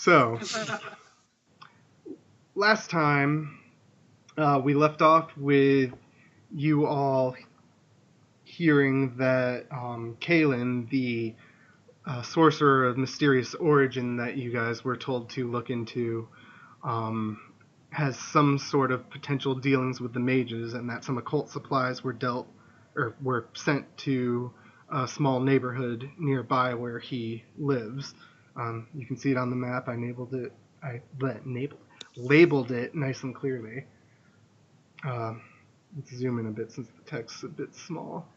So, last time we left off with you all hearing that Kalen, the sorcerer of mysterious origin that you guys were told to look into, has some sort of potential dealings with the mages, and that some occult supplies were sent to a small neighborhood nearby where he lives. You can see it on the map. I labeled it nice and clearly. Let's zoom in a bit since the text's a bit small.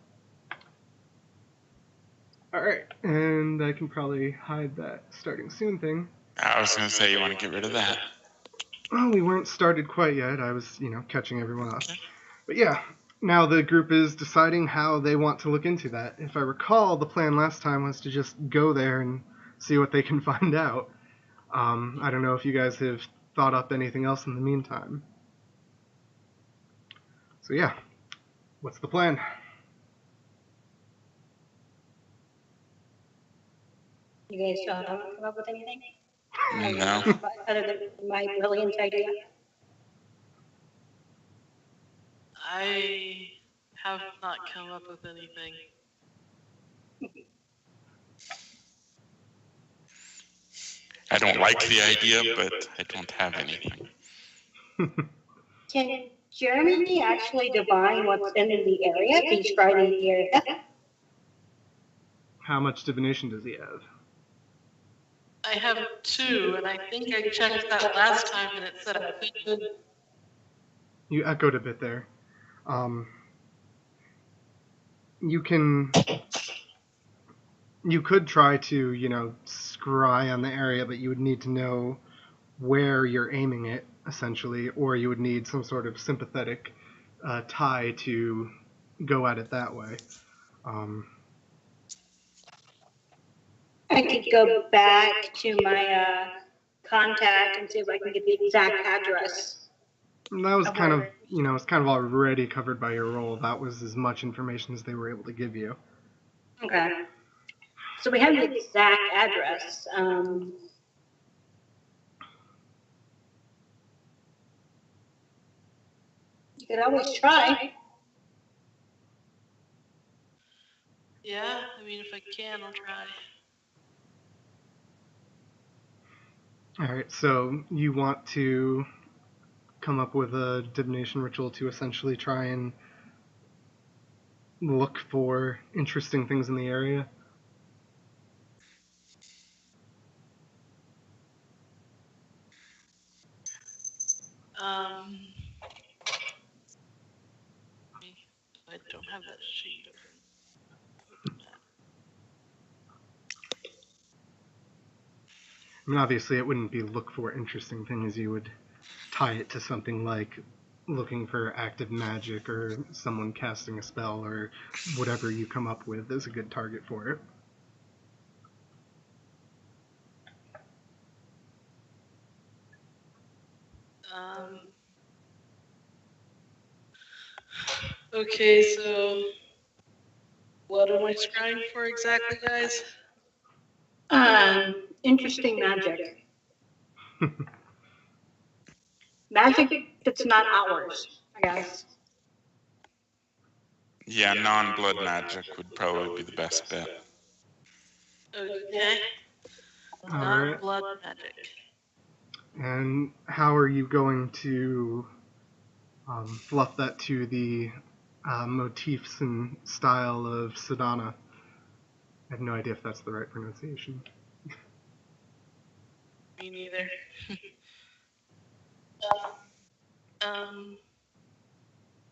Alright, and I can probably hide that starting soon thing. I was going to say, you want to get rid of that. Well, we weren't started quite yet. I was, catching everyone up. Okay. But yeah, now the group is deciding how they want to look into that. If I recall, the plan last time was to just go there and see what they can find out. I don't know if you guys have thought up anything else in the meantime. So yeah, what's the plan? You guys still haven't come up with anything? No. Other than my brilliant idea? I have not come up with anything. I don't like the idea, but I don't have anything. Can Jeremy actually divine what's in the area? He's driving the area. How much divination does he have? I have 2, and I think I checked that last time, and it said I could. You echoed a bit there. You could try to, scry on the area, but you would need to know where you're aiming it, essentially, or you would need some sort of sympathetic tie to go at it that way. I could go back to my contact and see if I can get the exact address. And that was kind of, it's kind of already covered by your role. That was as much information as they were able to give you. Okay. So we have the exact address. You could always try. Yeah, I mean, if I can, I'll try. Alright, so you want to come up with a divination ritual to essentially try and look for interesting things in the area? I don't have that sheet open. I mean, obviously, it wouldn't be look for interesting things. You would tie it to something like looking for active magic or someone casting a spell or whatever you come up with is a good target for it. Okay, so what am I scrying for exactly, guys? Interesting magic. Magic that's not ours, I guess. Yeah, non-blood magic would probably be the best bet. Okay. Non-blood magic. And how are you going to fluff that to the motifs and style of Sedana? I have no idea if that's the right pronunciation. Me neither.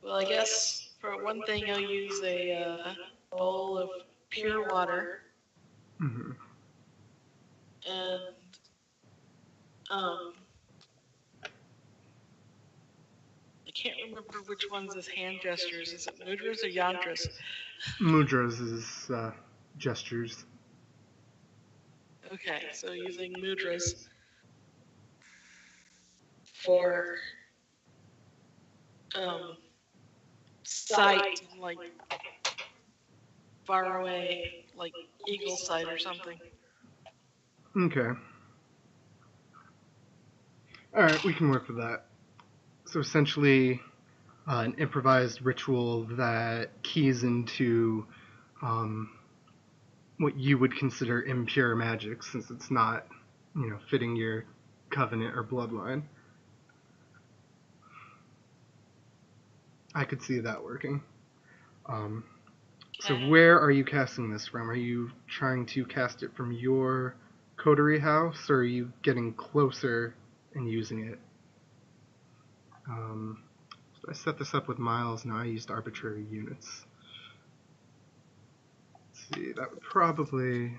Well, I guess for one thing, I'll use a bowl of pure water. Mm-hmm. And I can't remember which one's is hand gestures. Is it mudras or yantras? Mudras is gestures. Okay, so using mudras for sight, like far away, like eagle sight or something. Okay. Alright, we can work with that. So essentially, an improvised ritual that keys into what you would consider impure magic, since it's not, fitting your covenant or bloodline. I could see that working. So where are you casting this from? Are you trying to cast it from your coterie house, or are you getting closer and using it? So I set this up with Miles, now I used arbitrary units. Let's see, that would probably,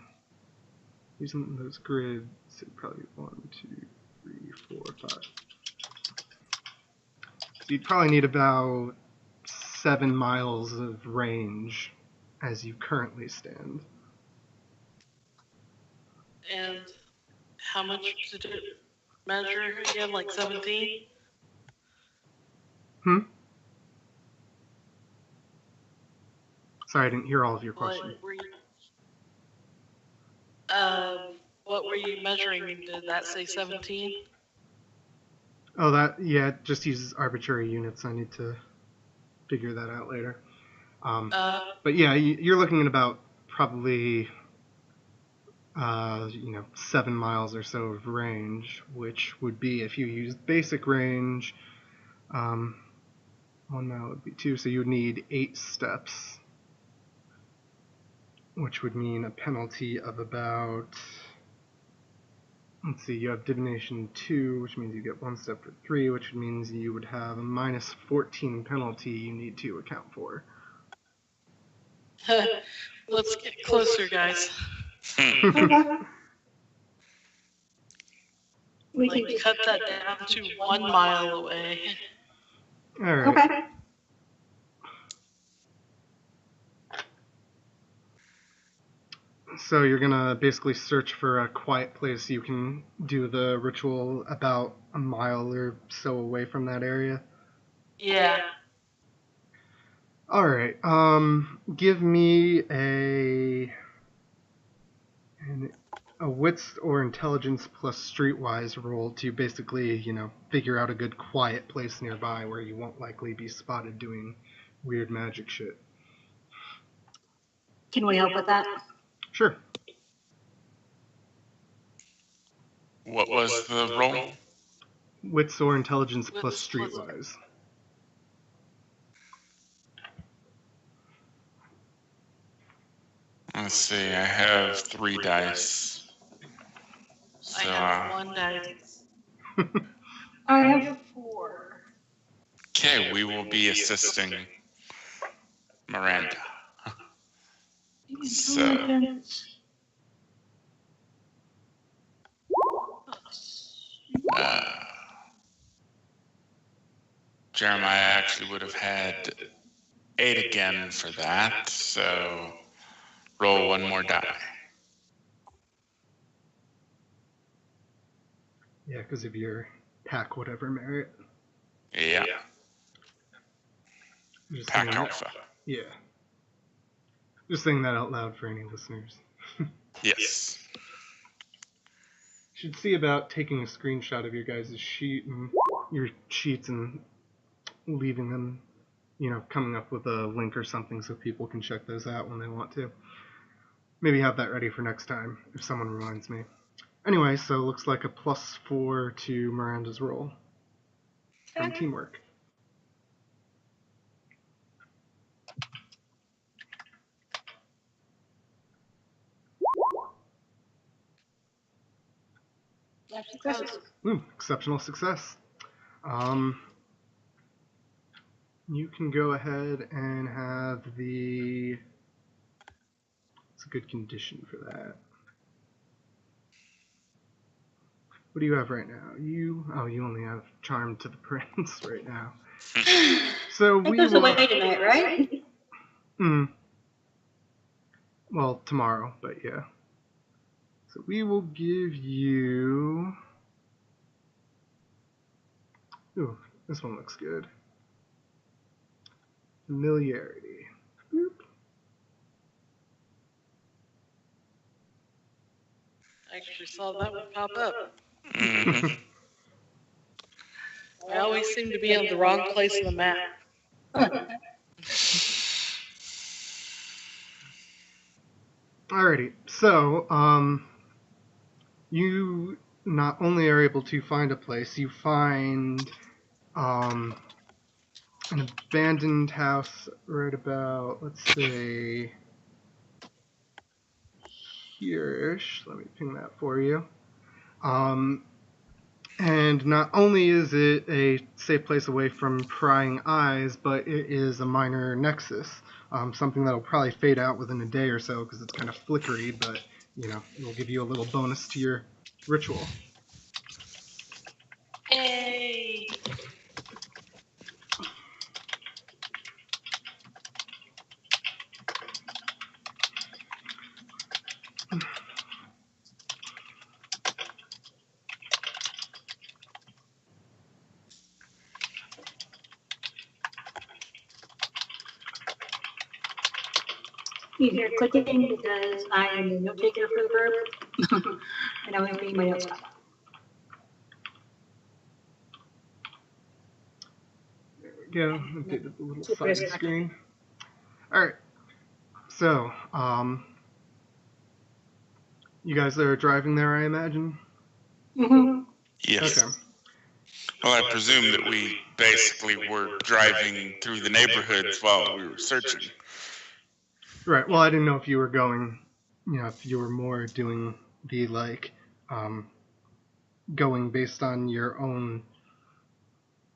using those grids, it'd probably be 1, 2, 3, 4, 5. So you'd probably need about 7 miles of range as you currently stand. And how much did it measure again? Like 17? Sorry, I didn't hear all of your questions. What were you measuring? Did that say 17? Oh, that, yeah, it just uses arbitrary units. I need to figure that out later. But yeah, you're looking at about probably, 7 miles or so of range, which would be, if you used basic range, 1 mile would be 2, so you would need 8 steps, which would mean a penalty of about, let's see, you have divination 2, which means you get 1 step for 3, which means you would have a minus 14 penalty you need to account for. Let's get closer, guys. We Like, can cut that down to 1 mile away. Alright. Okay. So you're gonna basically search for a quiet place you can do the ritual about a mile or so away from that area? Yeah. Alright, give me a wits or intelligence plus streetwise roll to basically, figure out a good quiet place nearby where you won't likely be spotted doing weird magic shit. Can we help with that? Sure. What was the roll? Wits or intelligence plus Wits plus- streetwise. Let's see, I have 3 dice. So, I have 1 dice. I have 4. okay, we will be assisting Miranda. So, Jeremiah actually would have had 8 again for that, so roll 1 more die. Yeah, because of your pack whatever merit. Yeah, Just pack saying that- alpha. Yeah. Just saying that out loud for any listeners. Yes. Should see about taking a screenshot of your guys' sheet and your sheets and leaving them, coming up with a link or something so people can check those out when they want to. Maybe have that ready for next time if someone reminds me. Anyway, so it looks like a +4 to Miranda's roll from teamwork. Exceptional success. You can go ahead and have the... It's a good condition for that. What do you have right now? You only have Charm to the Prince right now. So That we goes will... away tonight, right? Well, tomorrow, but yeah. So we will give you... Ooh, this one looks good. Familiarity. Boop. I actually saw that one pop up. Mm-hmm. I always seem to be on the wrong place in the map. Alrighty, so, you not only are able to find a place, you find, an abandoned house right about, let's say, here-ish. Let me ping that for you. And not only is it a safe place away from prying eyes, but it is a minor nexus. Something that'll probably fade out within a day or so because it's kind of flickery, but, you know, it'll give you a little bonus to your ritual. Hey. You hear clicking because I am the note taker for the group. And I was reading my notes. There we go. Updated the little Super side easy. screen. Alright. So, you guys are driving there, I imagine? Mm-hmm. Yes. Okay. Well, I presume that we basically were driving through the neighborhoods while we were searching. Right. Well, I didn't know if you were going, you know, if you were more doing the, like, going based on your own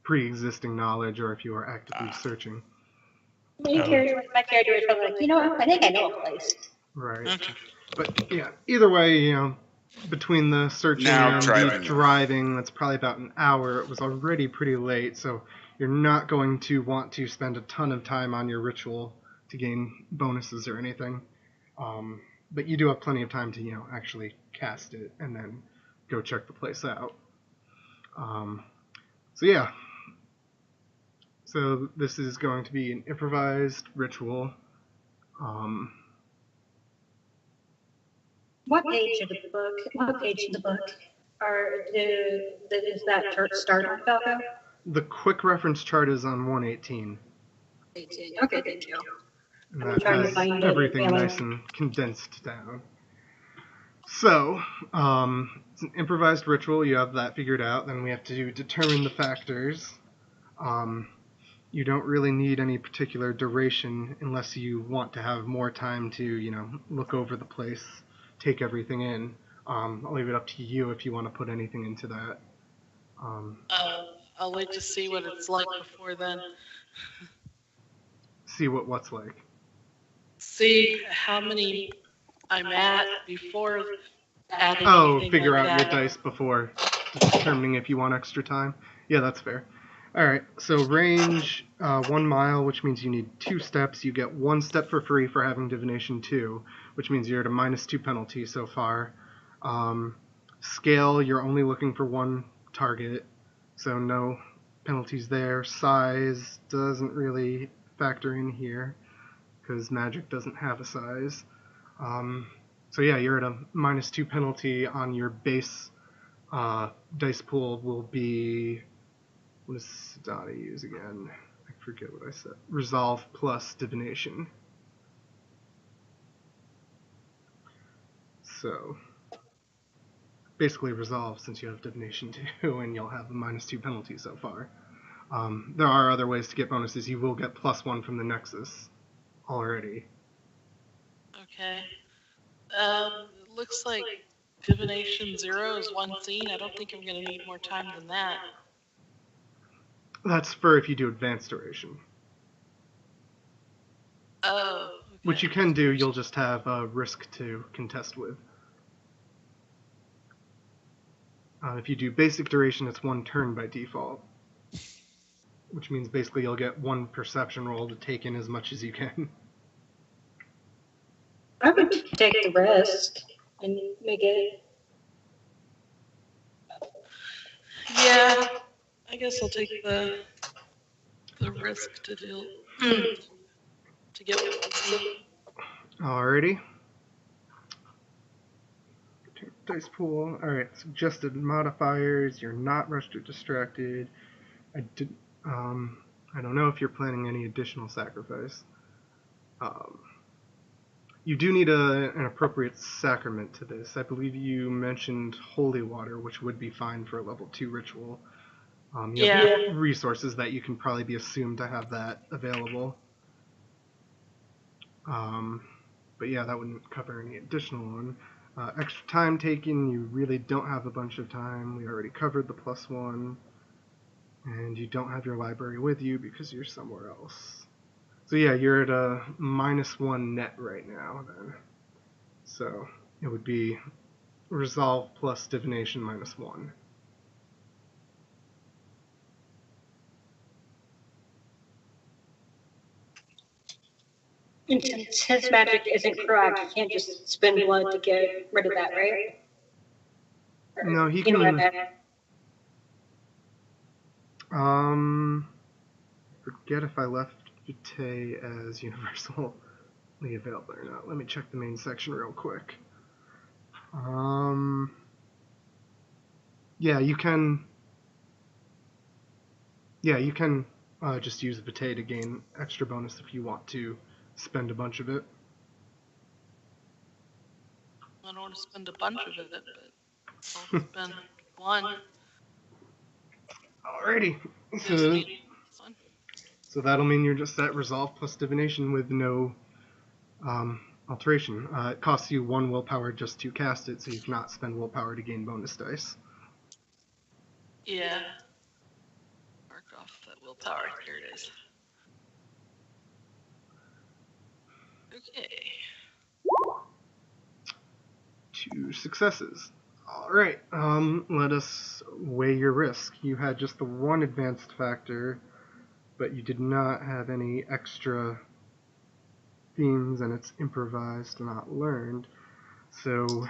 pre-existing knowledge or if you were actively searching. My character was probably like, you know what, I think I know a place. Right. Okay. But, yeah, either way, you know, between the searching Now and driving. the driving, that's probably about an hour. It was already pretty late, so you're not going to want to spend a ton of time on your ritual to gain bonuses or anything. But you do have plenty of time to, you know, actually cast it and then go check the place out. So yeah. So this is going to be an improvised ritual. What page of the book? What page of the book is that chart start on, Falco? The quick reference chart is on 118. 18. Okay, thank you. And I'm that trying to has find it, everything failing. nice and condensed down. So, it's an improvised ritual. You have that figured out. Then we have to determine the factors. You don't really need any particular duration unless you want to have more time to, you know, look over the place, take everything in. I'll leave it up to you if you want to put anything into that. I'll wait to see what it's like before then. See what's like. See how many I'm at before adding Oh, anything figure like out that. your dice before determining if you want extra time. Yeah, that's fair. Alright, so range 1 mile, which means you need 2 steps. You get 1 step for free for having Divination 2, which means you're at a -2 penalty so far. Scale, you're only looking for 1 target, so no penalties there. Size doesn't really factor in here, because magic doesn't have a size. So yeah, you're at a -2 penalty on your base dice pool will be... What does Dottie use again? I forget what I said. Resolve plus Divination. So, basically Resolve since you have Divination 2 and you'll have a -2 penalty so far. There are other ways to get bonuses. You will get +1 from the Nexus already. Okay. Looks like Divination 0 is 1 scene. I don't think I'm going to need more time than that. That's for if you do Advanced Duration. Oh, okay. Which you can do, you'll just have a risk to contest with. If you do Basic Duration, it's 1 turn by default. Which means basically you'll get 1 perception roll to take in as much as you can. I would take the risk and make it. Yeah, I guess I'll take the risk to deal to get what scene. Alrighty. Dice pool. Alright, suggested modifiers. You're not rushed or distracted. I don't know if you're planning any additional sacrifice. You do need an appropriate sacrament to this. I believe you mentioned holy water, which would be fine for a level 2 ritual. You have resources that you can probably be assumed to have that available. But yeah, that wouldn't cover any additional one. Extra time taken, you really don't have a bunch of time. We already covered the +1. And you don't have your library with you because you're somewhere else. So yeah, you're at a -1 net right now then. So it would be resolve plus divination -1. And since his magic isn't correct, he can't just spend blood to get rid of that, right? No, he You know what I can. meant? Forget if I left Vitae as universally available or not. Let me check the main section real quick. Yeah, you can. Yeah, you can just use Vitae to gain extra bonus if you want to spend a bunch of it. I don't want to spend a bunch of it, but I'll spend one. Alrighty. Just need one. So that'll mean you're just at resolve plus divination with no alteration. It costs you 1 willpower just to cast it, so you cannot spend willpower to gain bonus dice. Yeah. Mark off that willpower. Here it is. Okay. 2 successes. Alright, let us weigh your risk. You had just the 1 advanced factor, but you did not have any extra themes, and it's improvised, not learned. So,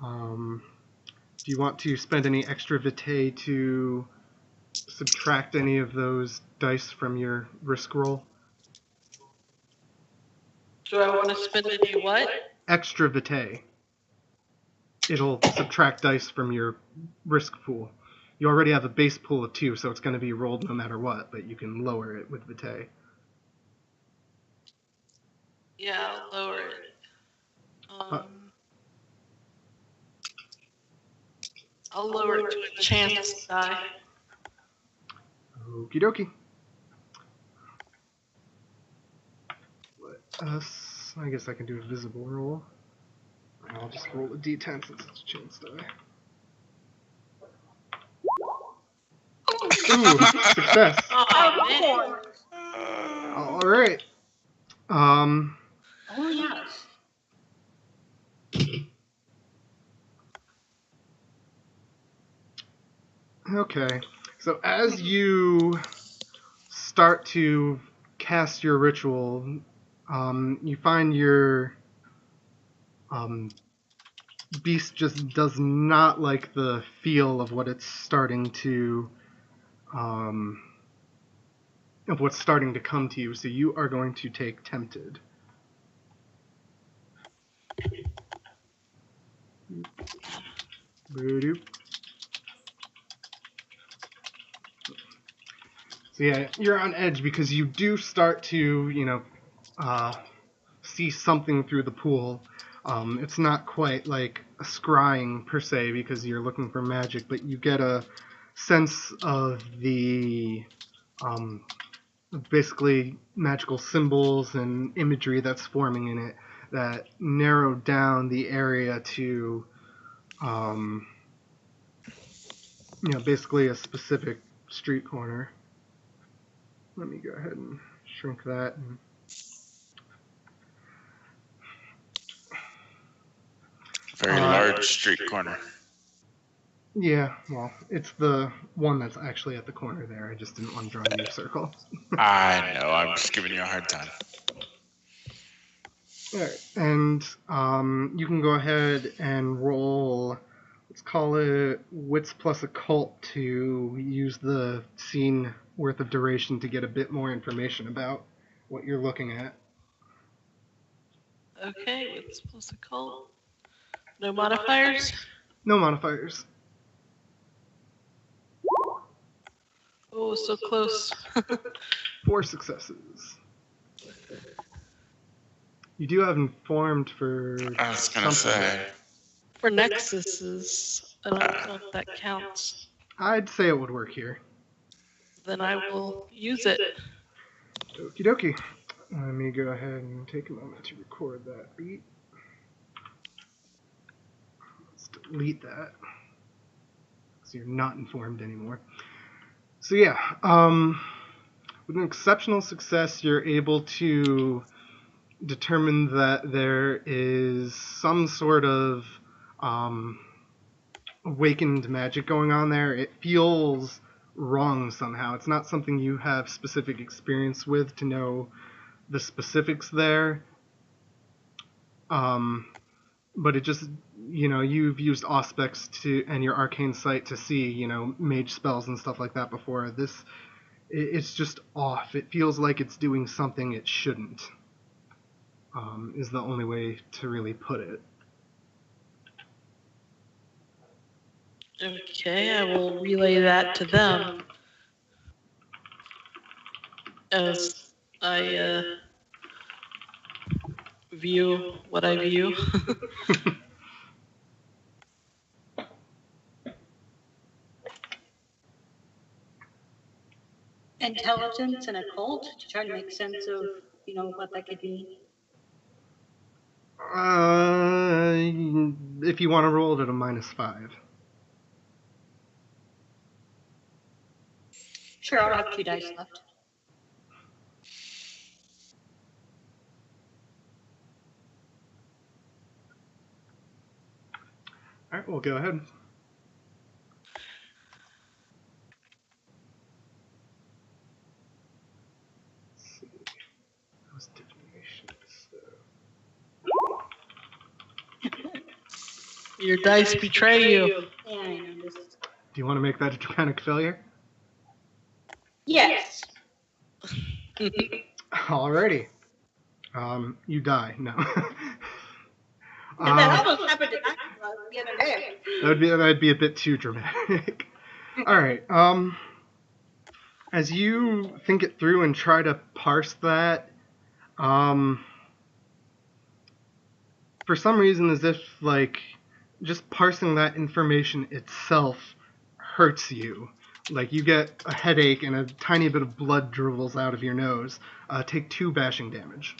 do you want to spend any extra vitae to subtract any of those dice from your risk roll? Do I want to spend any what? Extra vitae. It'll subtract dice from your risk pool. You already have a base pool of 2, so it's going to be rolled no matter what, but you can lower it with vitae. Yeah, I'll lower it. I'll lower it to a chance die. Okie dokie. Let us. I guess I can do a visible roll. I'll just roll a d10 since it's a chance die. Ooh, success. Oh, man. Alright. Oh, yes. Okay. So as you start to cast your ritual, you find your beast just does not like the feel of what it's starting to of what's starting to come to you, so you are going to take tempted. Boop. So yeah, you're on edge because you do start to, see something through the pool. It's not quite like a scrying per se because you're looking for magic, but you get a sense of the basically magical symbols and imagery that's forming in it that narrow down the area to basically a specific street corner. Let me go ahead and shrink that. Very large street corner. Yeah, well, it's the one that's actually at the corner there. I just didn't want to draw a new circle. I know, I'm just giving you a hard time. Alright, and you can go ahead and roll, let's call it wits plus occult to use the scene worth of duration to get a bit more information about what you're looking at. Okay, wits plus occult. No modifiers? No modifiers. Oh, so close. 4 successes. You do have informed for I was gonna say. For nexuses, I don't know if that counts. I'd say it would work here. Then I will use it. Okie dokie. Let me go ahead and take a moment to record that beat. Let's delete that. So you're not informed anymore. So yeah, with an exceptional success, you're able to determine that there is some sort of awakened magic going on there. It feels wrong somehow. It's not something you have specific experience with to know the specifics there. But it just, you've used Auspex and your arcane sight to see, mage spells and stuff like that before. It's just off. It feels like it's doing something it shouldn't, is the only way to really put it. Okay, I will relay that to them as I view what I view. Intelligence and occult to try to make sense of, what that could be. If you want to roll it at a -5. Sure, I'll have 2 dice left. All right, we'll go ahead. Let's see. That was divination. Your dice betray you. Yeah, I know this. Do you want to make that a dramatic failure? Yes. Alrighty. You die. No. That almost happened to the other day. That'd be a bit too dramatic. All right. As you think it through and try to parse that, for some reason, as if just parsing that information itself hurts you. Like you get a headache and a tiny bit of blood dribbles out of your nose. Take 2 bashing damage.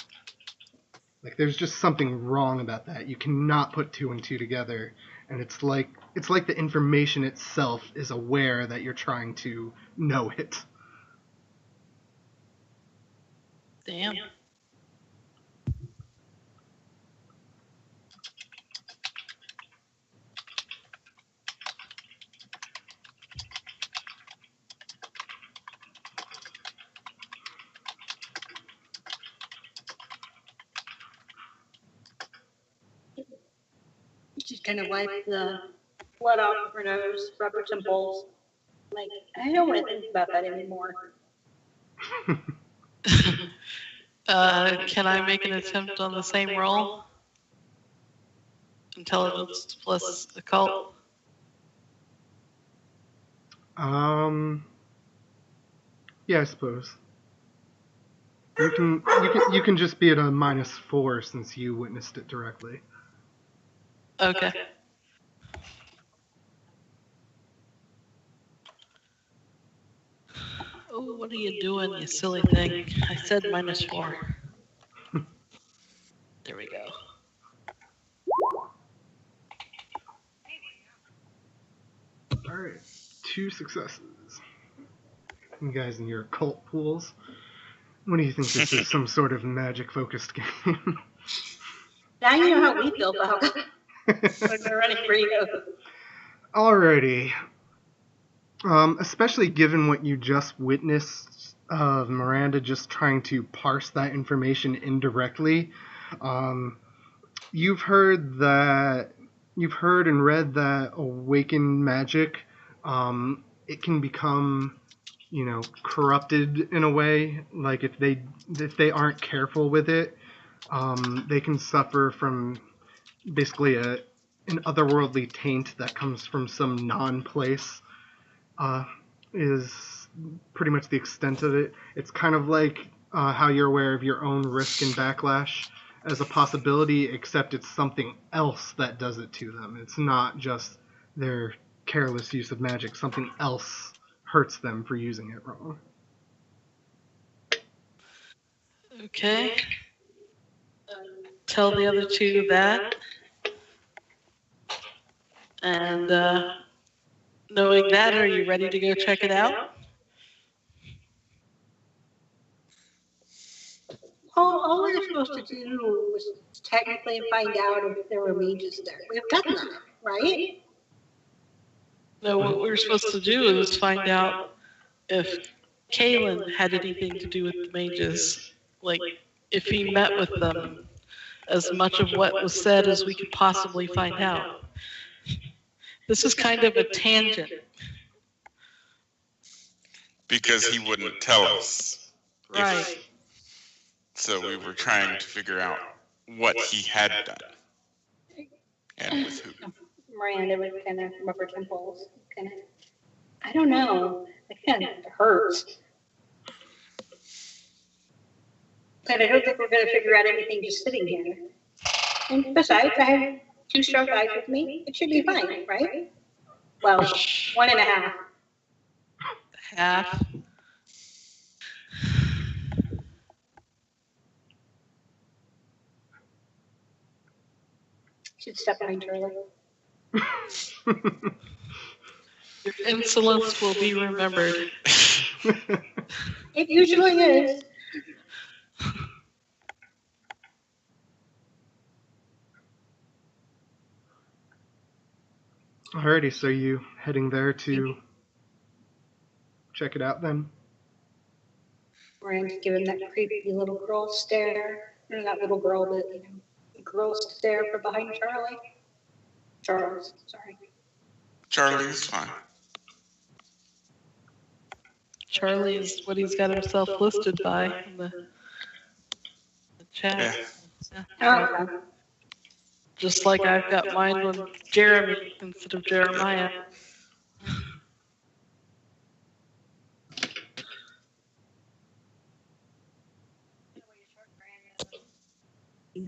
Like there's just something wrong about that. You cannot put 2 and 2 together, and it's like the information itself is aware that you're trying to know it. Damn. Just kind of wipe the blood off of her nose, rub her temples. Like, I don't want to think about that anymore. Can I make an attempt on the same roll? Intelligence plus occult. Yeah, I suppose. You can just be at a -4 since you witnessed it directly. Okay. Oh, what are you doing, you silly thing? I said -4. There we go. Alright, 2 successes. You guys in your occult pools. What do you think this is? Some sort of magic-focused game? Now you know how we feel about it. We're running for you. Alrighty. Especially given what you just witnessed of Miranda just trying to parse that information indirectly, you've heard and read that awakened magic, it can become, corrupted in a way. Like if they aren't careful with it, they can suffer from basically an otherworldly taint that comes from some non-place. Is pretty much the extent of it. It's kind of like how you're aware of your own risk and backlash as a possibility, except it's something else that does it to them. It's not just their careless use of magic. Something else hurts them for using it wrong. Okay. Tell the other two that. And knowing that, are you ready to go check it out? All we were supposed to do was technically find out if there were mages there. We've done that, right? No, what we were supposed to do is find out if Kalen had anything to do with the mages. Like, if he met with them, as much of what was said as we could possibly find out. This is kind of a tangent. Because he wouldn't tell us. Right. So we were trying to figure out what he had done. And with who. Miranda was kind of rubber temples. Kind of, I don't know. It kind of hurts. But I don't think we're going to figure out anything just sitting here. And besides, I have 2 strong guys with me. It should be fine, right? Well, 1.5. Half. Should step behind Charlie. Your insolence will be remembered. It usually is. Alrighty, so you heading there to check it out then? Miranda's giving that creepy little girl stare. Or not little girl, but girl stare from behind Charlie. Charles, sorry. Charlie is fine. Charlie is what he's got himself listed by in the chat. Yeah. Oh, okay. Just like I've got mine with Jeremy instead of Jeremiah.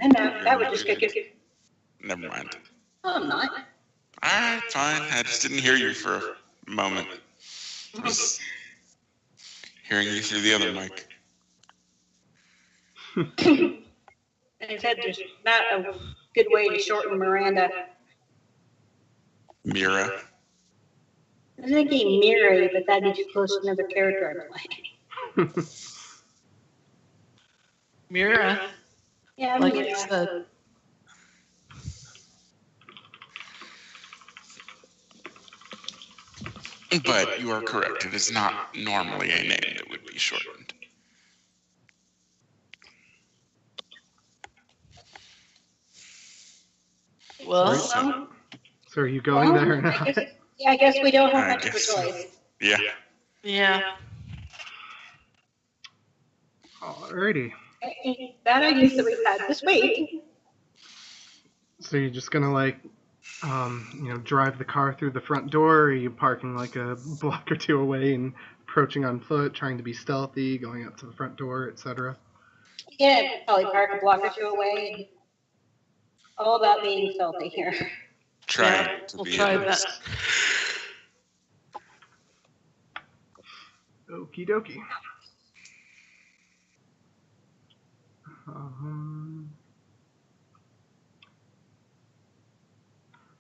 And that would just get you. Never mind. Oh, I'm not. Alright, fine. I just didn't hear you for a moment. Just hearing you through the other mic. I said there's not a good way to shorten Miranda. Mira. I was thinking Miri, but that'd be too close to another character I'm playing. Mira, Yeah, like Mira. you said. But you are correct. It is not normally a name that would be shortened. Well, So are you going there or not? I guess we don't have I much of a guess so. choice. Yeah. yeah. Alrighty. That ideas that we've had this week. So you're just gonna drive the car through the front door, or are you parking like a block or two away and approaching on foot, trying to be stealthy, going up to the front door, etc.? Yeah, probably park a block or 2 away. And all about being stealthy here. Trying to We'll be try at that. least. Okie dokie.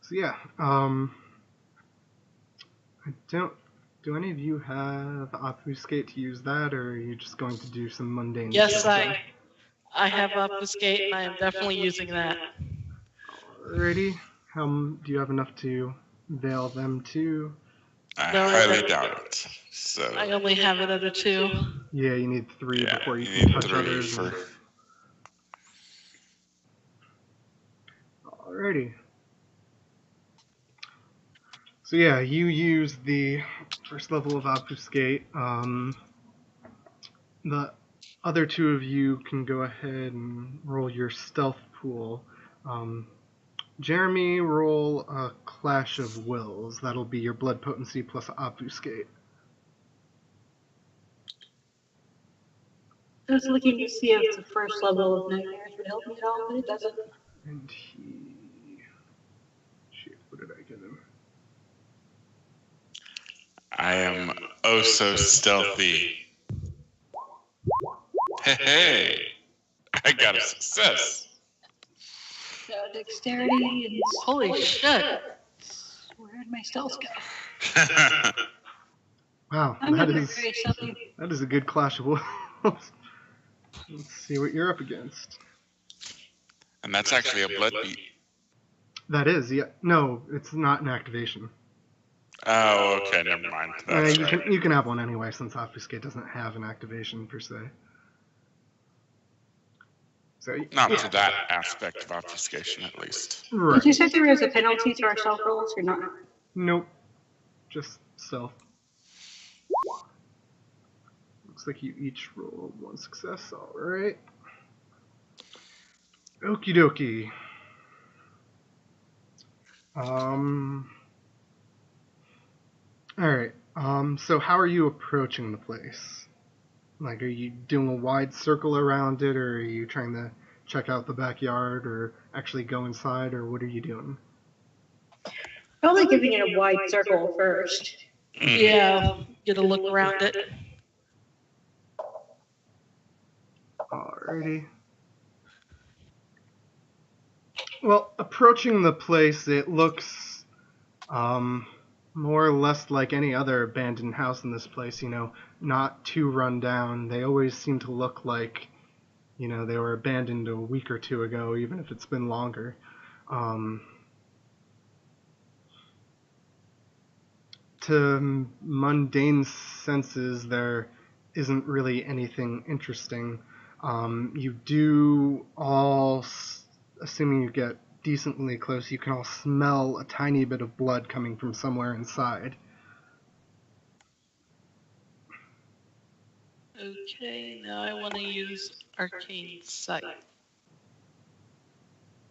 So yeah, I don't. Do any of you have obfuscate to use that, or are you just going to do some mundane Yes, stuff? I have obfuscate, and I am definitely using that. Alrighty. Do you have enough to veil them too? I No, I highly don't. doubt it. So I only have it at a 2. Yeah, you need 3 yeah, before you you can need touch 3 others. for. Alrighty. So yeah, you use the first level of obfuscate. The other 2 of you can go ahead and roll your stealth pool. Jeremy, roll a Clash of Wills. That'll be your blood potency plus obfuscate. I was looking to see if the first level of nightmares would help me at all, but it doesn't. And he... Shoot, what did I give him? I am oh so stealthy. Hey, I got a success. Dexterity and... Holy shit! Where did my stealth go? Wow, I'm that not is very stealthy. that is a good clash of wolves. Let's see what you're up against. And that's actually a blood beat. That is, yeah. No, it's not an activation. Oh, okay, never mind. That's you right. can have one anyway, since Obfuscate doesn't have an activation per se. So Not yeah. for that aspect of obfuscation, at least. Right. Did you say there was a penalty to our stealth rolls or not? Nope. Just stealth. Looks like you each rolled one success. All right. Okie dokie. All right. So how are you approaching the place? Like, are you doing a wide circle around it, or are you trying to check out the backyard, or actually go inside, or what are you doing? Probably giving it a wide circle first. Yeah, get a look around it. Alrighty. Well, approaching the place, it looks more or less like any other abandoned house in this place, not too run down. They always seem to look like, they were abandoned a week or two ago, even if it's been longer. To mundane senses, there isn't really anything interesting. You do all, assuming you get decently close, you can all smell a tiny bit of blood coming from somewhere inside. Okay, now I want to use Arcane Sight.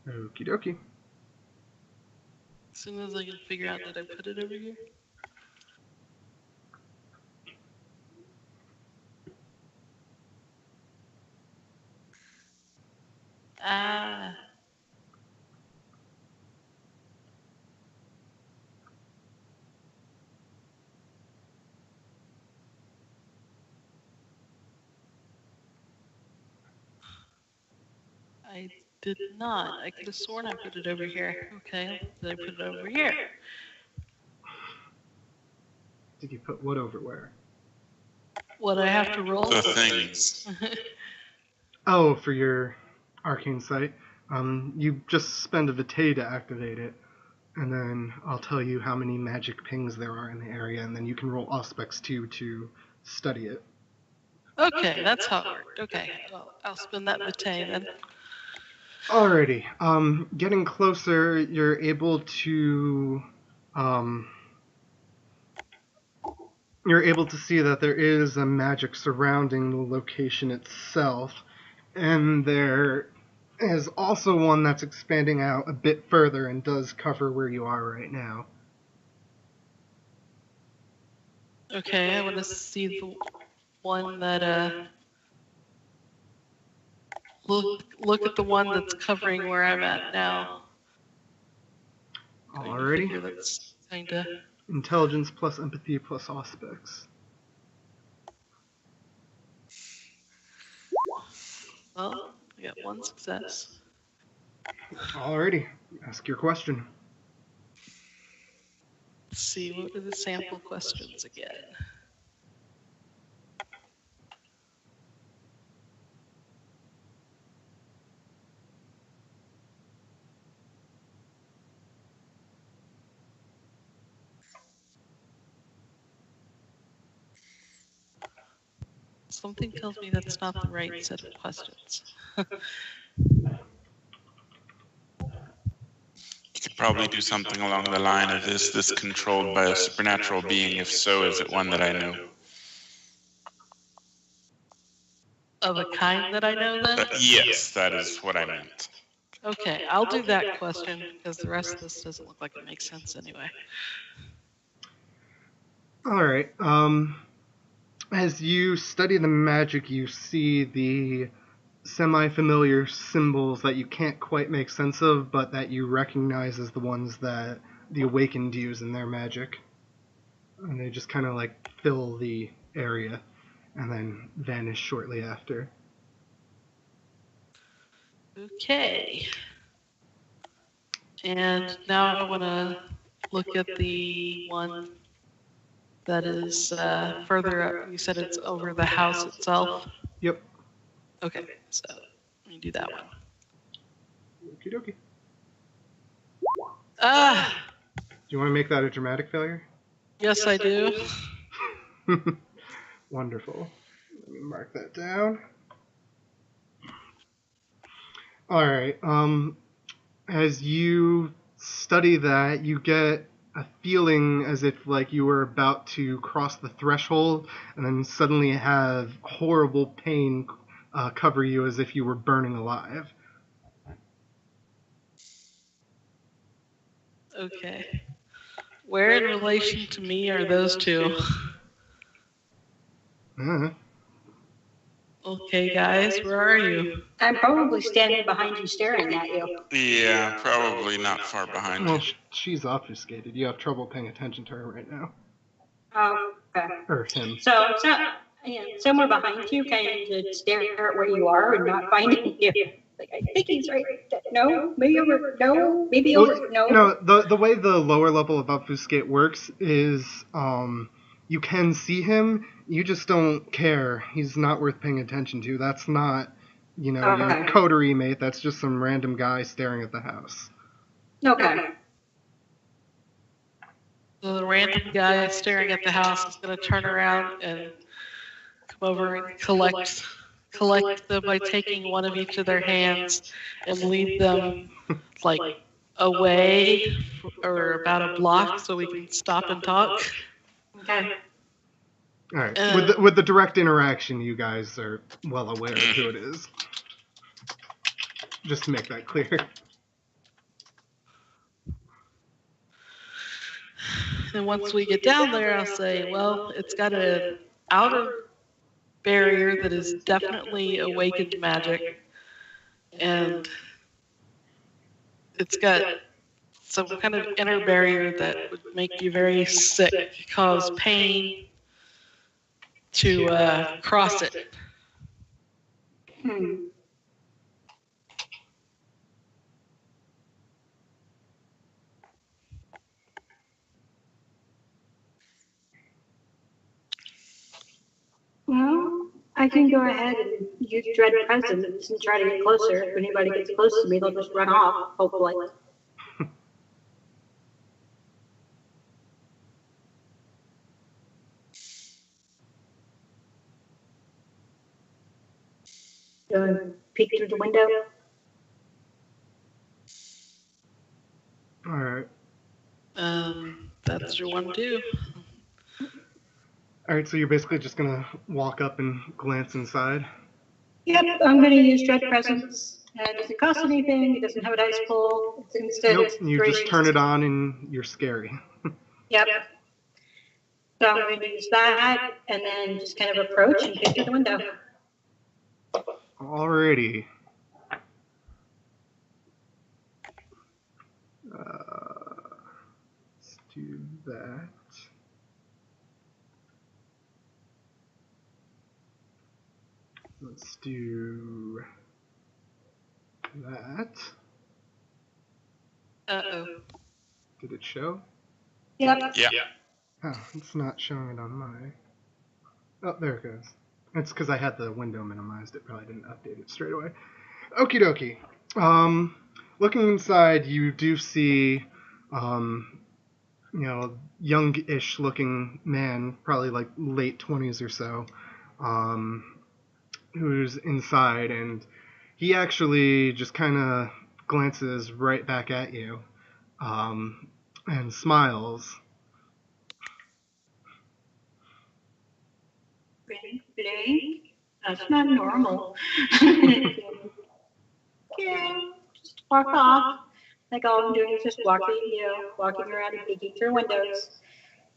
Okie dokie. As soon as I can figure out that I put it over here. Ah. I did not. I could have sworn I put it over here. Okay, did I put it over here? Did you put what over where? What I have to roll? The things. Oh, for your arcane sight. You just spend a vitae to activate it, and then I'll tell you how many magic pings there are in the area, and then you can roll Auspex 2 to study it. Okay, that's how it worked. Okay, well, I'll spend that vitae then. Alrighty. Getting closer, you're able to see that there is a magic surrounding the location itself, and there is also one that's expanding out a bit further and does cover where you are right now. Okay, I want to see the one that look at the one that's covering where I'm at now. Alrighty. That's kinda... Intelligence plus empathy plus Auspex. Well, I got one success. Alrighty. Ask your question. Let's see, what are the sample questions again? Something tells me that's not the right set of questions. You could probably do something along the line of, is this controlled by a supernatural being? If so, is it one that I know? Of a kind that I know then? Yes, that is what I meant. Okay, I'll do that question because the rest of this doesn't look like it makes sense anyway. Alright. As you study the magic, you see the semi-familiar symbols that you can't quite make sense of, but that you recognize as the ones that the Awakened use in their magic. And they just kind of like fill the area and then vanish shortly after. Okay. And now I want to look at the one that is further up. You said it's over the house itself? Yep. Okay, so let me do that one. Okie dokie. Ah! Do you want to make that a dramatic failure? Yes, I do. Wonderful. Let me mark that down. Alright, as you study that, you get a feeling as if like you were about to cross the threshold and then suddenly have horrible pain cover you as if you were burning alive. Okay. Where in relation to me are those two? Okay, guys, where are you? I'm probably standing behind you staring at you. Yeah, probably not far behind. Well, she's obfuscated. You have trouble paying attention to her right now. Oh, okay. Or him. So, somewhere behind you, kind of stare at where you are and not finding you. Like, I think he's right. No, maybe over. No, maybe over. No. No, the way the lower level of obfuscate works is you can see him, you just don't care. He's not worth paying attention to. That's not, your coterie mate. That's just some random guy staring at the house. Okay. So the random guy staring at the house is going to turn around and come over and collect them by taking one of each of their hands and lead them like away or about a block so we can stop and talk. Okay. All right. With the direct interaction, you guys are well aware of who it is. Just to make that clear. And once we get down there, I'll say, well, it's got an outer barrier that is definitely awakened magic, and it's got some kind of inner barrier that would make you very sick, cause pain to cross it. Well, I can go ahead and use Dread Presence and try to get closer. If anybody gets close to me, they'll just run off, hopefully. Go and peek through the window. All right. That's your one too. All right, so you're basically just going to walk up and glance inside? Yep, I'm going to use Dread Presence. It doesn't cost anything. It doesn't have a dice pool. It's instant. Nope, you just turn it on and you're scary. Yep. So I'm going to use that and then just kind of approach and peek through the window. Alrighty. Let's do that. Let's do that. Uh-oh. Did it show? Yep. Yeah. Oh, it's not showing it on my... Oh, there it goes. It's because I had the window minimized. It probably didn't update it straight away. Okie dokie. Looking inside, you do see, youngish looking man, probably like late 20s or so, who's inside, and he actually just kind of glances right back at you, and smiles. Blake? That's not normal. Okay, just walk off. Like all I'm doing is just walking around and peeking through windows.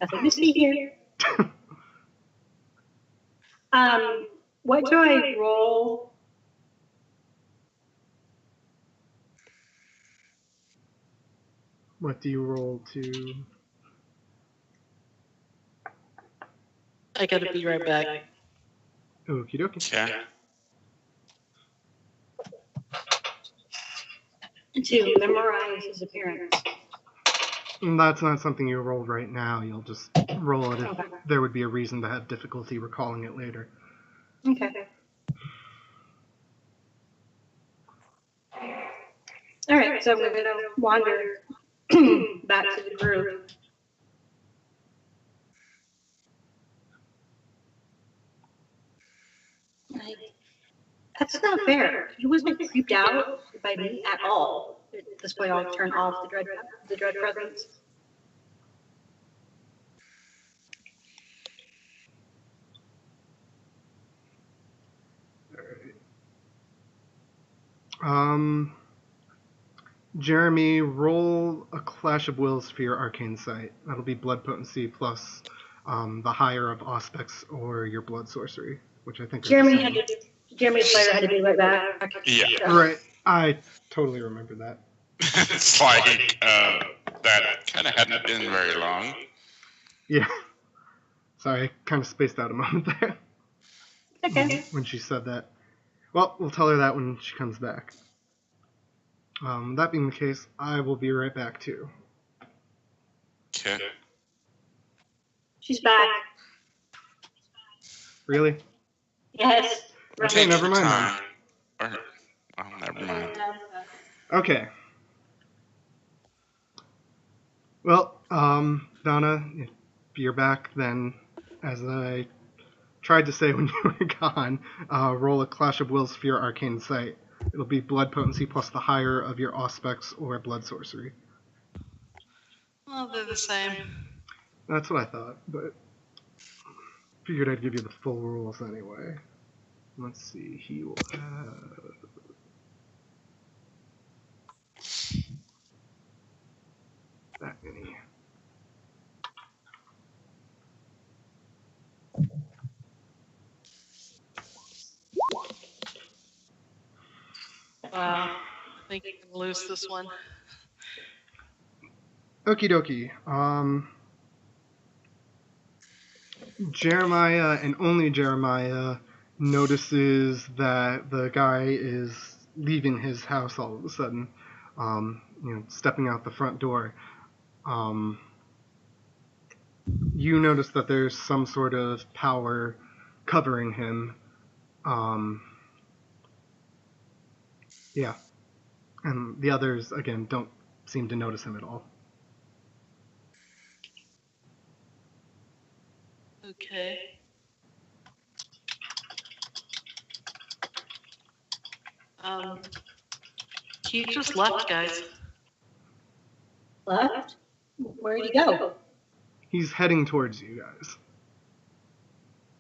Nothing to see here. What do I roll? What do you roll to? I gotta be right back. Okie dokie. Okay. To memorize his appearance. That's not something you roll right now. You'll just roll it if Okay. there would be a reason to have difficulty recalling it later. Okay. All right, so we're gonna wander back to the group. Like, that's not fair. He wasn't creeped out by me at all. At this point, I'll turn off the dread presence. Jeremy, roll a Clash of Wills for your Arcane Sight. That'll be Blood Potency plus the higher of Auspex or your Blood Sorcery, which I think Jeremy Slayer had to be right back. Yeah. Right. I totally remember that. It's like that kind of hadn't been very long. Yeah. Sorry, I kind of spaced out a moment there Okay. when she said that. Well, we'll tell her that when she comes back. That being the case, I will be right back too. Okay. She's back. Really? Yes. Okay, Take never your mind time. Or, oh, never mind. Okay. Well, Donna, if you're back, then as I tried to say when you were gone, roll a Clash of Wills for your Arcane Sight. It'll be Blood Potency plus the higher of your Auspex or Blood Sorcery. Well, they're the same. That's what I thought, but figured I'd give you the full rules anyway. Let's see, he will have... that many. Wow. I think I'm gonna lose this one. Okie dokie. Jeremiah, and only Jeremiah, notices that the guy is leaving his house all of a sudden, stepping out the front door. You notice that there's some sort of power covering him. Yeah. And the others, again, don't seem to notice him at all. Okay. He just left, guys. Left? Where'd he go? He's heading towards you guys.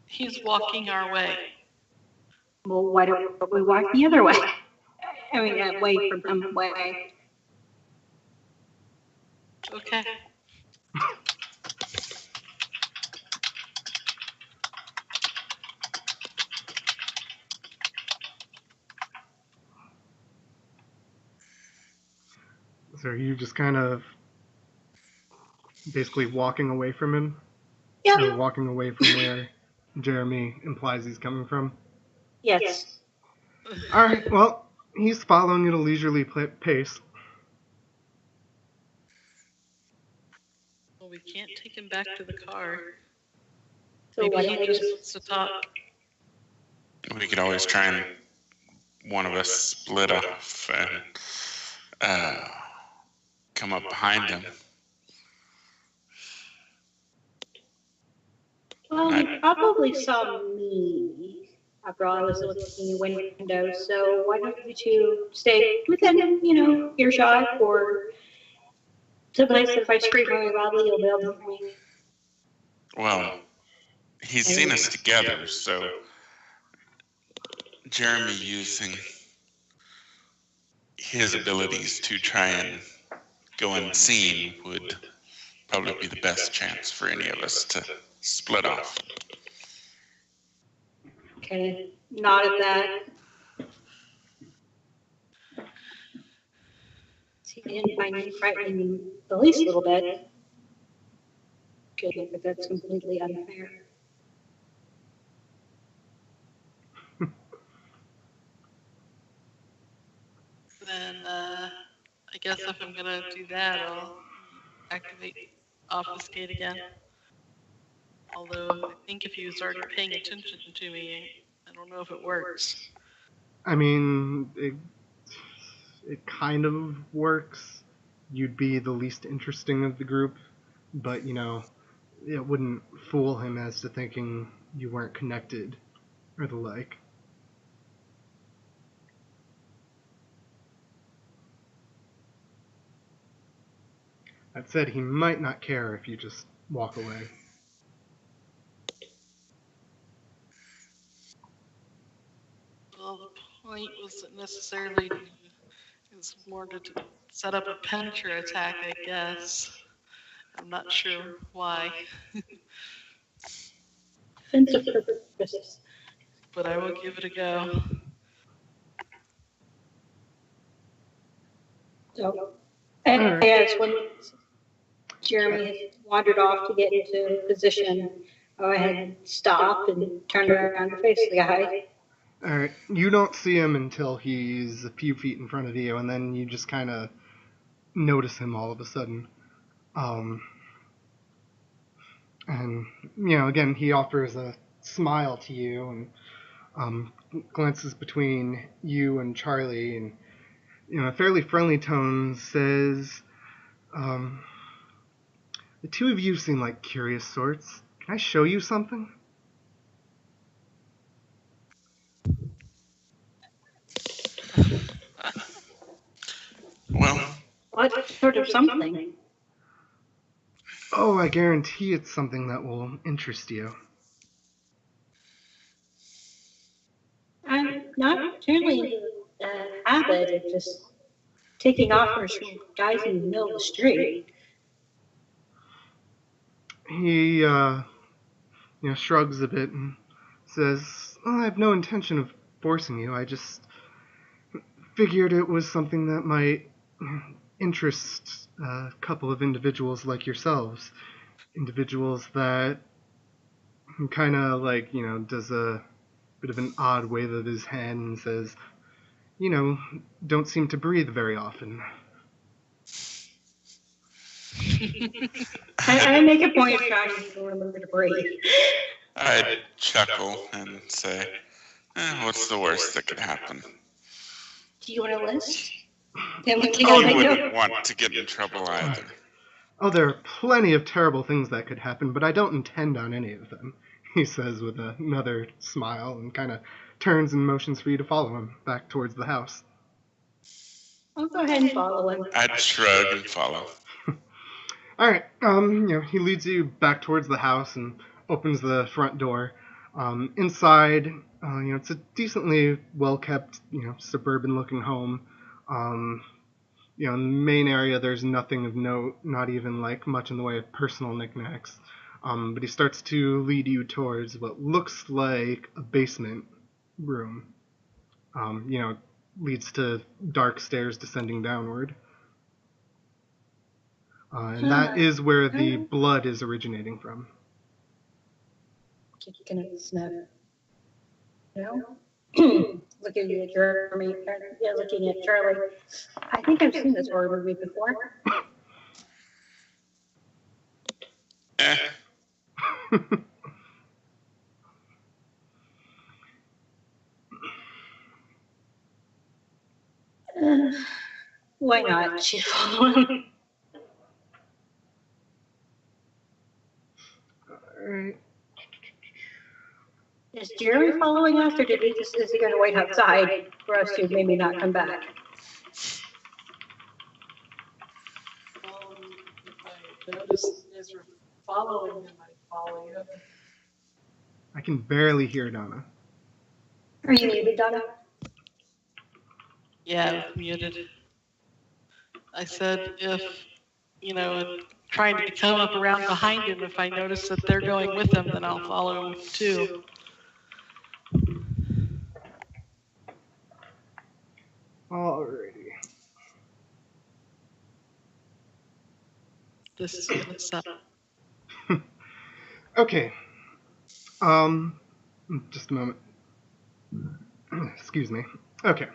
He's walking our way. Well, why don't we walk the other way? I mean, away from him, way. Okay. So are you just kind of basically walking away from him? Yeah. Or walking away from where Jeremy implies he's coming from? Yes. Alright, well, he's following at a leisurely pace. Well, we can't take him back to the car. So why Maybe don't he we just just wants to talk. We could always try and one of us split off and come up behind him. Well, he probably saw me after all I was looking in the window, so why don't you two stay within, earshot, or someplace if I scream really loudly, you'll be able to hear me. Well, he's seen us together, so Jeremy using his abilities to try and go unseen would probably be the best chance for any of us to split off. kind of nod at that. He didn't find me frightening the least little bit. Okay, but that's completely unfair. Then I guess if I'm gonna do that, I'll activate obfuscate again. Although I think if he was already paying attention to me, I don't know if it works. I mean, it kind of works. You'd be the least interesting of the group, but it wouldn't fool him as to thinking you weren't connected or the like. That said, he might not care if you just walk away. Well, the point wasn't necessarily it's more to set up a penetra attack, I guess. I'm not sure why. Defensive purposes. But I will give it a go. So, and as when Jeremy had wandered off to get into position, go ahead and stop and turn around and face the guy. Alright, you don't see him until he's a few feet in front of you, and then you just kind of notice him all of a sudden. And, again, he offers a smile to you and glances between you and Charlie and, in a fairly friendly tone says, the two of you seem like curious sorts. Can I show you something? Well, What sort of something? Oh, I guarantee it's something that will interest you. I'm not generally the habit of just taking offers from guys in the middle of the street. He, shrugs a bit and says, I have no intention of forcing you. I just figured it was something that might interest a couple of individuals like yourselves. Individuals that kind of does a bit of an odd wave of his hand and says, don't seem to breathe very often. I make a point of trying to remember to breathe. I'd chuckle and say, what's the worst that could happen? Do you want a list? Then we can You make wouldn't want to get in trouble either. Oh, there are plenty of terrible things that could happen, but I don't intend on any of them, he says with another smile and kind of turns and motions for you to follow him back towards the house. I'll go ahead and follow him. I'd shrug and follow. All right, he leads you back towards the house and opens the front door. Inside, it's a decently well-kept, suburban-looking home. In the main area, there's nothing of note, not even much in the way of personal knickknacks. But he starts to lead you towards what looks like a basement room. Leads to dark stairs descending downward. And that is where the blood is originating from. Kicking at the snuff. Looking at Jeremy, looking at Charlie. I think I've seen this horror movie before. Why not? She's following. Alright. Is Jeremy following us, or is he going to wait outside for us to maybe not come back? If I notice as you're following him, I follow you. I can barely hear Donna. Are you muted, Donna? Yeah, muted. I said if, trying to come up around behind him, if I notice that they're going with him, then I'll follow him too. Alrighty. This is gonna suck. Okay. Just a moment. Excuse me. Okay.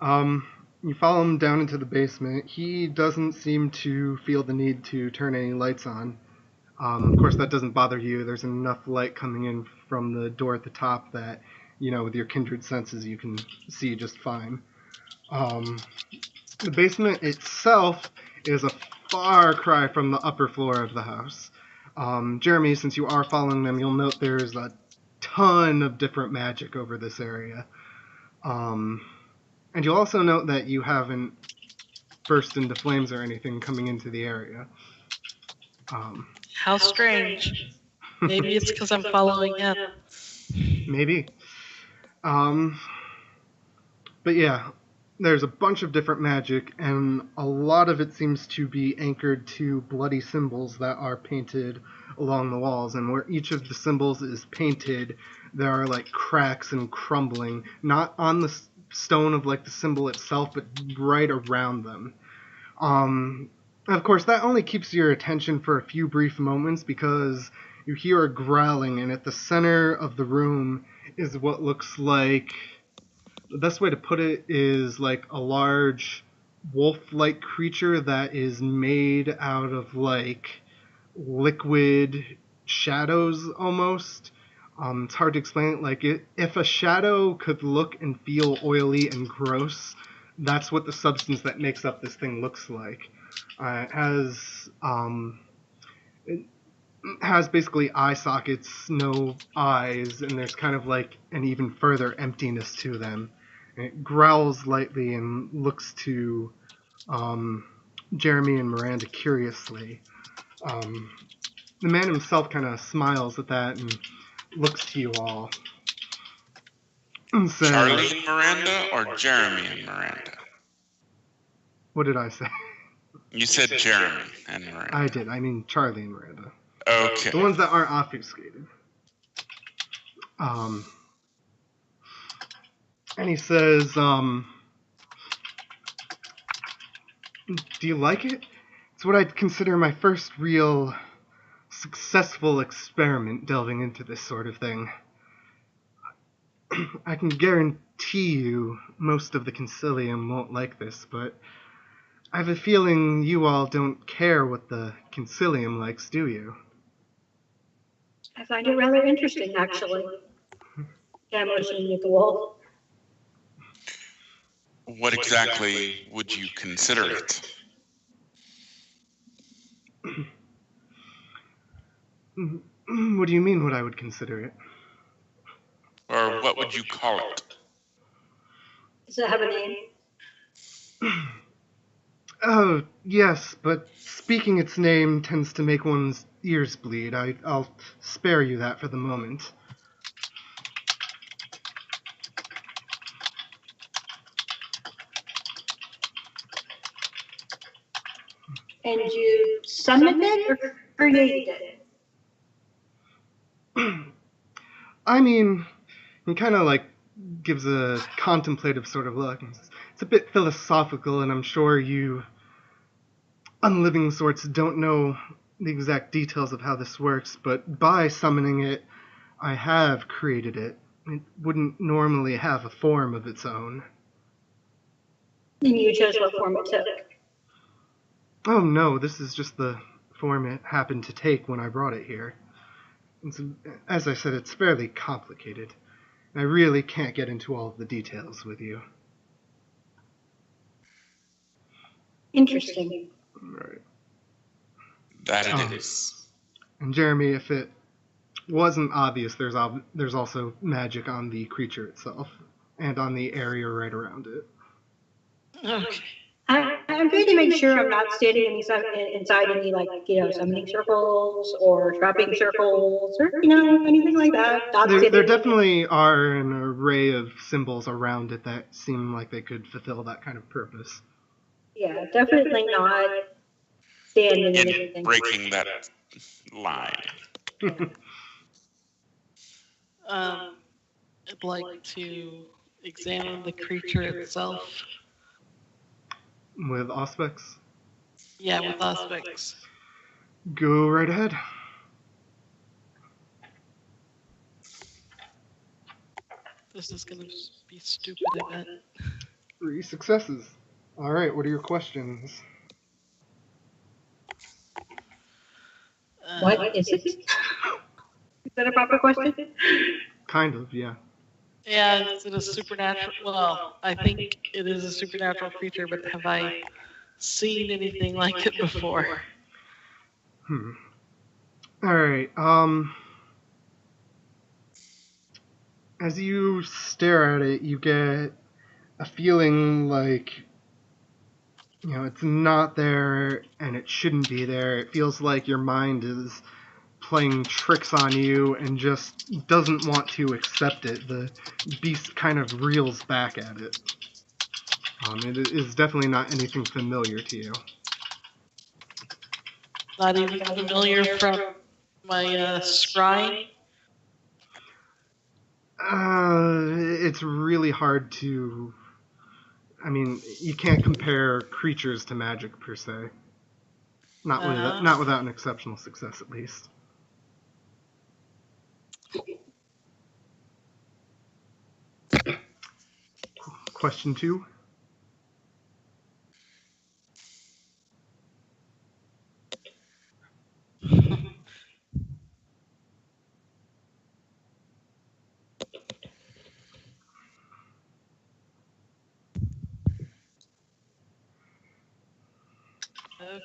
You follow him down into the basement. He doesn't seem to feel the need to turn any lights on. Of course, that doesn't bother you. There's enough light coming in from the door at the top that, with your kindred senses, you can see just fine. The basement itself is a far cry from the upper floor of the house. Jeremy, since you are following them, you'll note there's a ton of different magic over this area. And you'll also note that you haven't burst into flames or anything coming into the area. How strange. Maybe it's because I'm following him. Maybe. But yeah, there's a bunch of different magic, and a lot of it seems to be anchored to bloody symbols that are painted along the walls. And where each of the symbols is painted, there are like cracks and crumbling, not on the stone of like the symbol itself, but right around them. Of course, that only keeps your attention for a few brief moments because you hear a growling, and at the center of the room is what looks like, the best way to put it is like a large wolf-like creature that is made out of like liquid shadows almost. It's hard to explain it. Like if a shadow could look and feel oily and gross, that's what the substance that makes up this thing looks like. It has basically eye sockets, no eyes, and there's kind of like an even further emptiness to them. And it growls lightly and looks to Jeremy and Miranda curiously. The man himself kind of smiles at that and looks to you all. And says, Charlie and Miranda or Jeremy and Miranda? What did I say? You said Jeremy and Miranda. I did. I mean Charlie and Miranda. Okay. The ones that aren't obfuscated. And he says, do you like it? It's what I'd consider my first real successful experiment delving into this sort of thing. I can guarantee you most of the Concilium won't like this, but I have a feeling you all don't care what the Concilium likes, do you? I find it rather interesting, actually. I'm listening at the wall. What exactly would you consider it? What do you mean what I would consider it? Or what would you call it? Does it have a name? Oh, yes, but speaking its name tends to make one's ears bleed. I'll spare you that for the moment. And you summoned it or created it? I mean, he kind of like gives a contemplative sort of look. It's a bit philosophical, and I'm sure you unliving sorts don't know the exact details of how this works, but by summoning it, I have created it. It wouldn't normally have a form of its own. And you chose what form it took? Oh no, this is just the form it happened to take when I brought it here. As I said, it's fairly complicated. I really can't get into all of the details with you. Interesting. Right. That it is. And Jeremy, if it wasn't obvious, there's also magic on the creature itself and on the area right around it. Okay. I'm going to make sure I'm not standing inside any, like, summoning circles or trapping circles or, anything like that. There definitely are an array of symbols around it that seem like they could fulfill that kind of purpose. Yeah, definitely not standing in anything. Breaking that line. I'd like to examine the creature itself. With Auspex? Yeah, with Auspex. Go right ahead. This is going to be stupid, I bet. 3 successes. Alright, what are your questions? What is it? Is that a proper question? Kind of, yeah. Yeah, is it a supernatural? Well, I think it is a supernatural creature, but have I seen anything like it before? Alright, as you stare at it, you get a feeling like, it's not there and it shouldn't be there. It feels like your mind is playing tricks on you and just doesn't want to accept it. The beast kind of reels back at it. It is definitely not anything familiar to you. Not even familiar from my scrying? It's really hard to... you can't compare creatures to magic, per se. Not without an exceptional success, at least. Question 2.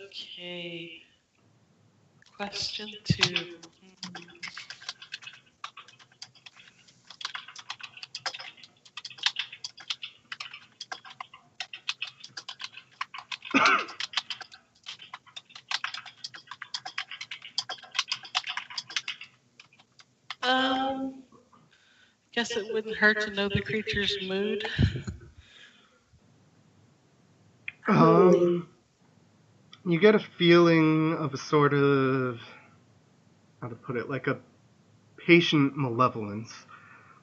Okay. Question 2. Guess it wouldn't hurt to know the creature's mood. You get a feeling of a sort of, how to put it, like a patient malevolence.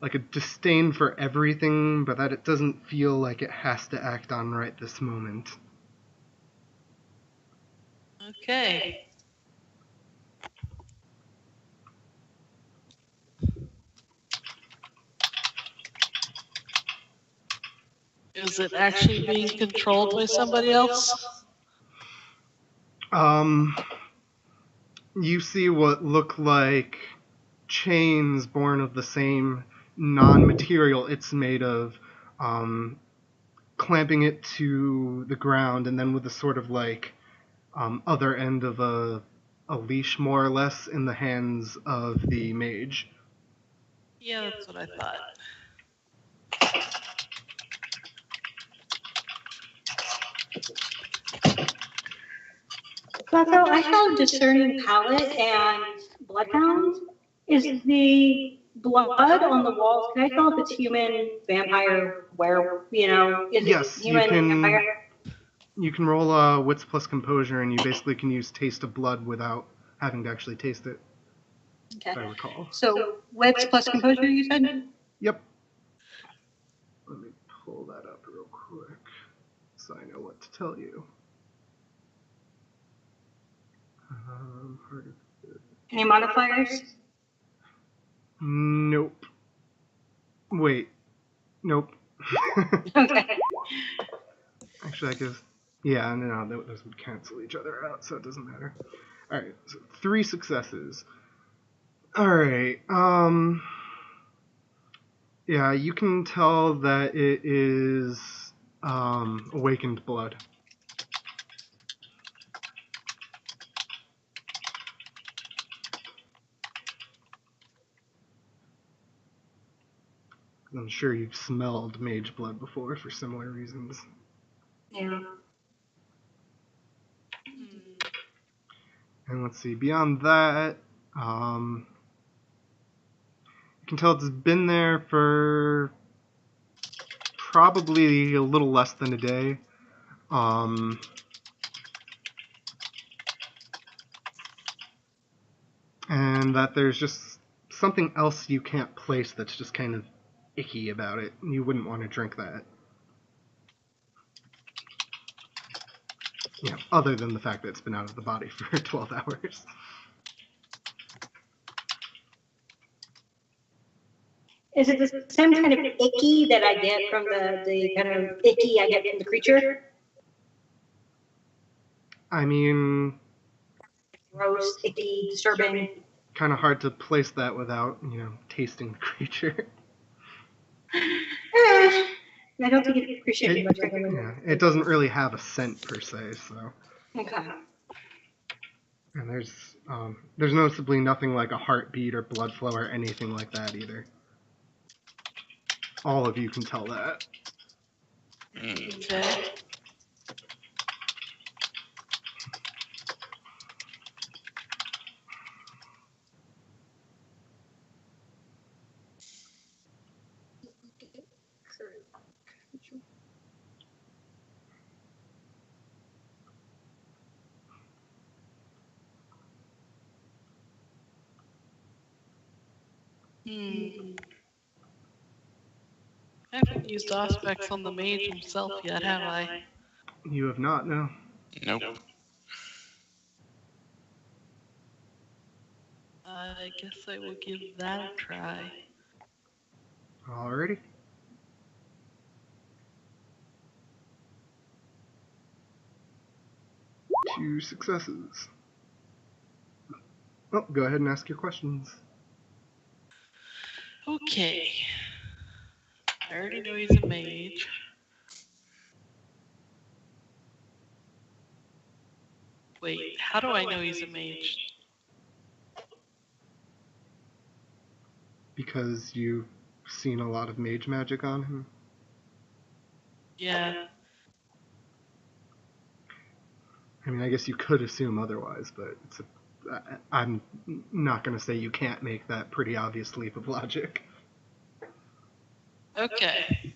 Like a disdain for everything, but that it doesn't feel like it has to act on right this moment. Okay. Is it actually being controlled by somebody else? You see what look like chains born of the same non-material it's made of, clamping it to the ground, and then with a sort of like other end of a leash, more or less, in the hands of the mage. Yeah, that's what I thought. So I have discerning palate and bloodhound. Is the blood on the walls? Can I tell if it's human, vampire, where is Yes, it human, vampire? You can roll wits plus composure, and you basically can use taste of blood without having to actually taste it. Okay. If I recall. So wits plus composure, you said? Yep. Let me pull that up real quick so I know what to tell you. Any modifiers? Nope. Wait. Nope. Okay. Actually, I guess... Yeah, no, those would cancel each other out, so it doesn't matter. Alright, so 3 successes. Alright, yeah, you can tell that it is awakened blood. I'm sure you've smelled mage blood before for similar reasons. Yeah. And let's see, beyond that, you can tell it's been there for probably a little less than a day. And that there's just something else you can't place that's just kind of icky about it. You wouldn't want to drink that. You know, other than the fact that it's been out of the body for 12 hours. Is it the same kind of icky that I get from the kind of icky I get from the creature? I mean, Gross, icky, disturbing. kind of hard to place that without, you know, tasting the creature. I don't think it appreciated much. Yeah, it doesn't really have a scent per se, so. Okay. And there's noticeably nothing like a heartbeat or blood flow or anything like that either. All of you can tell that. Okay. I haven't used aspects on the mage himself yet, have I? You have not, no. Nope. I guess I will give that a try. Alrighty. Two successes. Oh, go ahead and ask your questions. Okay. I already know he's a mage. Wait, how do I know he's a mage? Because you've seen a lot of mage magic on him. Yeah. I mean, I guess you could assume otherwise, but I'm not going to say you can't make that pretty obvious leap of logic. Okay.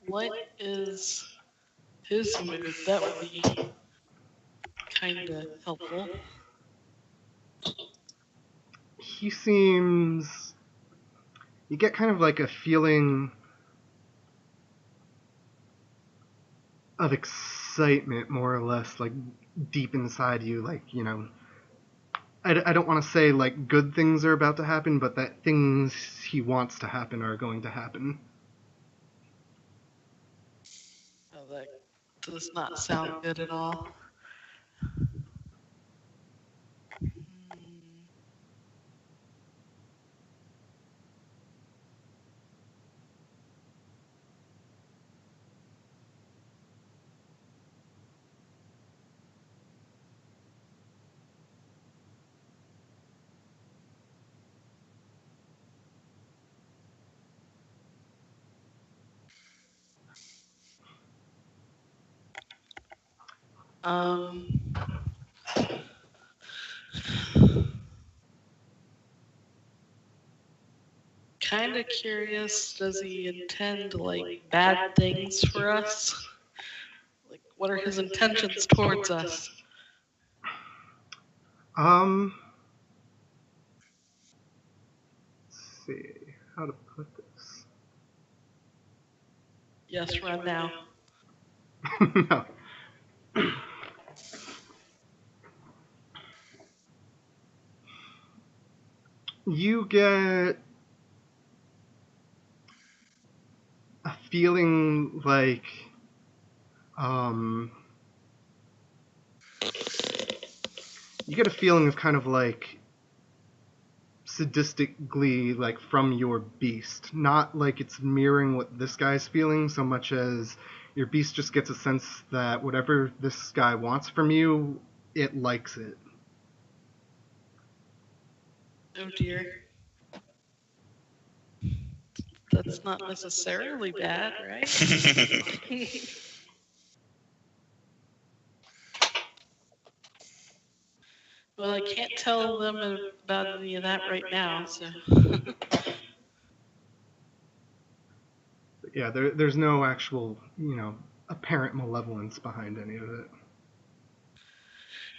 What is his move? That would be kind of helpful. He seems... You get kind of like a feeling of excitement, more or less, like deep inside you, like, you know... I don't want to say like good things are about to happen, but that things he wants to happen are going to happen. Oh, that does not sound good at all. Kind of curious, does he intend like bad things for us? Like, what are his intentions towards us? Let's see how to put this. Yes, run now. No. You get a feeling like you get a feeling of kind of like sadistic glee, like from your beast. Not like it's mirroring what this guy's feeling so much as your beast just gets a sense that whatever this guy wants from you, it likes it. Oh dear. That's not necessarily bad, right? Well, I can't tell them about any of that right now, so. Yeah, there's no actual, you know, apparent malevolence behind any of it.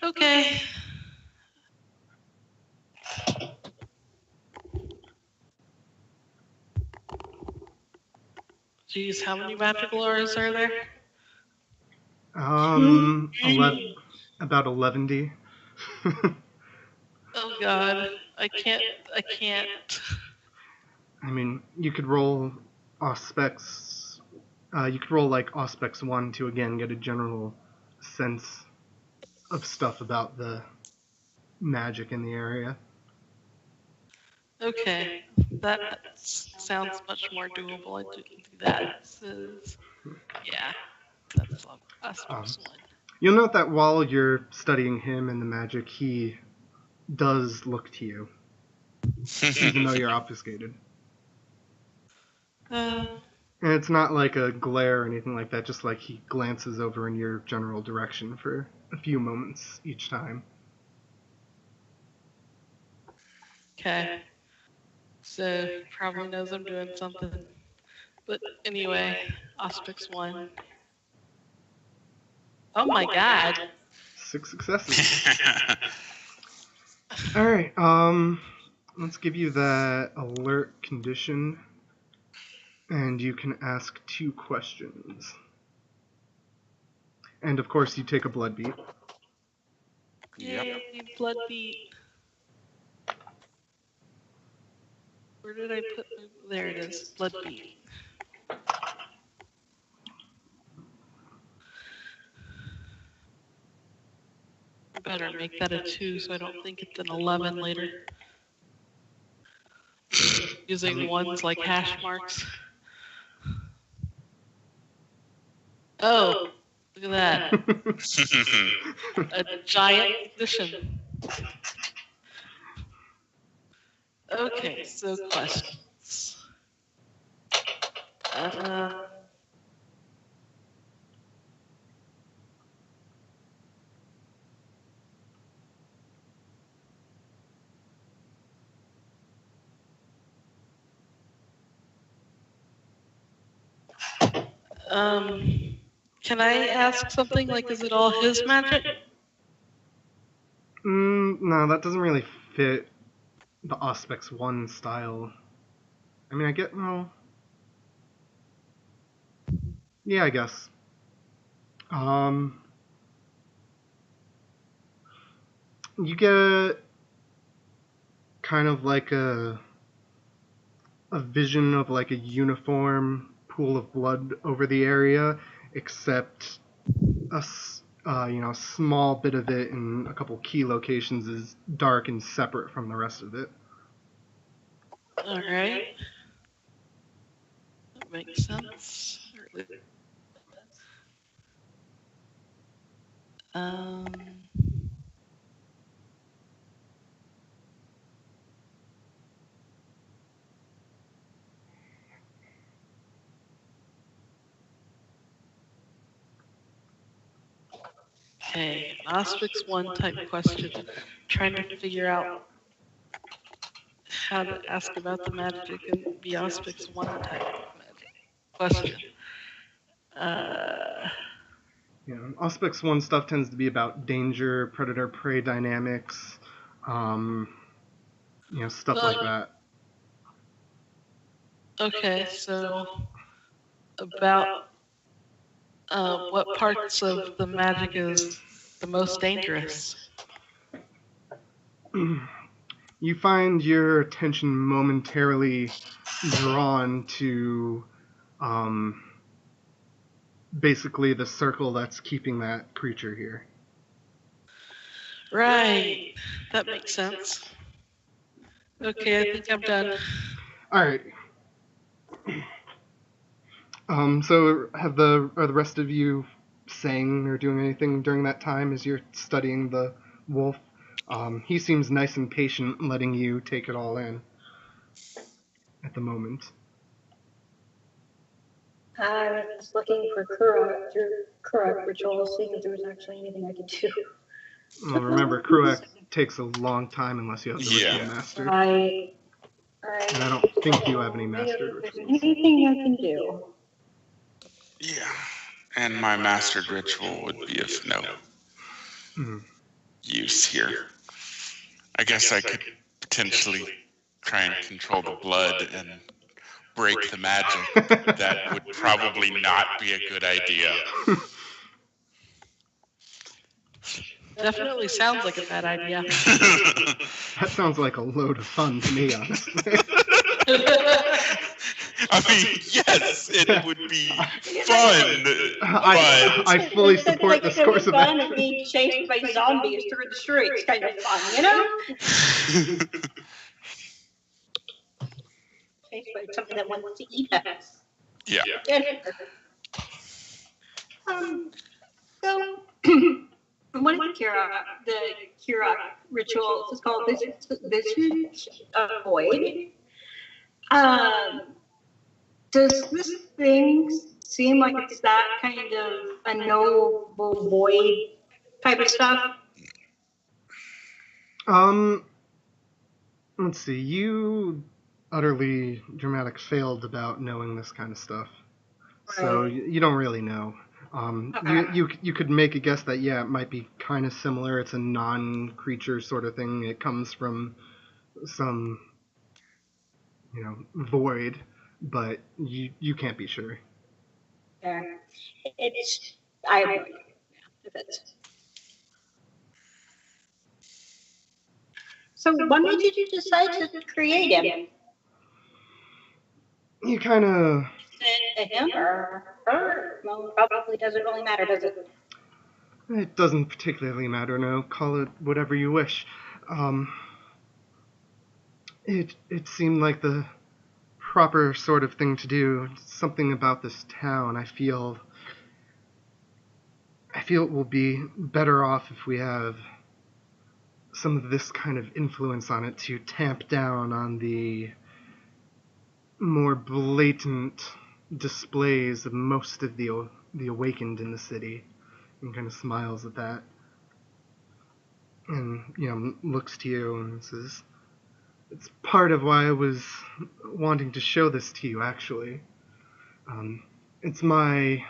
Okay. Geez, how many magical auras are there? About 11D. Oh God, I can't. I mean, you could roll Auspex. You could roll like Auspex 1 to again get a general sense of stuff about the magic in the area. Okay, that sounds much more doable. I do that. Yeah, that's Aspects 1. You'll note that while you're studying him and the magic, he does look to you, even though you're obfuscated. And it's not like a glare or anything like that, just like he glances over in your general direction for a few moments each time. Okay. So he probably knows I'm doing something. But anyway, Aspects 1. Oh my God. 6 successes. Alright, let's give you that alert condition. And you can ask 2 questions. And of course, you take a blood beat. Yay, blood beat. Where did I put my... There it is, blood beat. I better make that a 2 so I don't think it's an 11 later. Using ones like hash marks. Oh, look at that. A giant addition. Okay, so questions. Can I ask something like, is it all his magic? No, that doesn't really fit the Auspex 1 style. I mean, I get, well... Yeah, I guess. You get kind of like a vision of like a uniform pool of blood over the area, except a small bit of it in a couple key locations is dark and separate from the rest of it. All right. That makes sense. Okay, Aspects 1 type question. Trying to figure out how to ask about the magic and be Aspects 1 type magic question. Auspex 1 stuff tends to be about danger, predator-prey dynamics, stuff like that. Okay, so about what parts of the magic is the most dangerous? You find your attention momentarily drawn to basically the circle that's keeping that creature here. Right, that makes sense. Okay, I think I'm done. Alright. So are the rest of you saying or doing anything during that time as you're studying the wolf? He seems nice and patient, letting you take it all in at the moment. I was looking for Kurok ritual, seeing if there was actually anything I could do. Well, remember, Kruak takes a long time unless you have the ritual mastered. Right. And I don't think you have any mastered rituals. Anything I can do. Yeah. And my mastered ritual would be of no use here. I guess I could potentially try and control the blood and break the magic. That would probably not be a good idea. Definitely sounds like a bad idea. That sounds like a load of fun to me, honestly. I mean, yes, it would be fun, I fully support this course of fun action. and being chased by zombies through the streets, kind of fun, you know? Chased by something that wants to eat us. Yeah. So, one of the Kira rituals is called Visage of Void. Does this thing seem like it's that kind of unknowable void type of stuff? Let's see. You utterly dramatic failed about knowing this kind of stuff, so you don't really know. You could make a guess that it might be kind of similar. It's a non-creature sort of thing. It comes from some, void, but you can't be sure. Yeah. I have no idea if it's. So when did you decide to create him? You kind of. Him or her? Well, probably doesn't really matter, does it? It doesn't particularly matter. No, call it whatever you wish. It seemed like the proper sort of thing to do. Something about this town. I feel it will be better off if we have some of this kind of influence on it to tamp down on the more blatant displays of most of the awakened in the city, and kind of smiles at that, and looks to you and says, "It's part of why I was wanting to show this to you, actually. It's my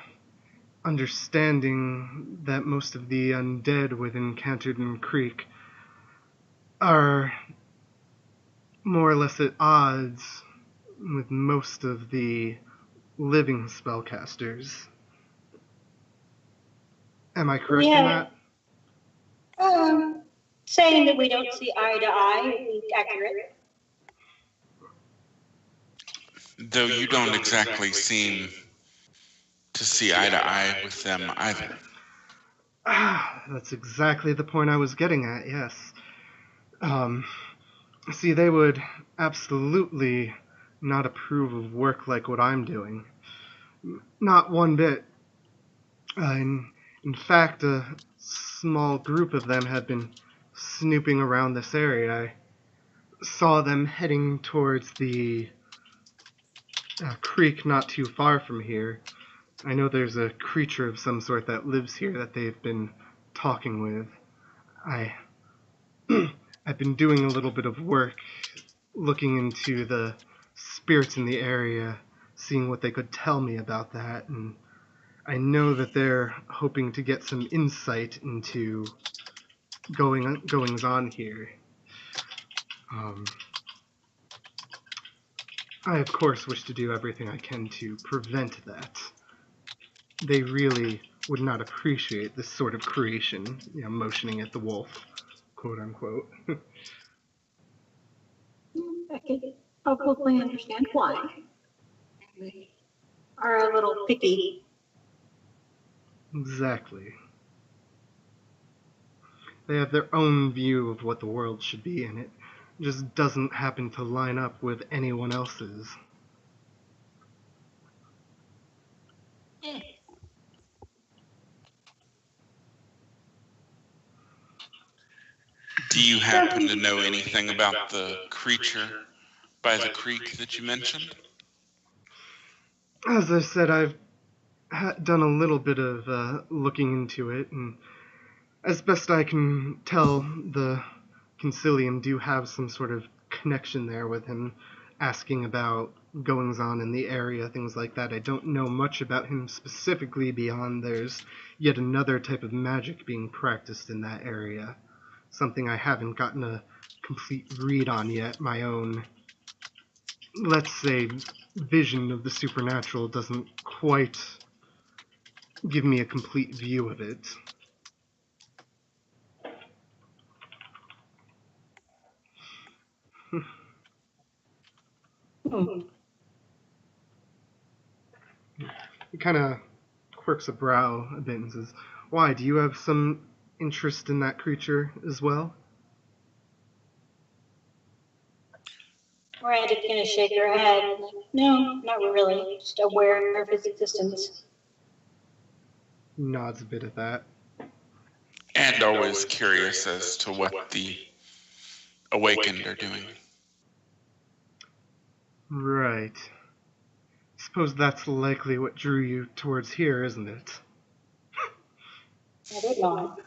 understanding that most of the undead within Kindred Creek are more or less at odds with most of the living spellcasters. Am I correct in that?" Saying that we don't see eye to eye is accurate. Though you don't exactly seem to see eye to eye with them either. That's exactly the point I was getting at, yes. See, they would absolutely not approve of work like what I'm doing. Not one bit. In fact, a small group of them had been snooping around this area. I saw them heading towards the creek not too far from here. I know there's a creature of some sort that lives here that they've been talking with. I've been doing a little bit of work looking into the spirits in the area, seeing what they could tell me about that, and I know that they're hoping to get some insight into goings on here. I, of course, wish to do everything I can to prevent that. They really would not appreciate this sort of creation, motioning at the wolf, quote unquote. I can probably understand why. They are a little picky. Exactly. They have their own view of what the world should be, and it just doesn't happen to line up with anyone else's. Do you happen to know anything about the creature by the creek that you mentioned? As I said, I've done a little bit of looking into it, and as best I can tell, the Concilium do have some sort of connection there with him, asking about, goings-on in the area, things like that. I don't know much about him specifically beyond there's yet another type of magic being practiced in that area. Something I haven't gotten a complete read on yet. My own, let's say, vision of the supernatural doesn't quite give me a complete view of it. He kind of quirks a brow a bit and says, "Why, do you have some interest in that creature as well?" Miranda's gonna shake her head. Like, no, not really. Just aware of his existence. Nods a bit at that. And always curious as to what the awakened are doing. Right. Suppose that's likely what drew you towards here, isn't it? I did not.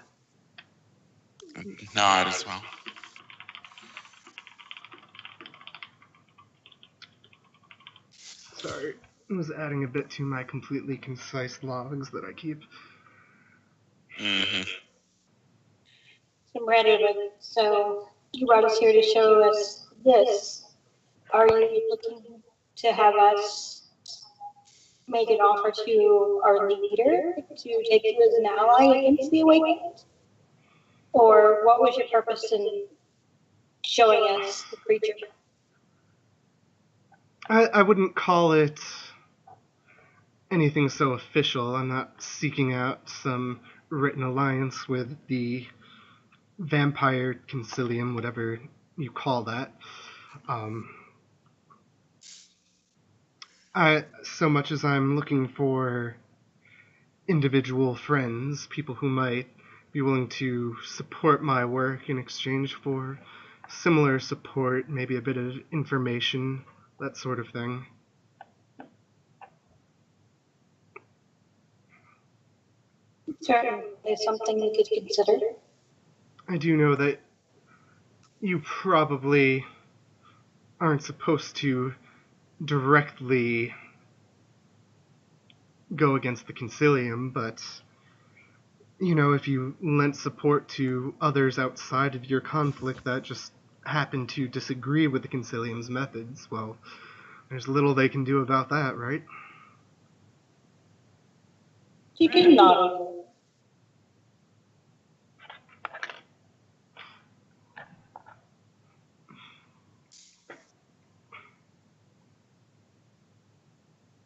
Nod as well. Sorry, I was adding a bit to my completely concise logs that I keep. Mm-hmm. So Miranda, so you brought us here to show us this. Are you looking to have us make an offer to our leader to take you as an ally against the Awakened? Or what was your purpose in showing us the creature? I wouldn't call it anything so official. I'm not seeking out some written alliance with the vampire concilium, whatever you call that. So much as I'm looking for individual friends, people who might be willing to support my work in exchange for similar support, maybe a bit of information, that sort of thing. Certainly something we could consider. I do know that you probably aren't supposed to directly go against the concilium, but if you lent support to others outside of your conflict that just happen to disagree with the concilium's methods, well, there's little they can do about that, right? You can nod.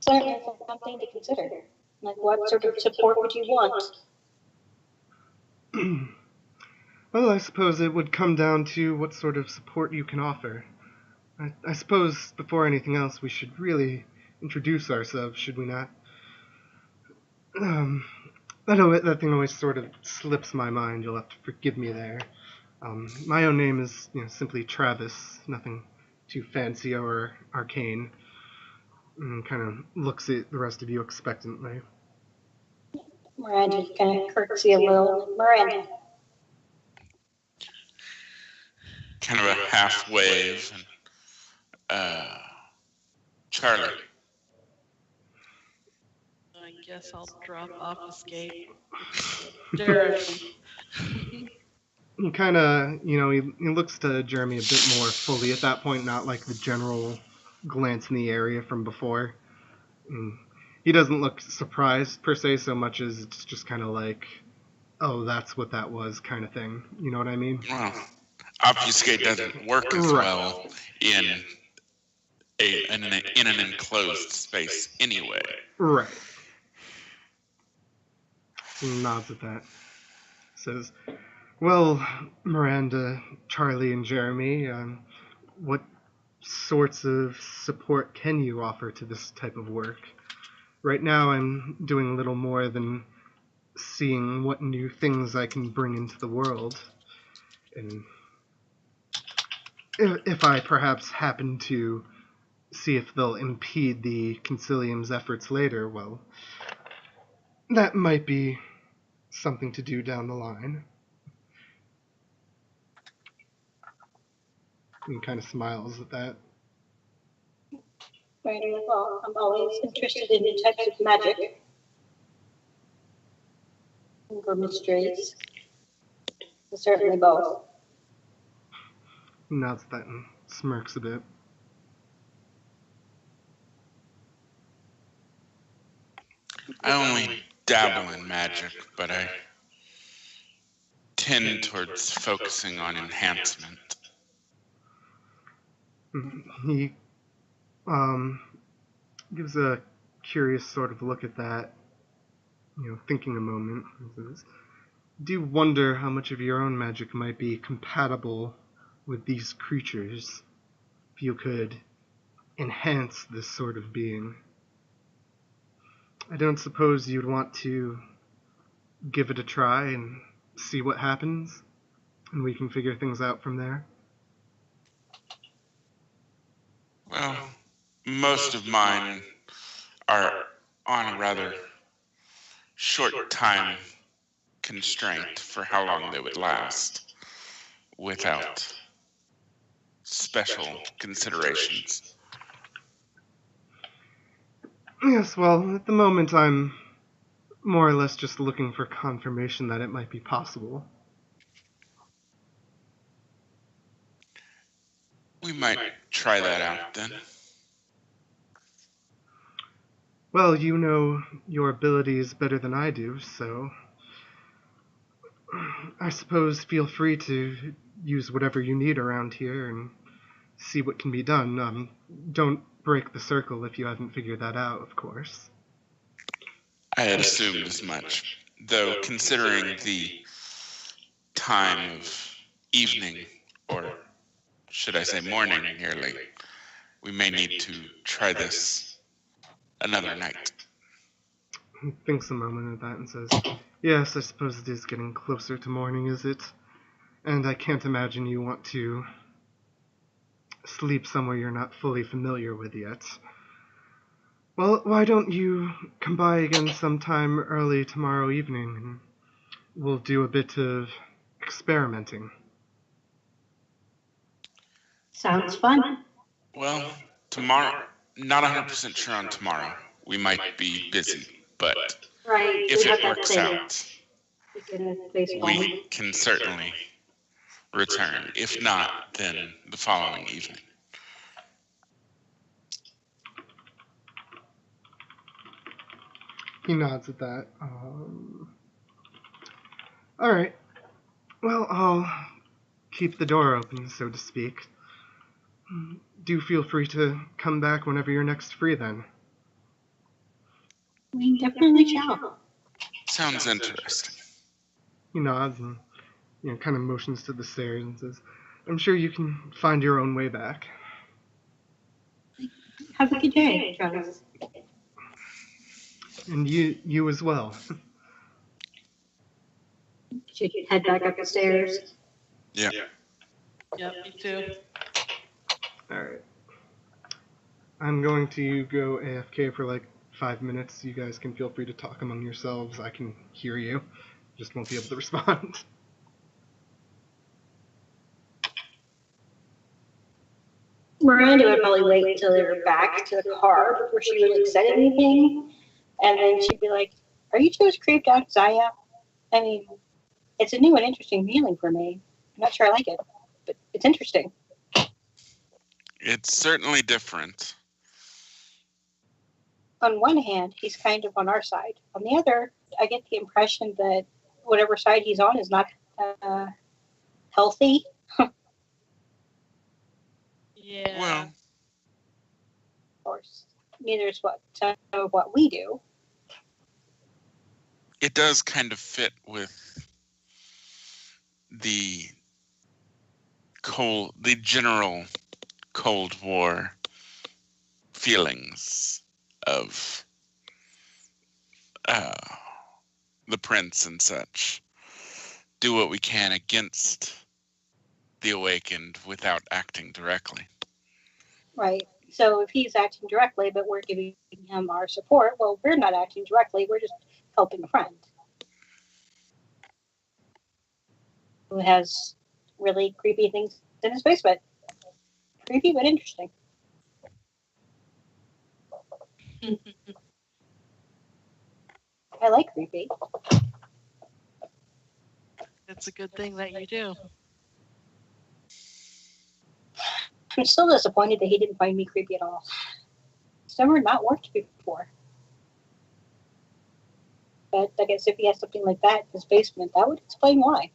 Certainly something to consider. Like, what sort of support would you want? Well, I suppose it would come down to what sort of support you can offer. I suppose, before anything else, we should really introduce ourselves, should we not? That thing always sort of slips my mind. You'll have to forgive me there. My own name is simply Travis, nothing too fancy or arcane. And kind of looks at the rest of you expectantly. Miranda kind of curtsy a little. Miranda. Kind of a half wave. And, Charlie. I guess I'll drop off escape. Jeremy. He kind of, he looks to Jeremy a bit more fully at that point, not like the general glance in the area from before. He doesn't look surprised per se so much as it's just kind of like, oh, that's what that was kind of thing. You know what I mean? Well, obfuscate doesn't work as well in an enclosed space anyway. Right. He nods at that. Says, well, Miranda, Charlie, and Jeremy, what sorts of support can you offer to this type of work? Right now I'm doing little more than seeing what new things I can bring into the world. And if I perhaps happen to see if they'll impede the concilium's efforts later, well, that might be something to do down the line. And kind of smiles at that. Right, well, I'm always interested in new types of magic. Or mysteries. Certainly both. He nods at that and smirks a bit. I only dabble in magic, but I tend towards focusing on enhancement. He gives a curious sort of look at that, thinking a moment. He says, do you wonder how much of your own magic might be compatible with these creatures if you could enhance this sort of being? I don't suppose you'd want to give it a try and see what happens, and we can figure things out from there? Well, most of mine are on a rather short time constraint for how long they would last without special considerations. Yes, well, at the moment I'm more or less just looking for confirmation that it might be possible. We might try that out then. Well, you know your abilities better than I do, so I suppose feel free to use whatever you need around here and see what can be done. Don't break the circle if you haven't figured that out, of course. I had assumed as much, though considering the time of evening, or should I say morning nearly, we may need to try this another night. He thinks a moment at that and says, yes, I suppose it is getting closer to morning, is it? And I can't imagine you want to sleep somewhere you're not fully familiar with yet. Well, why don't you come by again sometime early tomorrow evening, and we'll do a bit of experimenting. Sounds fun. Well, tomorrow, not 100% sure on tomorrow. We might be busy, but Right. if we have it that works thing. out, we can certainly return. If not, then the following evening. He nods at that. Alright. Well, I'll keep the door open, so to speak. Do feel free to come back whenever you're next free, then. We definitely shall. Sounds interesting. He nods and kind of motions to the stairs and says, I'm sure you can find your own way back. Have a good day, Travis. And you as well. Should head back up the stairs. Yeah. Yep, me too. Alright. I'm going to go AFK for like 5 minutes. You guys can feel free to talk among yourselves. I can hear you. Just won't be able to respond. Miranda would probably wait until they were back to the car before she really said anything. And then she'd be like, are you two as creeped out as I am? I mean, it's a new and interesting feeling for me. I'm not sure I like it, but it's interesting. It's certainly different. On one hand, he's kind of on our side. On the other, I get the impression that whatever side he's on is not healthy. Yeah. Well, Of course, neither is what we do. it does kind of fit with the general Cold War feelings of the prince and such. Do what we can against the awakened without acting directly. Right. So if he's acting directly, but we're giving him our support, well, we're not acting directly. We're just helping a friend who has really creepy things in his basement. Creepy, but interesting. I like creepy. It's a good thing that you do. I'm still disappointed that he didn't find me creepy at all. It's never not worked before. But I guess if he has something like that in his basement, that would explain why.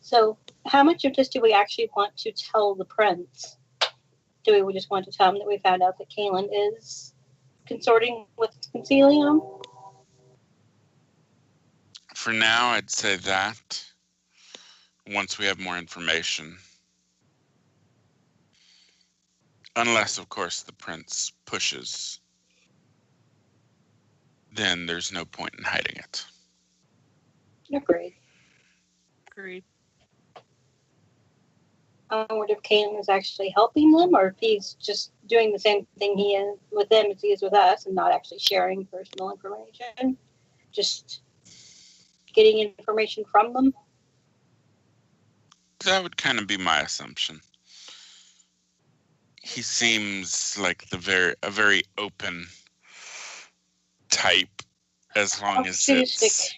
So, how much of this do we actually want to tell the prince? Do we just want to tell him that we found out that Kaylin is consorting with Concilium? For now, I'd say that. Once we have more information. Unless, of course, the prince pushes. Then there's no point in hiding it. Agreed. Agreed. I wonder if Kaylin is actually helping them, or if he's just doing the same thing he is with them as he is with us, and not actually sharing personal information. Just getting information from them. That would kind of be my assumption. He seems like a very open type, as long as it's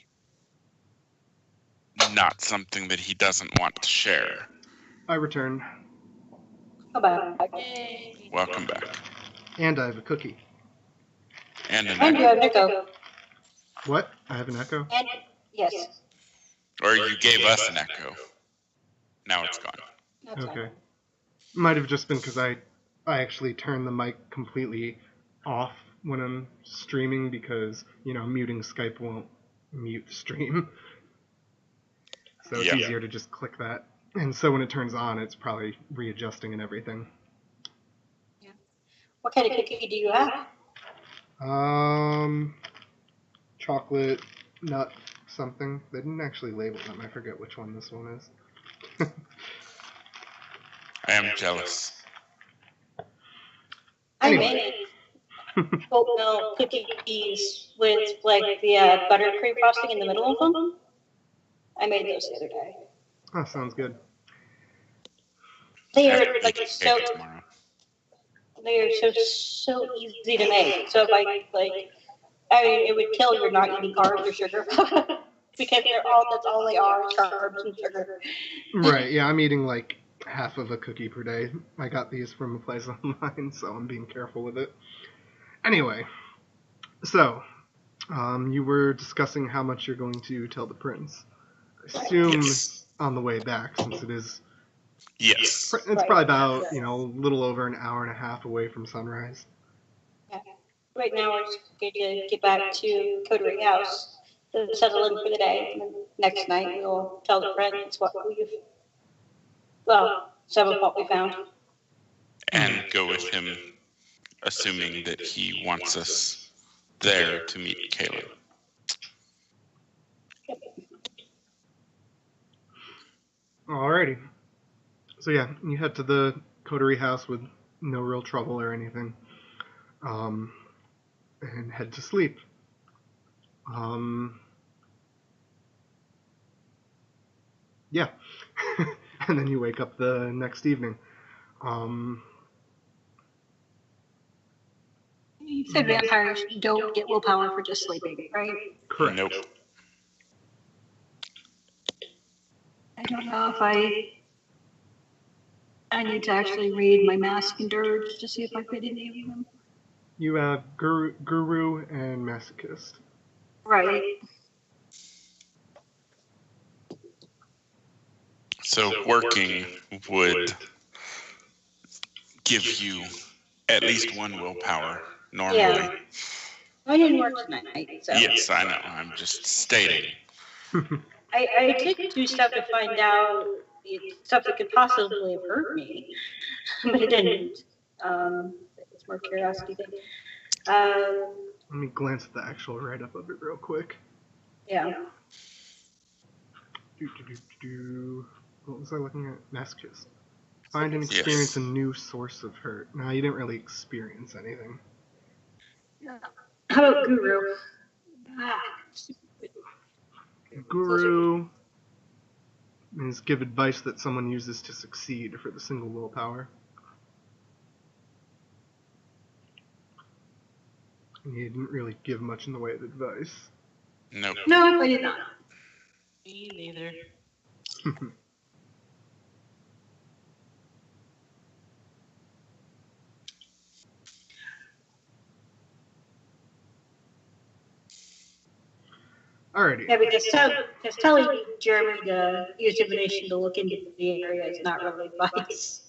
not something that he doesn't want to share. I return. How about Welcome back. And I have a cookie. And an And you have echo. Nico. What? I have an echo? And yes. Or you gave us an echo. Now it's gone. That's Okay. fine. Might have just been because I actually turned the mic completely off when I'm streaming because, muting Skype won't mute the stream. So it's easier to just click that. And so when it turns on, it's probably readjusting and everything. Yeah. What kind of cookie do you have? Chocolate nut something. They didn't actually label them. I forget which one this one is. I am jealous. I made oat milk cookies with like the buttercream frosting in the middle of them. I made those the other day. Oh, sounds good. They are After like we so. take tomorrow. They are so easy to make. So if I it would kill your not eating carbs or sugar because that's all they are, is carbs and sugar. Right, yeah, I'm eating like half of a cookie per day. I got these from a place online, so I'm being careful with it. Anyway, so, you were discussing how much you're going to tell the prince. I assume Yes. on the way back, since it is... Yes. It's Right. probably about, a little over an hour and a half away from sunrise. Yeah. Right now we're just going to get back to Coterie House to settle in for the day. And then next night we'll tell the prince some of what we found. And go with him, assuming that he wants us there to meet Kaylin. Alrighty. So yeah, you head to the coterie house with no real trouble or anything. And head to sleep. Yeah. And then you wake up the next evening. You said vampires don't get willpower for just sleeping, right? Correct. Nope. I don't know if I need to actually read my mask and dirge to see if I fit any of them. You have Guru and Masochist. Right. So working would give you at least one willpower normally. Yeah. I didn't work tonight, so. Yes, I know. I'm just stating. I did do stuff to find out stuff that could possibly have hurt me, but it didn't. It's more curiosity thing. Let me glance at the actual write-up of it real quick. Yeah. What was I looking at? Masochist. Find and experience a new source of hurt. No, you didn't really experience anything. How about Guru? Guru is give advice that someone uses to succeed for the single willpower. He didn't really give much in the way of advice. Nope. No, I did not. Me neither. Alrighty. Yeah, because telling Jeremy to use divination to look into the area is not really advice.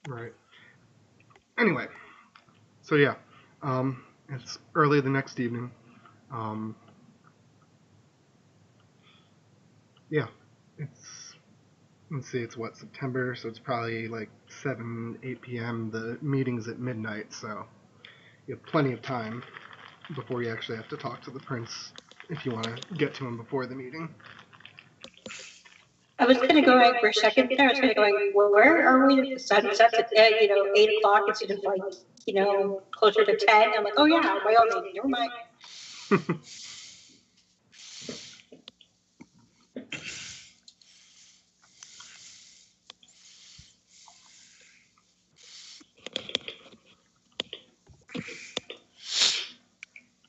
Right. Anyway, so yeah, it's early the next evening. Yeah, it's, let's see, it's what, September, so it's probably like 7, 8 p.m. The meeting's at midnight, so you have plenty of time before you actually have to talk to the prince if you want to get to him before the meeting. I was kind of going for a second there. I was kind of going, well, where are we? The sun sets at 8 o'clock instead of like, closer to 10. I'm like, oh yeah, by all means, never mind.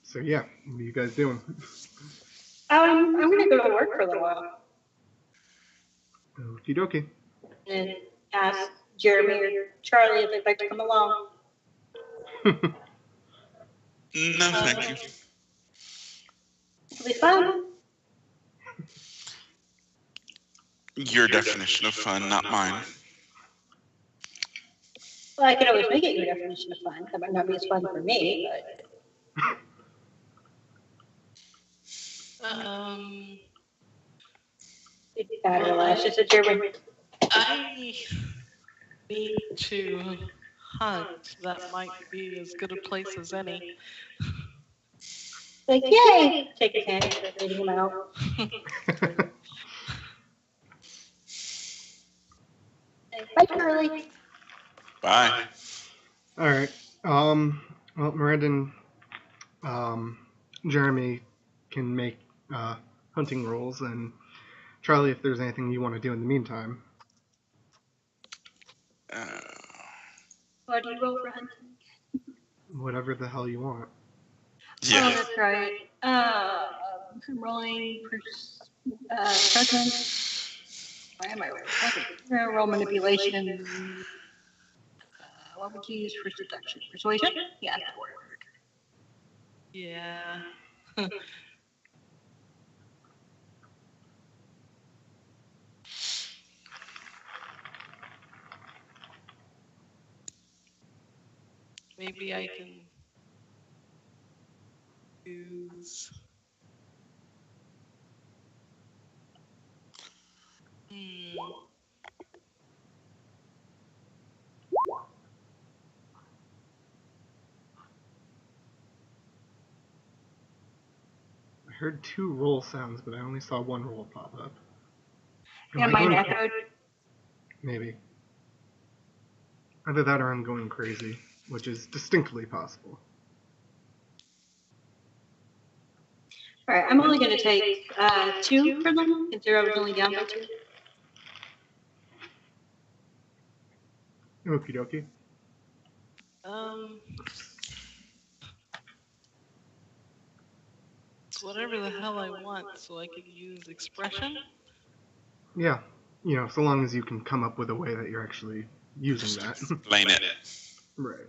So yeah, what are you guys doing? I'm gonna go to work for a little while Okie dokie. and ask Jeremy or Charlie if they'd like to come along. No, thank you. It'll be fun. Your definition of fun, not mine. Well, I could always make it your definition of fun. That might not be as fun for me, but. Bad or less, it's a German. I need to hunt. That might be as good a place as any. Like, yay! Take his hand and start reading him out. Bye, Curly. Bye. Alright. Well, Miranda and Jeremy can make hunting rolls, and Charlie, if there's anything you want to do in the meantime. What do you roll for hunting? Whatever the hell you want. Yeah. Oh, that's right. I'm rolling presence. Why am I rolling? Okay. I'm going to roll manipulation. What would you use for seduction? Persuasion? Yeah, that worked. Yeah. Maybe I can use. I heard 2 roll sounds, but I only saw 1 roll pop up. Yeah, mine echoed. Maybe. Either that or I'm going crazy, which is distinctly possible. Alright, I'm only going to take 2 for them, since I was only down by 2. Okie dokie. It's whatever the hell I want, so I can use expression. Yeah, so long as you can come up with a way that you're actually using that. Explain it. Right.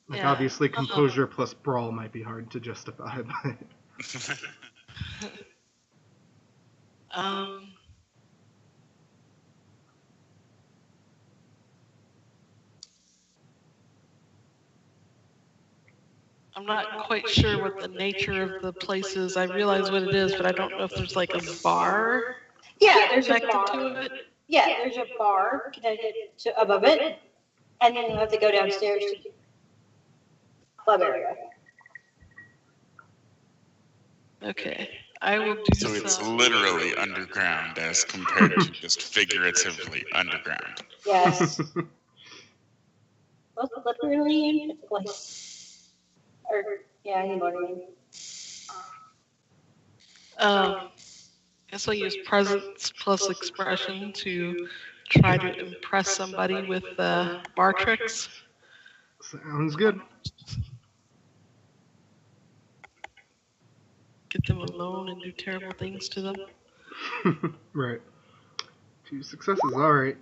Like, Yeah. obviously, composure plus brawl might be hard to justify, but... I'm not quite sure what the nature of the place is. I realize what it is, but I don't know if there's like a bar. Yeah, there's a connected bar. to it. Yeah, there's a bar connected to above it, and then you have to go downstairs to the club area. Okay, I will do So it's literally underground as compared to just figuratively underground. Yes. Both literally and physically. Or, yeah, you know what I mean. guess I'll use presence plus expression to try to impress somebody with bar tricks. Sounds good. Get them alone and do terrible things to them. Right. 2 successes. All right.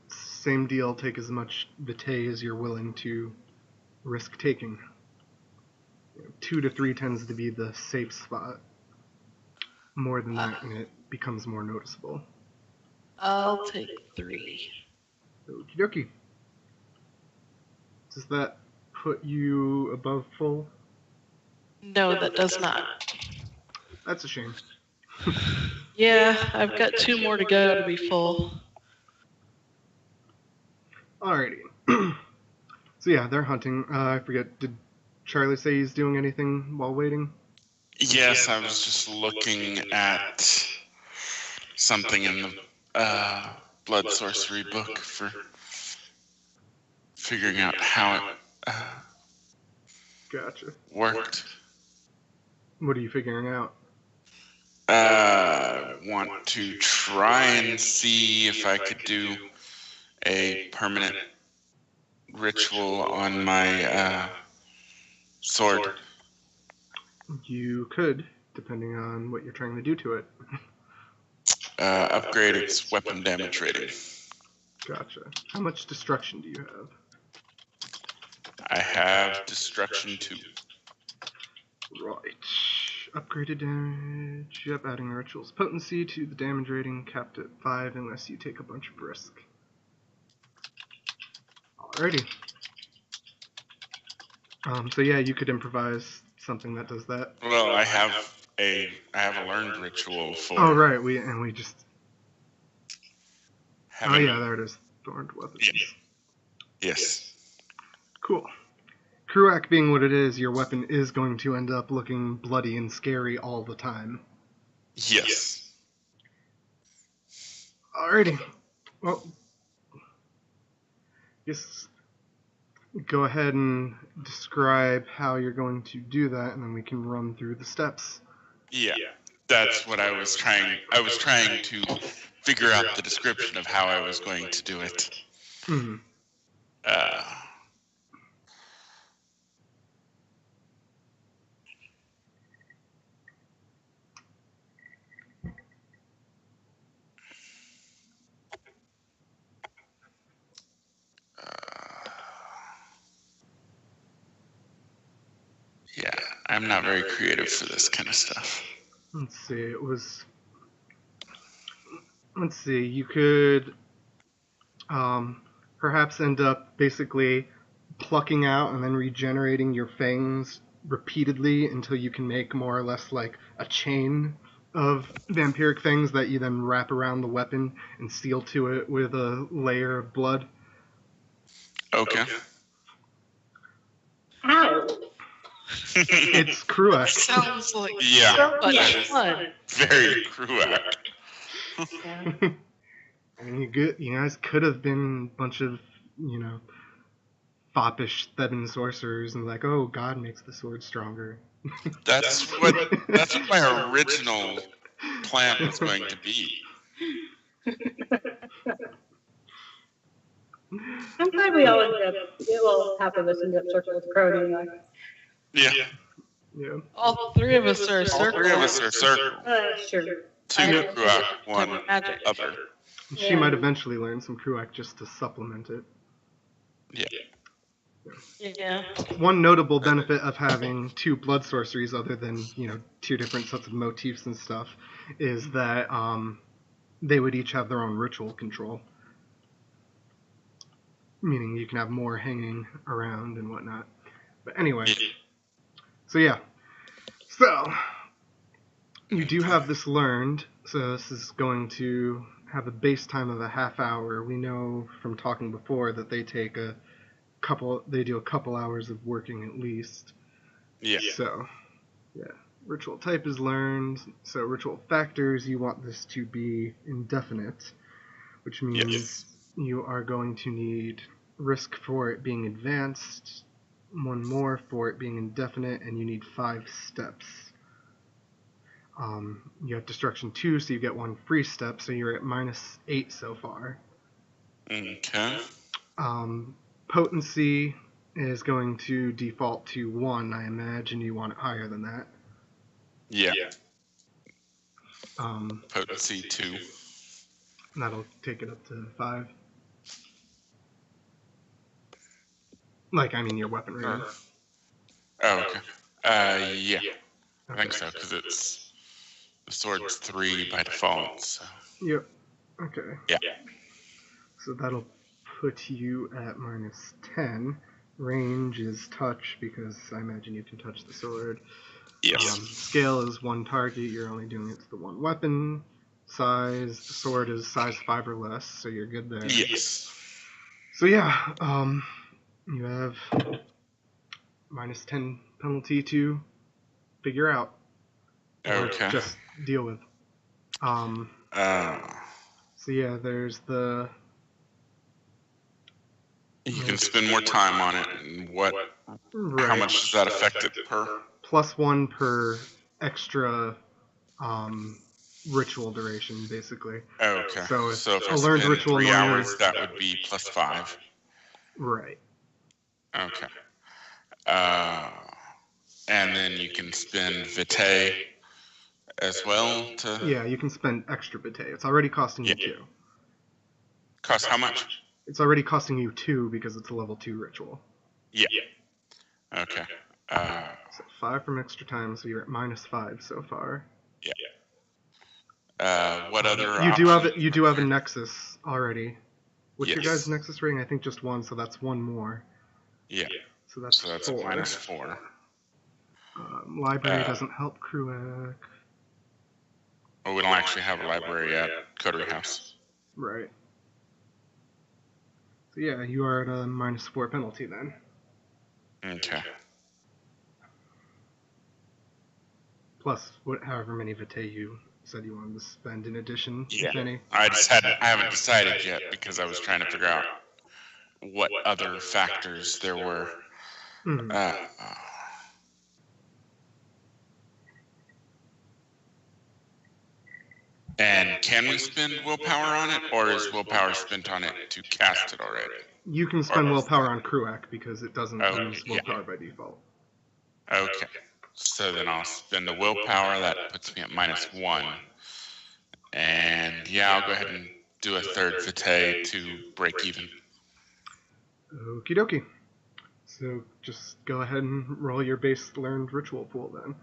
Same deal. Take as much vitae as you're willing to risk taking. 2 to 3 tends to be the safe spot. More than that, and it becomes more noticeable. I'll take 3. Okie dokie. Does that put you above full? No, that does not. That's a shame. Yeah, I've got 2 more to go to be full. Alrighty. So yeah, they're hunting. I forget, did Charlie say he's doing anything while waiting? Yes, I was just looking at something in the Blood Sorcery book for figuring out how it Gotcha. worked. What are you figuring out? Want to try and see if I could do a permanent ritual on my sword. You could, depending on what you're trying to do to it. Upgrade its weapon damage rating. Gotcha. How much destruction do you have? I have destruction 2. Right. Upgraded damage. Yep, adding ritual's potency to the damage rating, capped at 5 unless you take a bunch of risk. Alrighty. So yeah, you could improvise something that does that. Well, I have a learned ritual for. Oh right, we just. having, oh yeah, there it is. Thorned weapons. Yeah. Yes. Cool. Kruak being what it is, your weapon is going to end up looking bloody and scary all the time. Yes. Alrighty. Well, just go ahead and describe how you're going to do that, and then we can run through the steps. Yeah. That's what I was trying. I was trying to figure out the description of how I was going to do it. Mm-hmm. Yeah, I'm not very creative for this kind of stuff. Let's see, you could perhaps end up basically plucking out and then regenerating your fangs repeatedly until you can make more or less like a chain of vampiric fangs that you then wrap around the weapon and seal to it with a layer of blood. Okay. Ow! It's Kruak. Sounds like Yeah. so much that is fun. very Kruak. Yeah. I mean, you guys could have been a bunch of, foppish Theban sorcerers and like, oh, God makes the sword stronger. That's what my original plan was going to be. I'm glad we all ended up, well, half of us ended up circling with Crow anyway. Yeah. Yeah. All 3 of us are All circle. 3 of us are circle. Sure. 2 Yep. Kruak, 1 Magic. other. She might eventually learn some Kruak just to supplement it. Yeah. Yeah. One notable benefit of having 2 blood sorceries, other than 2 different sets of motifs and stuff, is that they would each have their own ritual control. Meaning you can have more hanging around and whatnot. But anyway, so you do have this learned. So this is going to have a base time of a half hour. We know from talking before that they take they do a couple hours of working at least. Yeah. So, ritual type is learned. So ritual factors, you want this to be indefinite, which means you are going to need risk for it being advanced, 1 more for it being indefinite, and you need 5 steps. You have destruction 2, so you get 1 free step, so you're at -8 so far. Okay. Potency is going to default to 1. I imagine you want it higher than that. Yeah. Um, Potency 2. That'll take it up to 5. Like, I mean, your weapon rating. Oh, okay. Yeah. I Okay. think so, because it's the sword's 3 by default. So. Yep. Okay. Yeah. So that'll put you at -10. Range is touch, because I imagine you can touch the sword. Yes. Scale is 1 target. You're only doing it to the 1 weapon. Size, the sword is size 5 or less, so you're good there. Yes. So yeah, you have -10 penalty to figure out. Okay. Or just deal with. So yeah, there's the. You can spend more time on it, and what? Right. How much does that affect it per? +1 per extra ritual duration, basically. Okay. So if I a learned spend ritual 3 normally- hours, that would be +5. Right. Okay. And then you can spend vitae as well to. Yeah, you can spend extra vitae. It's already costing you 2. Cost how much? It's already costing you 2 because it's a level 2 ritual. Yeah. Okay. So 5 from extra time, so you're at -5 so far. Yeah. What other? You do have a nexus already. What's your Yes. guys' nexus rating? I think just 1, so that's 1 more. Yeah. So that's 4. -4. Library doesn't help Kruak. Well, we don't actually have a library at Coterie House. Right. So yeah, you are at a -4 penalty then. Okay. Plus, however many vitae you said you wanted to spend in addition, if any. I haven't decided yet because I was trying to figure out what other factors there were. And can we spend willpower on it, or is willpower spent on it to cast it already? You can spend willpower on Kruak because it doesn't use yeah. willpower by default. Okay. So then I'll spend the willpower. That puts me at -1. And yeah, I'll go ahead and do a third vitae to break even. Okie dokie. So just go ahead and roll your base learned ritual pool then.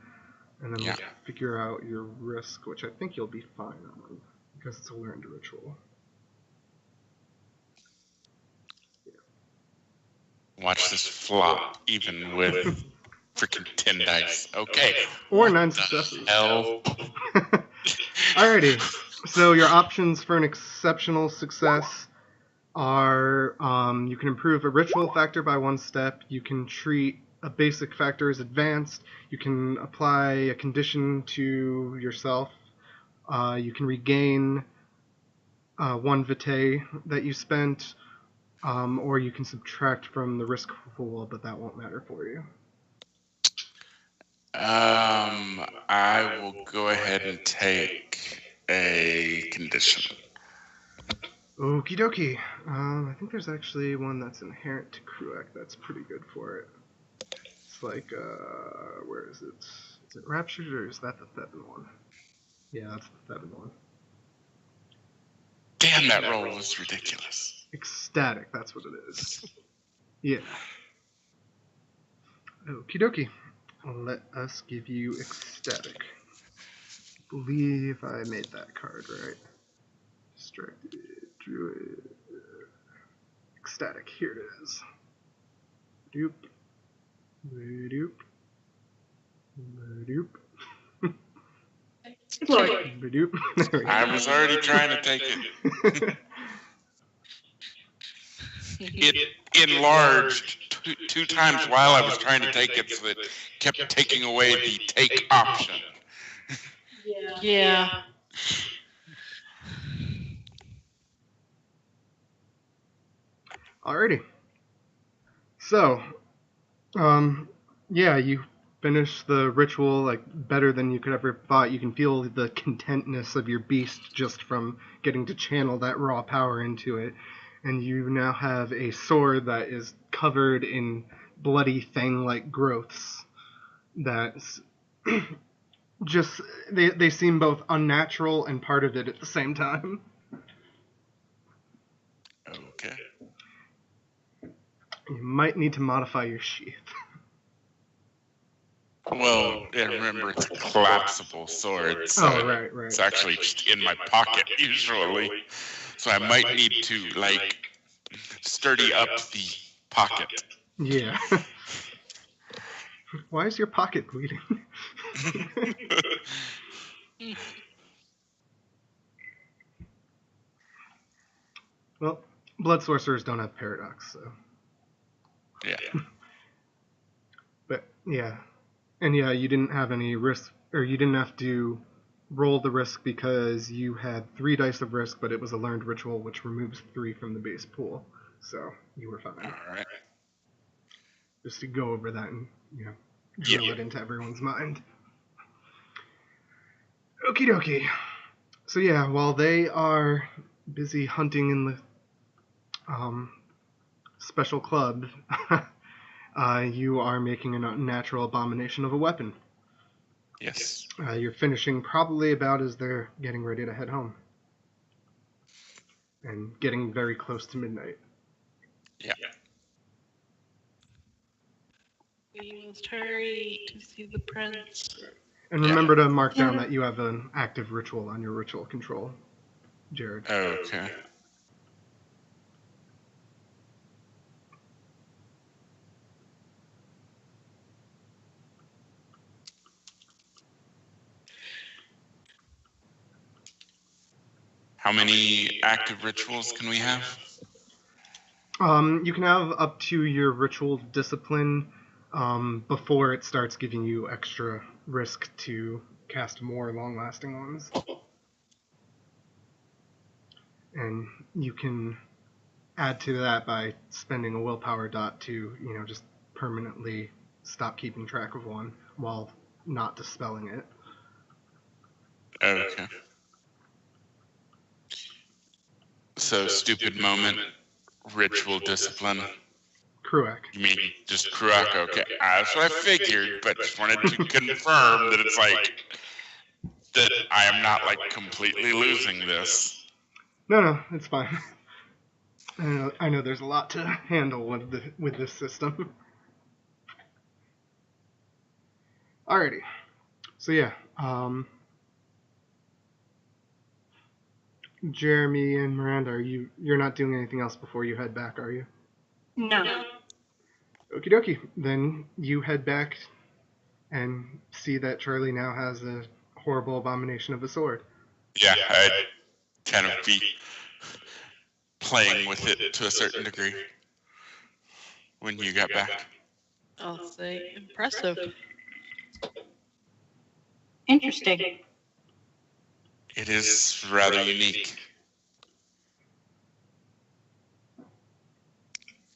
And then we'll figure out your risk, which I think you'll be fine on, because it's a learned ritual. Watch this flop, even with freaking 10 dice. Okay. Or 9 successes. Hell. Alrighty. So your options for an exceptional success are you can improve a ritual factor by 1 step, you can treat a basic factor as advanced, you can apply a condition to yourself, you can regain 1 vitae that you spent, or you can subtract from the risk pool, but that won't matter for you. I will go ahead and take a condition. Okie dokie. I think there's actually one that's inherent to Kruak that's pretty good for it. It's like, where is it? Is it Raptured, or is that the Thebin one? Yeah, that's the Thebin one. Damn, that roll was ridiculous. Ecstatic, that's what it is. Yeah. Okie dokie. Let us give you Ecstatic. I believe I made that card right. Distracted, Druid. Ecstatic, here it is. Doop. Doop. Doop. Lord. Doop. I was already trying to take it. It enlarged two times while I was trying to take it, so it kept taking away the take option. Yeah. Alrighty. So, yeah, you finish the ritual like better than you could ever thought. You can feel the contentness of your beast just from getting to channel that raw power into it. And you now have a sword that is covered in bloody fang-like growths that's just they seem both unnatural and part of it at the same time. Okay. You might need to modify your sheath. Well, yeah, remember it's a collapsible sword, so right. it's actually just in my pocket usually. So I might need to like sturdy up the pocket. Yeah. Why is your pocket bleeding? Well, blood sorcerers don't have paradox, so. Yeah. But yeah, and yeah, you didn't have any risk, or you didn't have to roll the risk because you had 3 dice of risk, but it was a learned ritual which removes 3 from the base pool, so you were fine. All right. Just to go over that and drill it into everyone's mind. Okie dokie. So yeah, while they are busy hunting in the special club, you are making a natural abomination of a weapon. Yes. You're finishing probably about as they're getting ready to head home. And getting very close to midnight. Yeah. We must hurry to see the prince. And remember to mark down that you have an active ritual on your ritual control, Jared. Okay. How many active rituals can we have? You can have up to your ritual discipline before it starts giving you extra risk to cast more long-lasting ones. And you can add to that by spending a willpower dot to, just permanently stop keeping track of one while not dispelling it. Okay. So, stupid moment, ritual discipline. Kruak. You mean just Kruak? Okay. That's what I figured, but just wanted to confirm that it's like, that I am not like completely losing this. No, it's fine. I know there's a lot to handle with this system. Alrighty. So yeah, Jeremy and Miranda, you're not doing anything else before you head back, are you? No. Okie dokie. Then you head back and see that Charlie now has a horrible abomination of a sword. Yeah, I'd kind of be playing with it to a certain degree when you got back. I'll say impressive. Interesting. It is rather unique.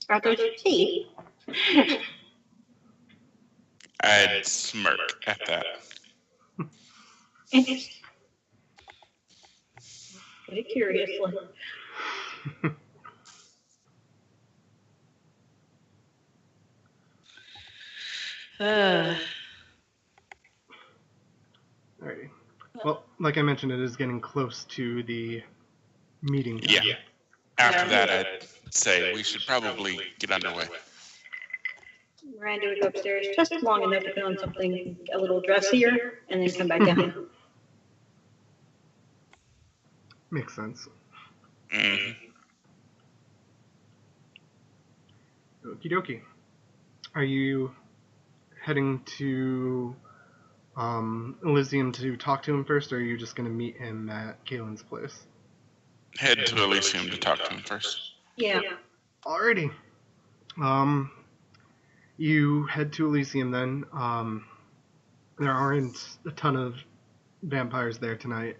Are those your teeth? I'd smirk at that. Interesting. Very curiously. Alrighty. Well, like I mentioned, it is getting close to the meeting time. Yeah. After that, I'd say we should probably get underway. Miranda would go upstairs just long enough to put on something a little dressier and then come back down. Makes sense. Mm. Okie dokie. Are you heading to Elysium to talk to him first, or are you just going to meet him at Kalen's place? Head to Elysium to talk to him first. Yeah. Alrighty. You head to Elysium then. There aren't a ton of vampires there tonight.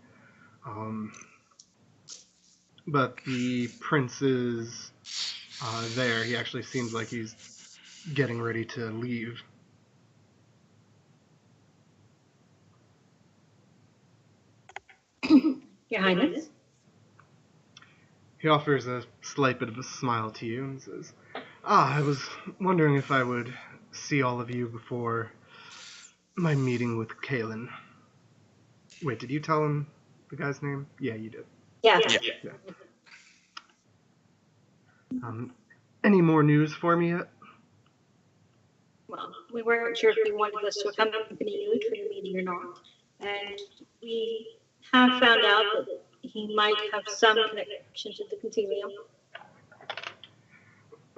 But the prince is there. He actually seems like he's getting ready to leave. Your Highness. He offers a slight bit of a smile to you and says, I was wondering if I would see all of you before my meeting with Kalen. Wait, did you tell him the guy's name? Yeah, you did. Yeah. Yeah. Any more news for me yet? Well, we weren't sure if you wanted us to accompany you to your meeting or not. And we have found out that he might have some connection to the Continuum.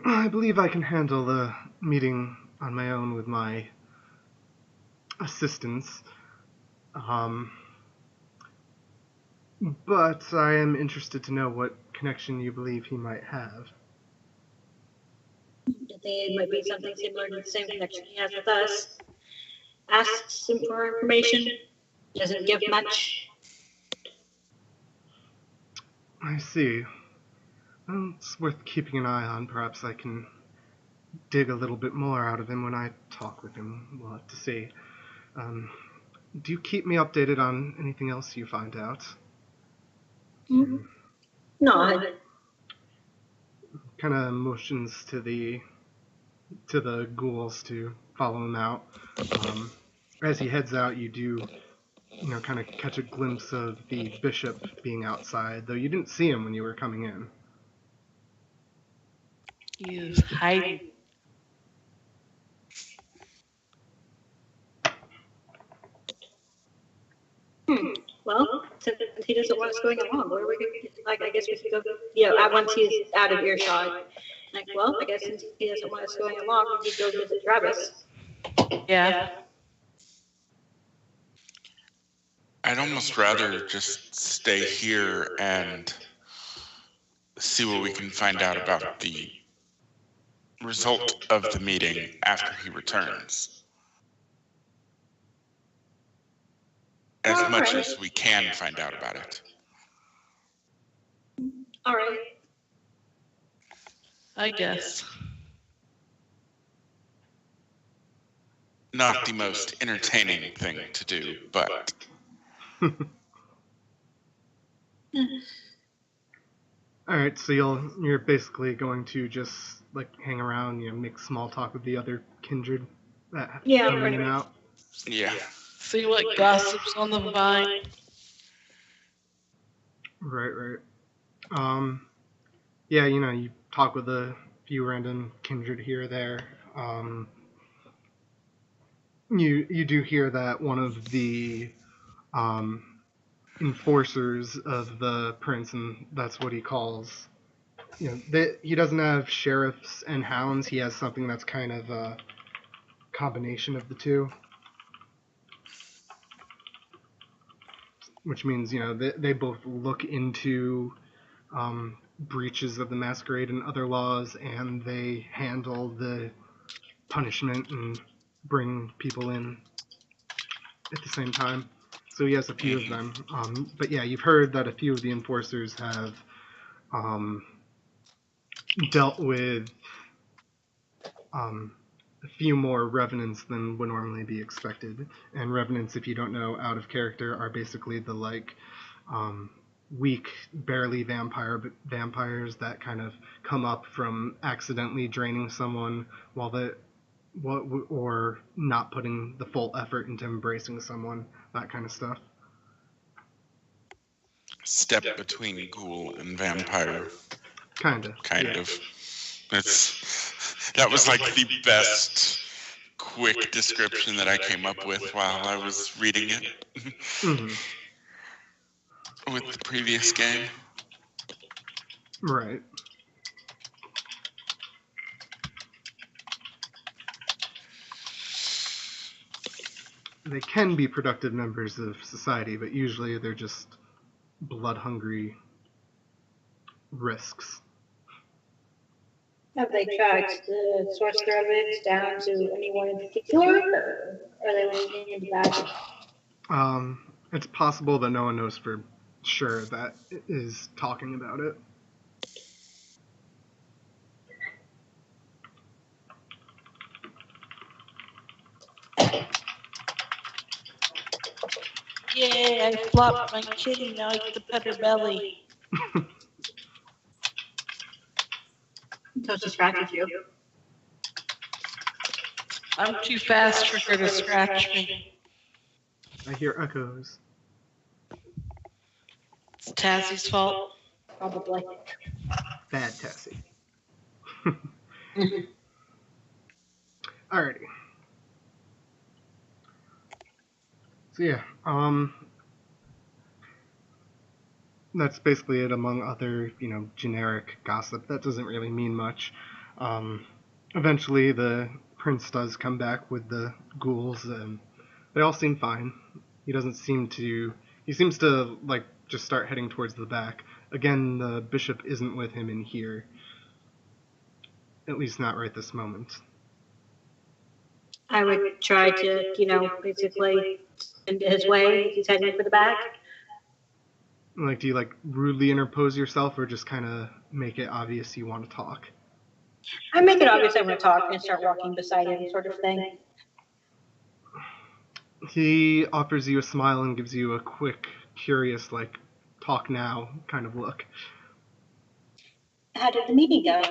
I believe I can handle the meeting on my own with my assistants. But I am interested to know what connection you believe he might have. I think it might be something similar to the same connection he has with us. Asks him for information, doesn't give much. I see. Well, it's worth keeping an eye on. Perhaps I can dig a little bit more out of him when I talk with him. We'll have to see. Do you keep me updated on anything else you find out? No, Kind of motions to the ghouls to follow him out. As he heads out, you do, kind of catch a glimpse of the bishop being outside, though you didn't see him when you were coming in. He is hiding. Well, since he doesn't want us going along, where are we going? Like, I guess we could go. Once he's out of earshot. Like, well, I guess since he doesn't want us going along, we could go visit Travis. Yeah. I'd almost rather just stay here and see what we can find out about the result of the meeting after he returns. As much as we can find out about it. All right. I guess. Not the most entertaining thing to do, but... Alright, so you're basically going to just, hang around, make small talk with the other kindred that come in and out? Yeah. See what gossips on the vine. Right. Yeah, you talk with a few random kindred here or there. You do hear that one of the enforcers of the prince, and that's what he calls. He doesn't have sheriffs and hounds. He has something that's kind of a combination of the two. Which means, they both look into breaches of the masquerade and other laws, and they handle the punishment and bring people in at the same time. So he has a few of them. But yeah, you've heard that a few of the enforcers have dealt with a few more revenants than would normally be expected. And revenants, if you don't know, out of character, are basically the weak, barely vampires that kind of come up from accidentally draining someone or not putting the full effort into embracing someone, that kind of stuff. Step between ghoul and vampire. Kind of. That was the best quick description that I came up with while I was reading it. With the previous game. Right. They can be productive members of society, but usually they're just blood-hungry risks. Have they tried to source their evidence down to anyone in particular, or are they leaning into that? It's possible that no one knows for sure that is talking about it. Yay, I flopped my kitty, now I get to pet her belly. Until she scratches you. I'm too fast for her to scratch me. I hear echoes. It's Tassie's fault. Probably. Bad Tassie. Alrighty. So yeah, that's basically it among other, generic gossip. That doesn't really mean much. Eventually the prince does come back with the ghouls, and they all seem fine. He seems to, just start heading towards the back. Again, the bishop isn't with him in here. At least not right this moment. I would try to, basically send his way. He's heading for the back. Do you, rudely interpose yourself, or just kind of make it obvious you want to talk? I make it obvious I want to talk and start walking beside him, sort of thing. He offers you a smile and gives you a quick, curious, talk now kind of look. How did the meeting go?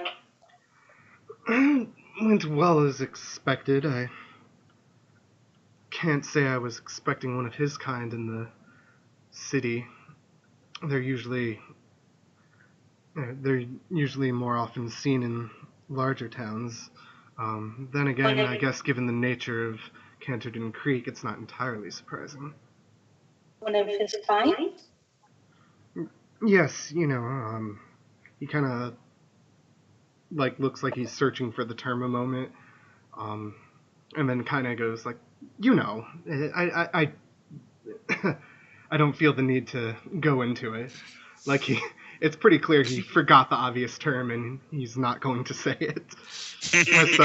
Went well as expected. I can't say I was expecting one of his kind in the city. They're usually more often seen in larger towns. Then again, I guess given the nature of Kindred Creek, it's not entirely surprising. One of his clients? Yes, he kind of looks like he's searching for the term a moment, and then kind of goes I I don't feel the need to go into it. It's pretty clear he forgot the obvious term and he's not going to say it. He's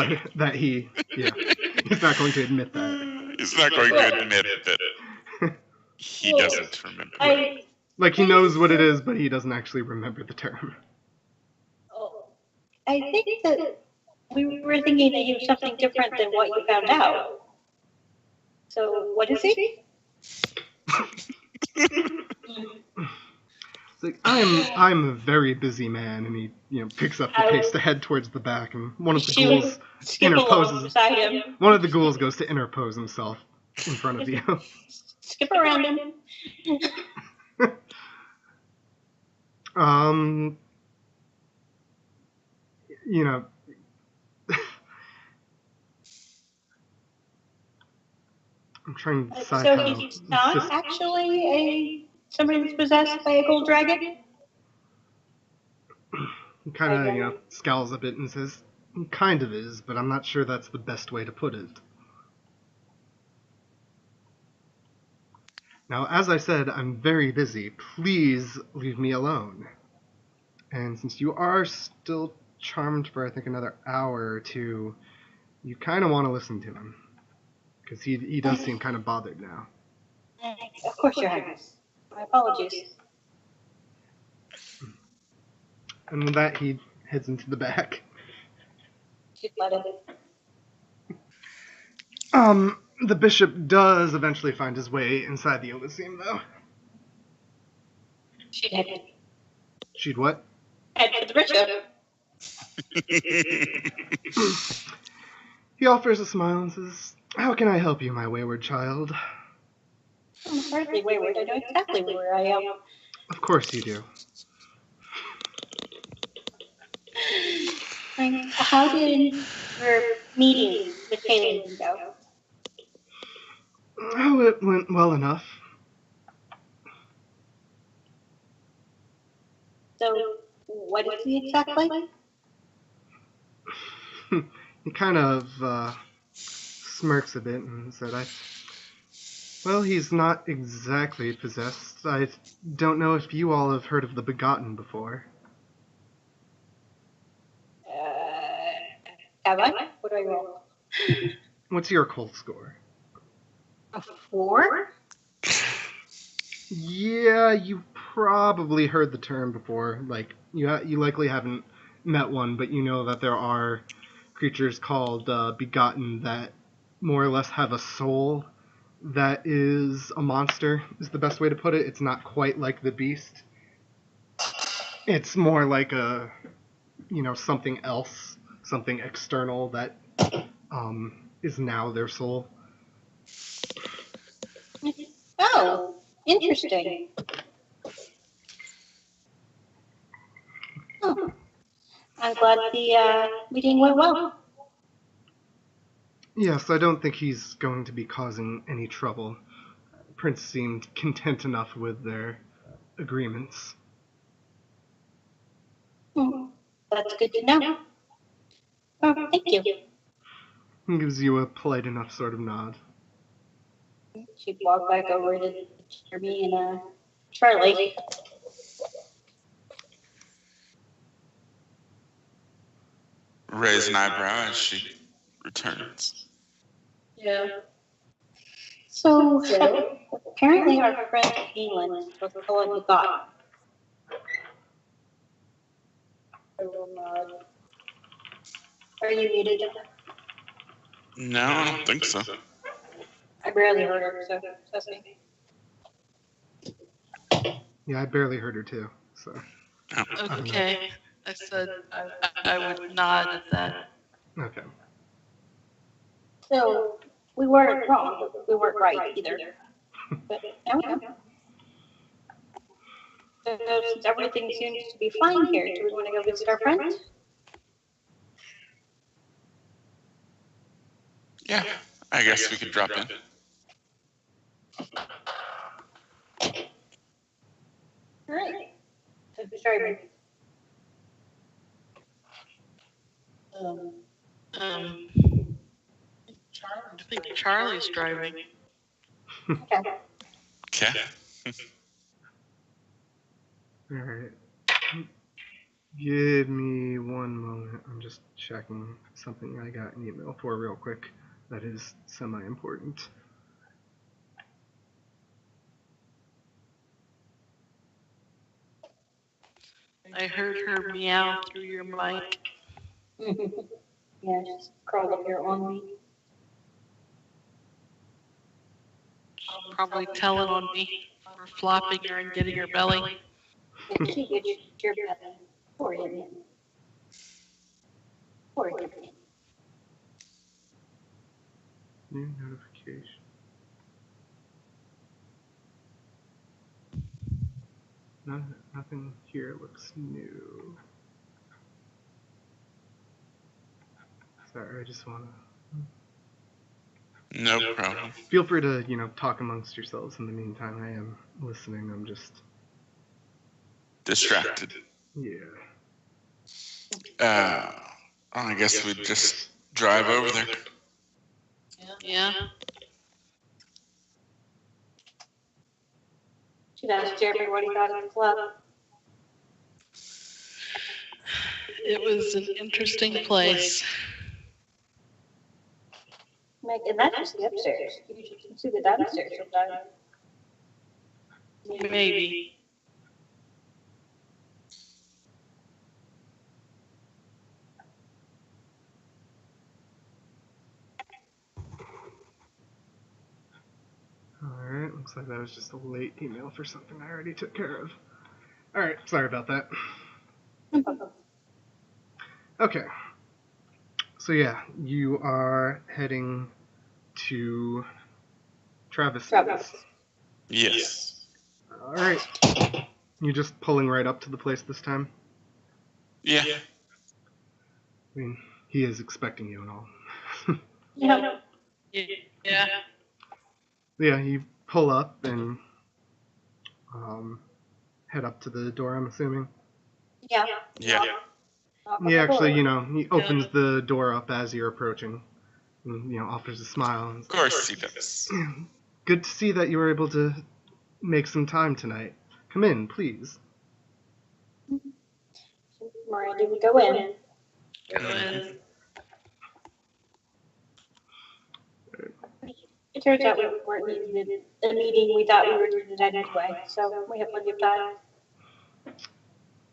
not going to admit that. He's not going to admit that he doesn't remember. He knows what it is, but he doesn't actually remember the term. I think that we were thinking that he was something different than what you found out. So, what is he? It's I'm a very busy man, and he picks up the pace to head towards the back, and one of the ghouls interposes. One of the ghouls goes to interpose himself in front of you. Skip around him. I'm trying to decide so how. He's not actually somebody that's possessed by a gold dragon? He kind of, scowls a bit and says, "Kind of is, but I'm not sure that's the best way to put it." Now, as I said, I'm very busy. Please leave me alone. And since you are still charmed for, I think, another hour or two, you kind of want to listen to him. Because he does seem kind of bothered now. Of course, Your Highness. My apologies. And with that, he heads into the back. She'd let him. The bishop does eventually find his way inside the Elysium, though. She'd head. She'd what? Head for the bishop. He offers a smile and says, "How can I help you, my wayward child?" I'm hardly wayward. I know exactly where I am. Of course you do. How did your meeting with Kaylin go? Oh, it went well enough. So, what is he exactly? He kind of smirks a bit and said, Well, he's not exactly possessed. I don't know if you all have heard of the Begotten before. Have I? What do I roll? What's your occult score? A 4? Yeah, you probably heard the term before. You likely haven't met one, but you know that there are creatures called Begotten that more or less have a soul that is a monster, is the best way to put it. It's not quite like the beast. It's more like a, something else, something external that is now their soul. Oh, interesting. Oh, I'm glad the meeting went well. Yes, I don't think he's going to be causing any trouble. Prince seemed content enough with their agreements. That's good to know. Oh, thank you. He gives you a polite enough sort of nod. She'd walk back over to Jeremy and Charlie. Raise an eyebrow as she returns. Yeah. So, apparently our friend England was calling the god. I will nod. Are you muted? No, I don't think so. I barely heard her, so that's me. Yeah, I barely heard her too, so. Oh. Okay. I said I would nod at that. Okay. So, we weren't wrong, but we weren't right either. But now we know. So, since everything seems to be fine here, do we want to go visit our friend? Yeah, I guess we could drop in. All right. So, sorry. I think Charlie's driving. Okay. Okay. Alright. Give me one moment. I'm just checking something I got an email for real quick that is semi-important. I heard her meow through your mic. Yeah, she's crawled up here on me. Probably telling on me for flopping her and getting her belly. She gets your belly. Poor him. Poor him. New notification. Nothing here looks new. Sorry, I just want to... No problem. Feel free to, talk amongst yourselves in the meantime. I am listening. I'm just... Distracted. Yeah. I guess we'd just drive over there. Yeah. Should ask Jeremy what he thought of the club. It was an interesting place. And that's just the upstairs. You should see the downstairs sometime. Maybe. Alright, looks like that was just a late email for something I already took care of. Alright, sorry about that. Okay. So yeah, you are heading to Travis. Yes. Alright. You just pulling right up to the place this time? Yeah. I mean, he is expecting you and all. Yeah. Yeah. Yeah, you pull up and head up to the door, I'm assuming. Yeah. Yeah. Yeah, actually, he opens the door up as you're approaching. And, offers a smile. Of course he does. Good to see that you were able to make some time tonight. Come in, please. Miranda would go in. Go in. It turns out we weren't needing the meeting we thought we were doing that anyway, so we have plenty of time.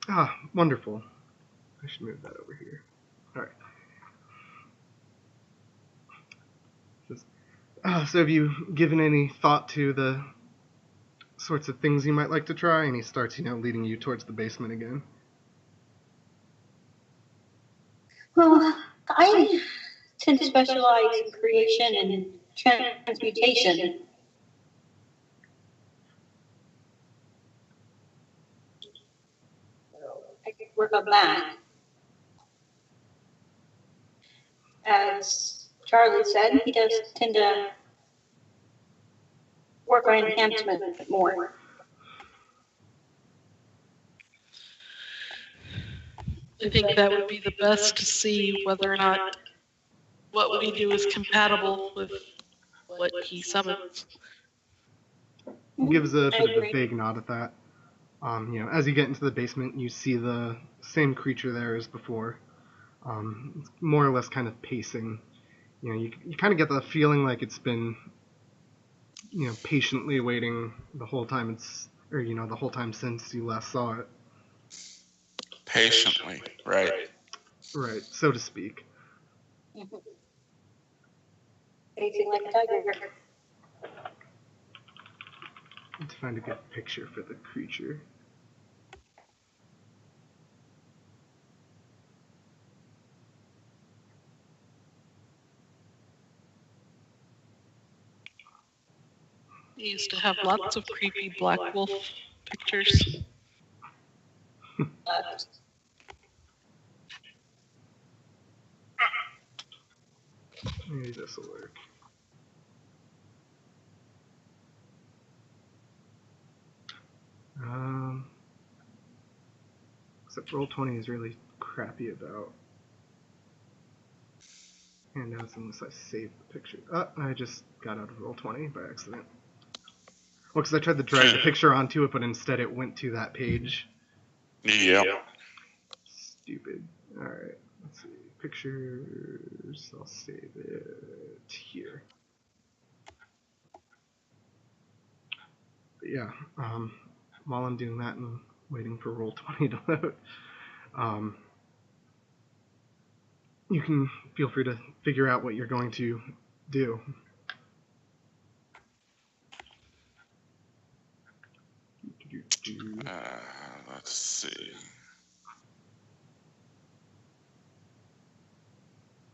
Ah, wonderful. I should move that over here. Alright. So have you given any thought to the sorts of things you might like to try? And he starts, leading you towards the basement again. Well, I tend to specialize in creation and transmutation. I could work on that. As Charlie said, he does tend to work on enhancement more. I think that would be the best to see whether or not what we do is compatible with what he summons. He gives a bit of a vague nod at that. As you get into the basement, you see the same creature there as before. It's more or less kind of pacing. You kind of get the feeling like it's been, patiently waiting the whole time the whole time since you last saw it. Patiently, right. Right, so to speak. Pacing like a tiger. Need to find a good picture for the creature. He used to have lots of creepy black wolf pictures. Maybe this will work. Except Roll20 is really crappy about handouts unless I save the picture. I just got out of Roll20 by accident. Well, because I tried to drag the picture onto it, but instead it went to that page. Yep. Stupid. Alright, let's see. Pictures. I'll save it here. But yeah, while I'm doing that and waiting for Roll20 to load, you can feel free to figure out what you're going to do. Let's see.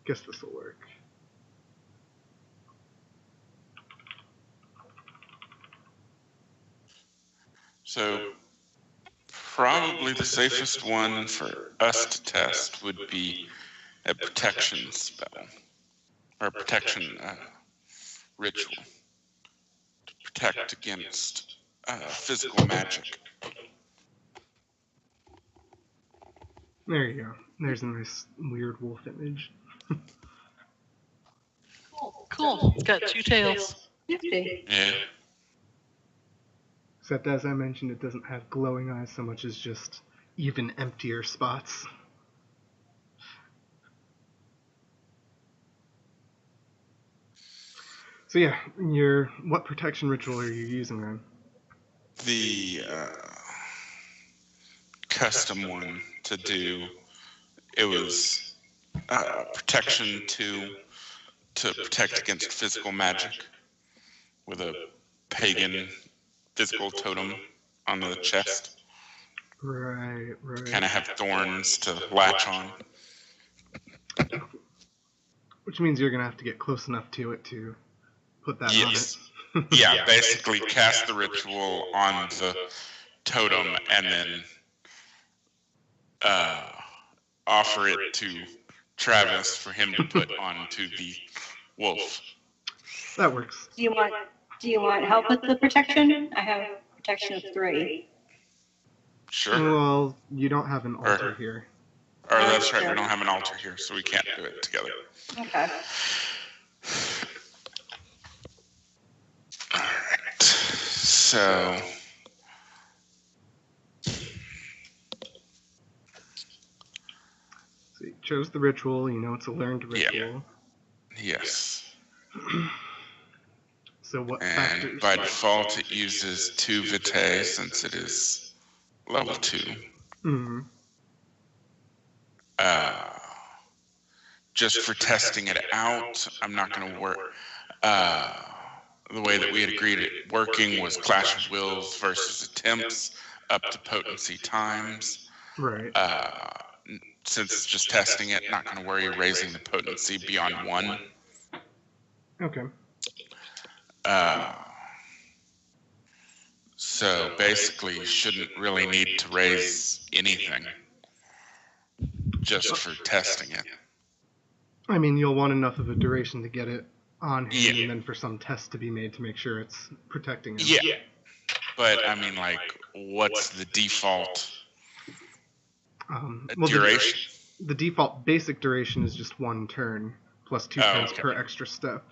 Guess this will work. So, probably the safest one for us to test would be a protection spell, or a protection ritual to protect against physical magic. There you go. There's a nice weird wolf image. Cool. It's got two tails. Yeah. Except, as I mentioned, it doesn't have glowing eyes so much as just even emptier spots. So yeah, what protection ritual are you using then? The custom one to do, it was protection to protect against physical magic with a pagan physical totem on the chest. Right. Kind of have thorns to latch on. Which means you're going to have to get close enough to it to put that on it. Yeah, basically cast the ritual on the totem and then offer it to Travis for him to put onto the wolf. That works. Do you want help with the protection? I have protection of 3. Sure. Well, you don't have an altar here. Or that's right, we don't have an altar here, so we can't do it together. Okay. Alright. So you chose the ritual, it's a learned ritual. Yeah. Yes. So what And factors? by default it uses 2 vitae since it is level 2. Mm-hmm. Just for testing it out, I'm not going to work. The way that we had agreed it working was clash of wills versus attempts up to potency times. Right. Since it's just testing it, not going to worry raising the potency beyond 1. Okay. So basically, you shouldn't really need to raise anything just for testing it. I mean, you'll want enough of a duration to get it on him, Yeah. and then for some test to be made to make sure it's protecting him. Yeah. But, I mean, like, what's the default duration? The default basic duration is just 1 turn, plus 2 turns per extra step.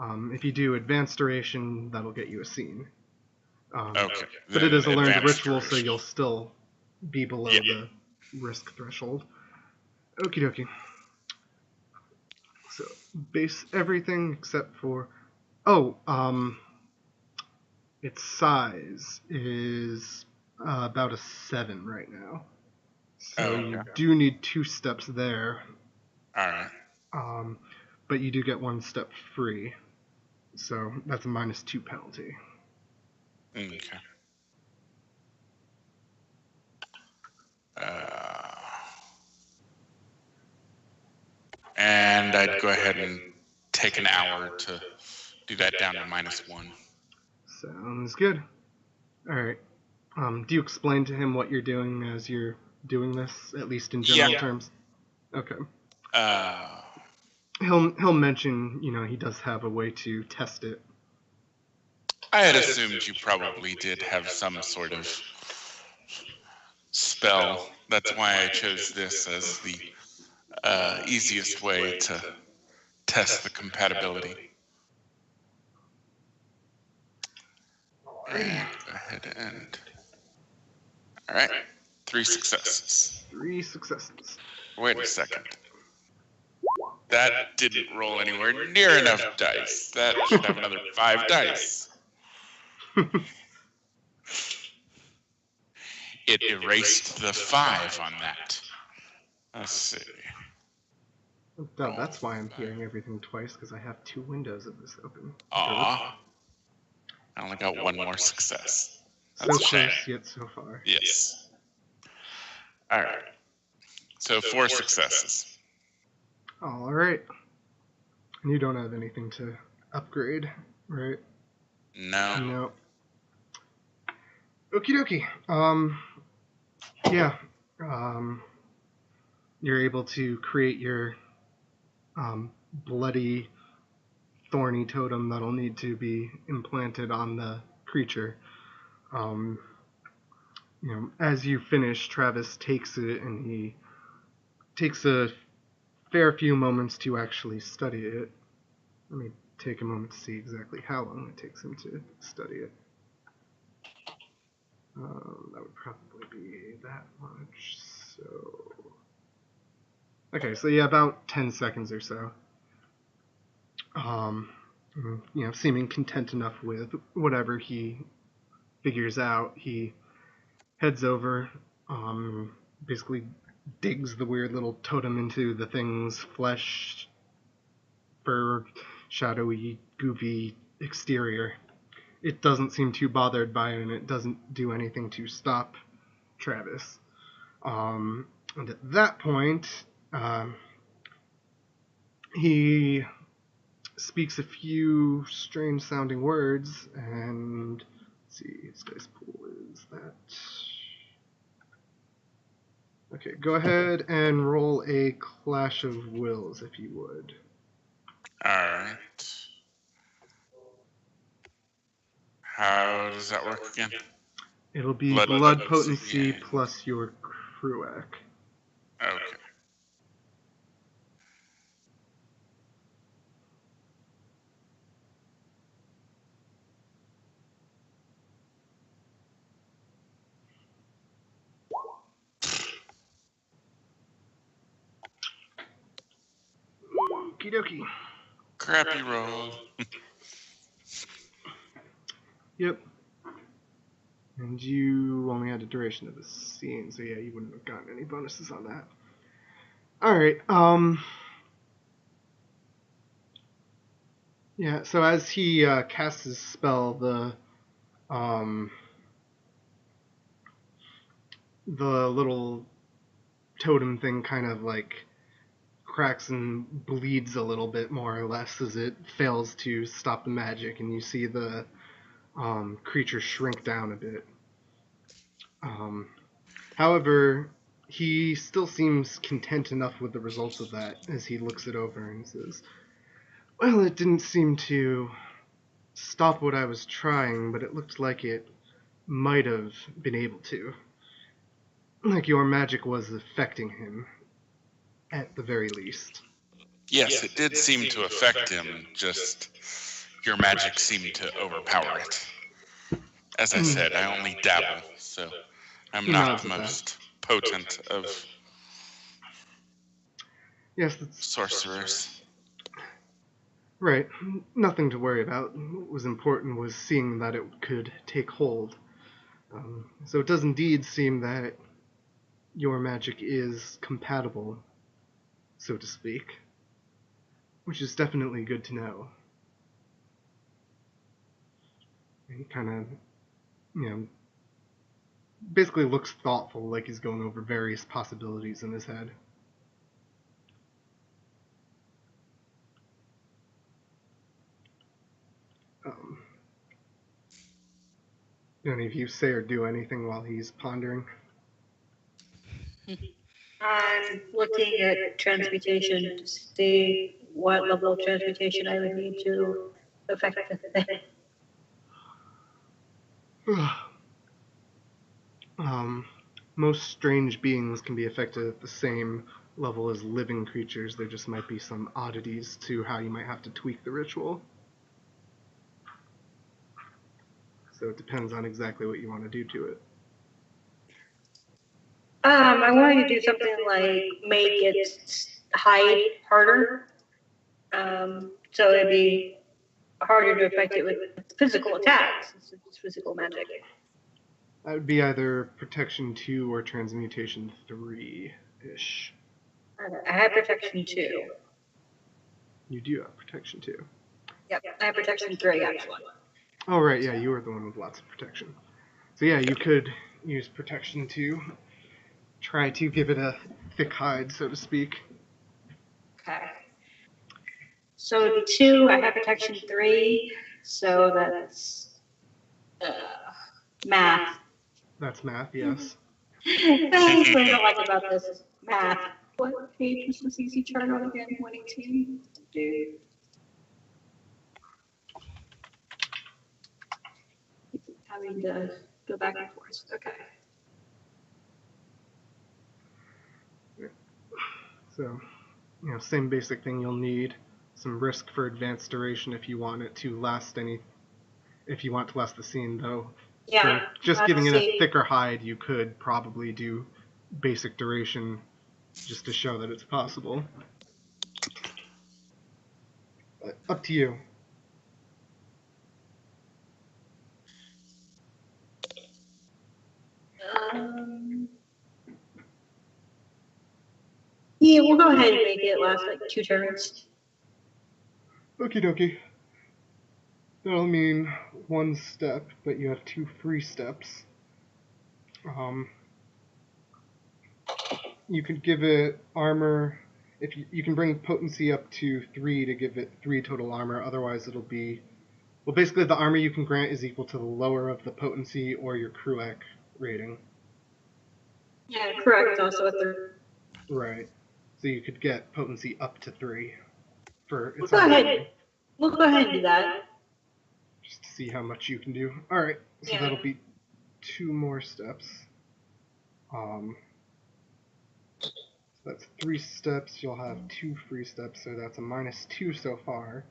If you do advanced duration, that'll get you a scene. Okay. But it is a learned advanced ritual, so duration. you'll still be below the risk threshold. Okie dokie. So, base everything except for... its size is about a 7 right now. So you do need 2 steps there. Alright. But you do get 1 step free. So that's a -2 penalty. Okay. And I'd go ahead and take an hour to do that down to -1. Sounds good. Alright. Do you explain to him what you're doing as you're doing this, at least in general terms? Okay. He'll mention, he does have a way to test it. I had assumed you probably did have some sort of spell. That's why I chose this as the easiest way to test the compatibility. And go ahead and... Alright, 3 successes. 3 successes. Wait a second. That didn't roll anywhere near enough dice. That should have another 5 dice. It erased the 5 on that. Let's see. That's why I'm hearing everything twice, because I have 2 windows of this open. Aw. I only got 1 more success. So That's a shame. close, yet so far. Yes. Alright. So 4 successes. Alright. And you don't have anything to upgrade, right? No. No. Okie dokie. Yeah. You're able to create your bloody, thorny totem that'll need to be implanted on the creature. As you finish, Travis takes it and he takes a fair few moments to actually study it. Let me take a moment to see exactly how long it takes him to study it. That would probably be that much, so... Okay, so yeah, about 10 seconds or so. Seeming content enough with whatever he figures out, he heads over, basically digs the weird little totem into the thing's flesh, fur, shadowy, goofy exterior. It doesn't seem too bothered by it, and it doesn't do anything to stop Travis. And at that point, he speaks a few strange-sounding words, and let's see, his dice pool is that. Okay, go ahead and roll a Clash of Wills, if you would. Alright. How does that work again? It'll be Blood blood potency, potency yeah. plus your Cruac. Okay. Okie dokie. Crappy roll. Yep. And you only had the duration of the scene, so yeah, you wouldn't have gotten any bonuses on that. Alright, Yeah, so as he casts his spell, the little totem thing kind of like cracks and bleeds a little bit more or less as it fails to stop the magic, and you see the creature shrink down a bit. However, he still seems content enough with the results of that as he looks it over and says, "Well, it didn't seem to stop what I was trying, but it looked like it might have been able to. Like your magic was affecting him, at the very least." Yes, it did seem to affect him, just your magic seemed to overpower it. As I said, I only dabble, so I'm He not nods the at that. most potent of Yes, that's sorcerers. right. Nothing to worry about. What was important was seeing that it could take hold. So it does indeed seem that your magic is compatible, so to speak, which is definitely good to know. And he kind of, basically looks thoughtful, like he's going over various possibilities in his head. Do any of you say or do anything while he's pondering? I'm looking at transmutation to see what level of transmutation I would need to affect the thing. Most strange beings can be affected at the same level as living creatures. There just might be some oddities to how you might have to tweak the ritual. So it depends on exactly what you want to do to it. I wanted to do something like make it hide harder. So it'd be harder to affect it with physical attacks. It's physical magic. That would be either Protection 2 or Transmutation 3-ish. I have protection 2. You do have Protection 2. Yep, I have protection 3 actually. Oh, right, yeah, you were the one with lots of protection. So yeah, you could use Protection 2. Try to give it a thick hide, so to speak. Okay. So the 2, I have protection 3, so that's math. That's math, yes. That's what I don't like about this is math. What page was this easy chart on again? 118? Dude. Having to go back and forth. Okay. So, same basic thing. You'll need some risk for advanced duration if you want it to last if you want to last the scene, though. Yeah. For just giving it a thicker hide, you could probably do basic duration just to show that it's possible. But up to you. Yeah, we'll go ahead and make it last like 2 turns. Okie dokie. That'll mean 1 step, but you have 2 free steps. You could give it armor. If you can bring potency up to 3 to give it 3 total armor. Otherwise, it'll be, well, basically the armor you can grant is equal to the lower of the potency or your Cruac rating. Yeah, correct. Also a 3. Right. So you could get potency up to 3 for We'll its go armor ahead. rating. We'll go ahead and do that. Just to see how much you can do. All right. So that'll be 2 more steps. So that's 3 steps. You'll have 2 free steps, so that's a -2 so far.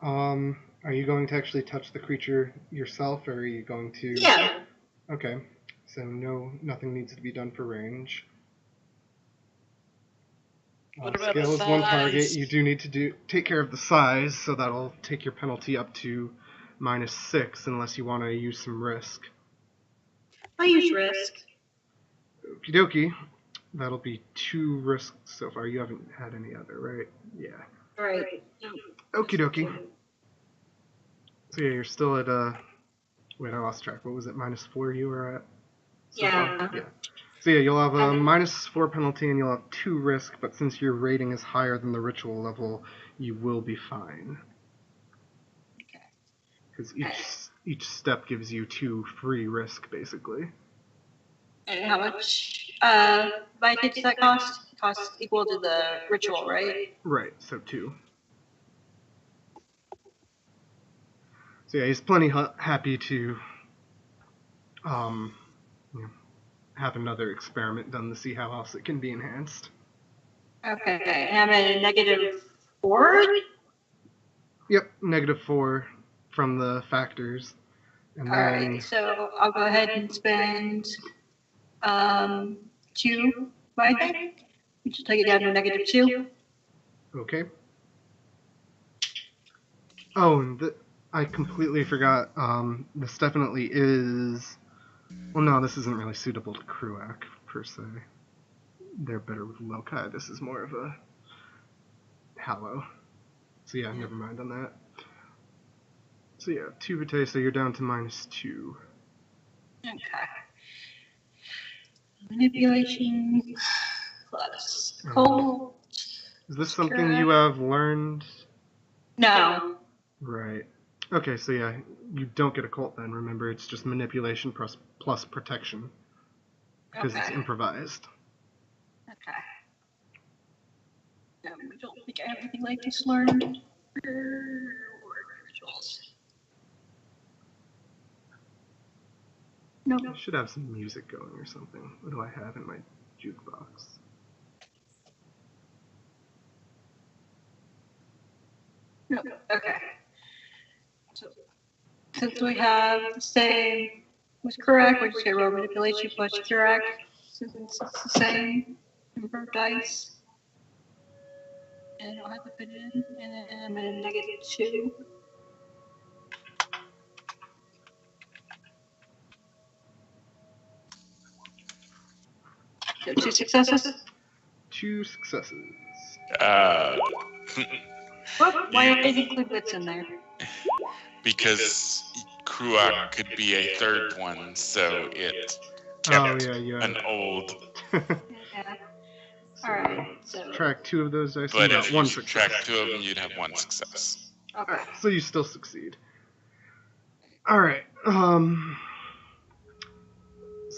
Are you going to actually touch the creature yourself, or are you going to? Yeah. Okay. So nothing needs to be done for range. What about Scale the is 1 target. size? You do need to take care of the size, so that'll take your penalty up to -6, unless you want to use some risk. I use risk. Okie dokie. That'll be 2 risks so far. You haven't had any other, right? Yeah. Right. Okie dokie. So yeah, you're still at wait, I lost track. What was it? -4 you were at? So Yeah. far? Yeah. So yeah, you'll have a -4 penalty and you'll have 2 risk, but since your rating is higher than the ritual level, you will be fine. Okay. Because each step gives you 2 free risk, basically. And how much Vita does that cost? Costs equal to the ritual, right? Right, so 2. So yeah, he's plenty happy to you know, have another experiment done to see how else it can be enhanced. Okay, and I'm at a -4? Yep, -4 from the factors. And then, Alright, so I'll go ahead and spend 2 Vita, which will take it down to a -2. okay. Oh, and I completely forgot. This definitely is. Well, no, this isn't really suitable to Kruak, per se. They're better with Lokai. This is more of a Hallow. So yeah, never mind on that. So yeah, 2 Vitae, so you're down to -2. Okay. Manipulation plus cold. Is this something you have learned? No. Right. Okay, so yeah, you don't get occult then. Remember, it's just manipulation plus protection. Because it's improvised. Okay. I don't think I have anything like this learned. No. I should have some music going or something. What do I have in my jukebox? No. Okay. So, since we have the same was correct, we just say roll manipulation plus correct. Since it's the same number of dice. And I don't have to put it in, and then I'm at a -2. So 2 successes. 2 successes. Why did they include bits in there? Because Kruak could be a third one, so it kept an old. Yeah. Alright, so. Subtract 2 of those dice. But you if got you 1 subtract success. 2 of them, you'd have 1 success. Okay. So you still succeed. Alright, so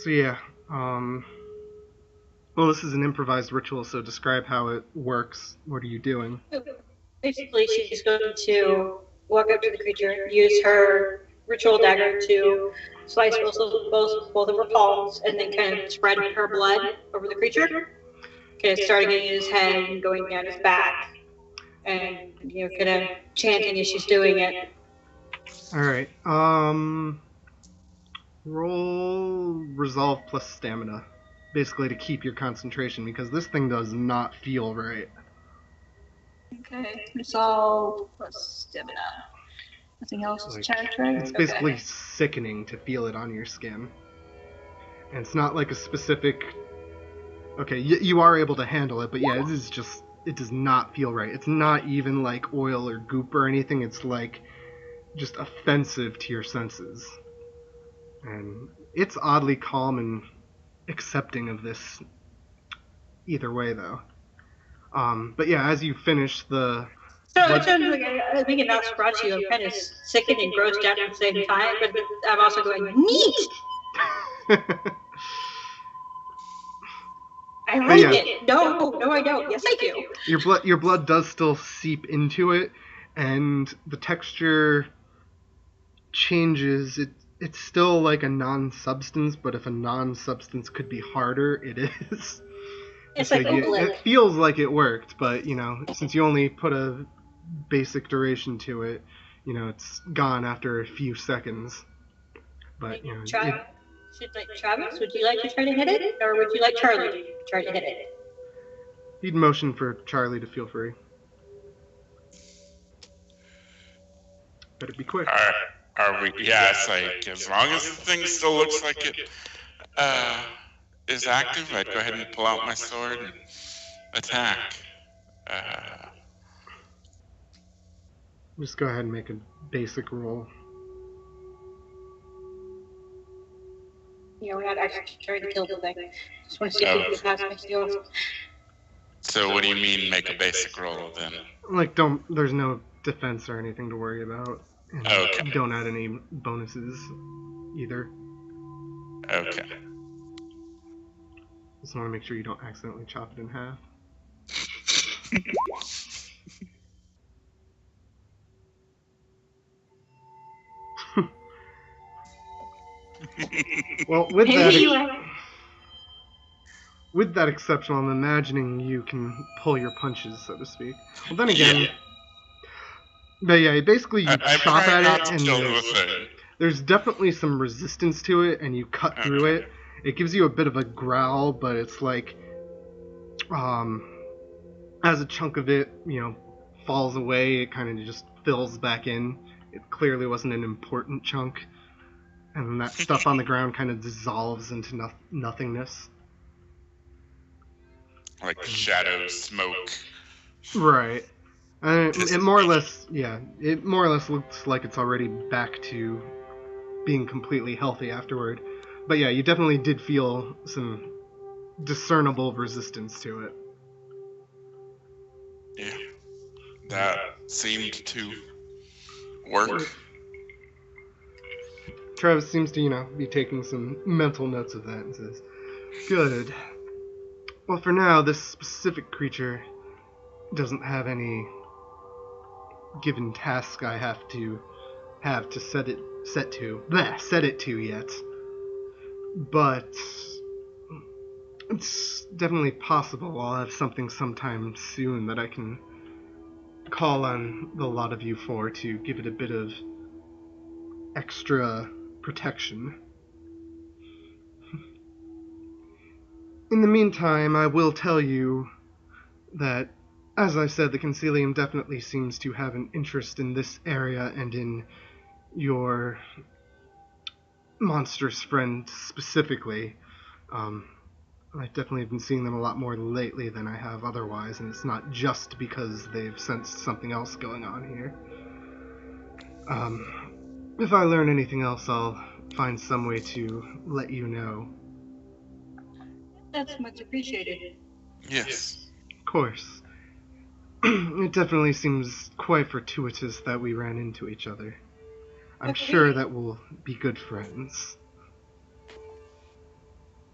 yeah, well, this is an improvised ritual, so describe how it works. What are you doing? Basically, she's going to walk up to the creature, use her ritual dagger to slice both of her palms, and then kind of spread her blood over the creature. Kind of starting at his head and going down his back, and kind of chanting as she's doing it. All right. Roll resolve plus stamina, basically to keep your concentration because this thing does not feel right. Okay, resolve plus stamina. Nothing else to check, right? It's basically sickening to feel it on your skin. And it's not like a specific. Okay, you are able to handle it, but yeah, it is just. It does not feel right. It's not even like oil or goop or anything. It's like just offensive to your senses. And it's oddly calm and accepting of this either way, though. But yeah, as you finish the... So it sounds like I think it that's brought you. I'm kind of sickened and grossed out at the same time, but I'm also going, neat! I like it. No, I don't. Yes, I do. Your blood does still seep into it, and the texture changes. It's still like a non-substance, but if a non-substance could be harder, it is. It's like it feels like it worked, but since you only put a basic duration to it, it's gone after a few seconds. But Travis, would you like to try to hit it, or would you like Charlie to try to hit it? He'd motion for Charlie to feel free. Better be quick. Are we? Yeah, it's like as long as the thing still looks like it is active, I'd go ahead and pull out my sword and attack. Just go ahead and make a basic roll. We're not actually trying to kill the thing. Just want to see if we can get past my skills. So what do you mean make a basic roll then? Like, there's no defense or anything to worry about. And Okay. don't add any bonuses either. Okay. Just want to make sure you don't accidentally chop it in half. Well, with that exception, I'm imagining you can pull your punches, so to speak. Well, then again, Yeah. But yeah, basically you I'm chop trying at not it, to and kill the thing. there's definitely some resistance to it, and you cut through it. It gives you a bit of a growl, but it's like, as a chunk of it, falls away, it kind of just fills back in. It clearly wasn't an important chunk. And that stuff on the ground kind of dissolves into nothingness. Like shadow, smoke. Right. It more or less looks like it's already back to being completely healthy afterward. But yeah, you definitely did feel some discernible resistance to it. Yeah. That seemed to work. Travis seems to, be taking some mental notes of that and says, "Good. Well, for now, this specific creature doesn't have any given task I have to set it to yet. But it's definitely possible I'll have something sometime soon that I can call on the lot of you for to give it a bit of extra protection. In the meantime, I will tell you that, as I said, the Concilium definitely seems to have an interest in this area and in your monstrous friend specifically. I've definitely been seeing them a lot more lately than I have otherwise, and it's not just because they've sensed something else going on here. If I learn anything else, I'll find some way to let you know. That's much appreciated. Yes. Of course. It definitely seems quite fortuitous that we ran into each other. I'm sure that we'll be good friends.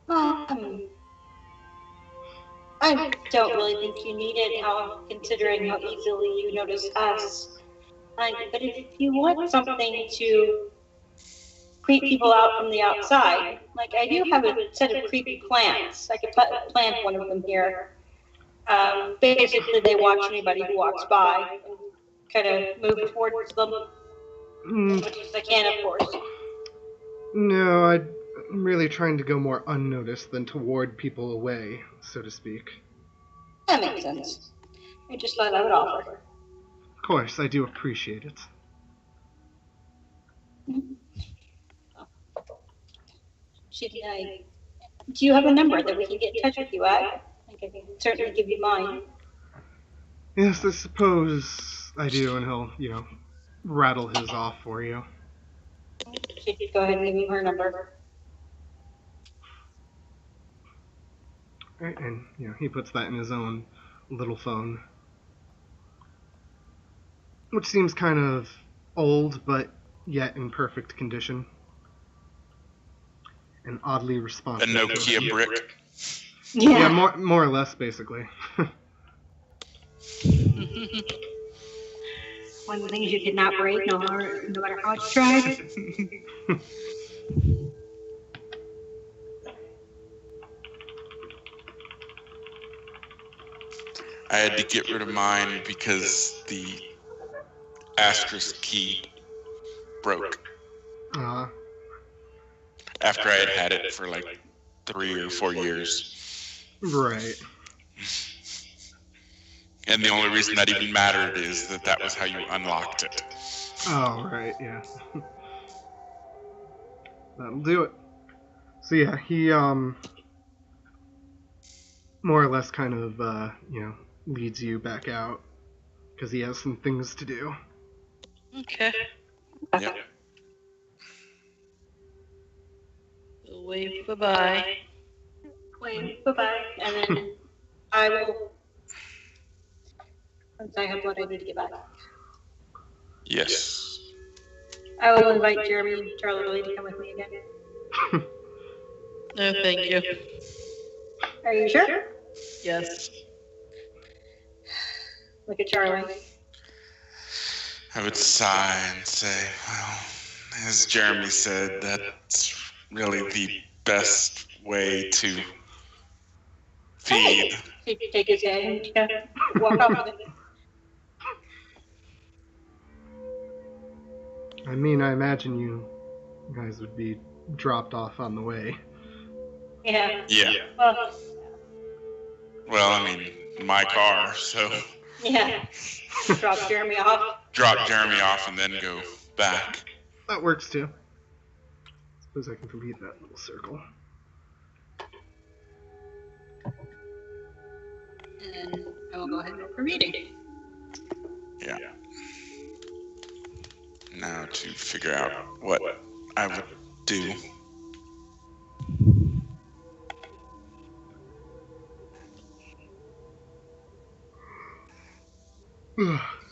I don't really think you need it, considering how easily you notice us. But if you want something to creep people out from the outside, I do have a set of creepy plants. I could plant one of them here. Basically, they watch anybody who walks by and kind of move towards them as much as I can, of course. No, I'm really trying to go more unnoticed than to ward people away, so to speak. That makes sense. I just thought I would offer. Of course, I do appreciate it. Do you have a number that we can get in touch with you at? I can certainly give you mine. Yes, I suppose I do, and he'll, rattle his off for you. Should you go ahead and give me her number? Right, and, he puts that in his own little phone. Which seems kind of old, but yet in perfect condition. And oddly responsive. A Nokia brick. Yeah, more or less, basically. One of the things you cannot break, no matter how you try. I had to get rid of mine because the asterisk key broke. After I had it for 3 or 4 years. Right. And the only reason that even mattered is that was how you unlocked it. Oh, right, yeah. That'll do it. So yeah, he, more or less kind of, leads you back out. Because he has some things to do. Okay. Yep. Wave bye-bye. Wave bye-bye, and then I will, once I have what I need to get back, Yes. I will invite Jeremy and Charlie to come with me again. No, thank you. Are you sure? Yes. Look at Charlie. I would sigh and say, well, as Jeremy said, that's really the best way to feed. He'd take his head and walk off with it. I mean, I imagine you guys would be dropped off on the way. Yeah. Yeah. Well, I mean, my car, so Yeah. Drop Jeremy off. drop Jeremy off and then go back. That works too. Suppose I can complete that little circle. And I will go ahead and go for meeting. Yeah. Now to figure out what I would do.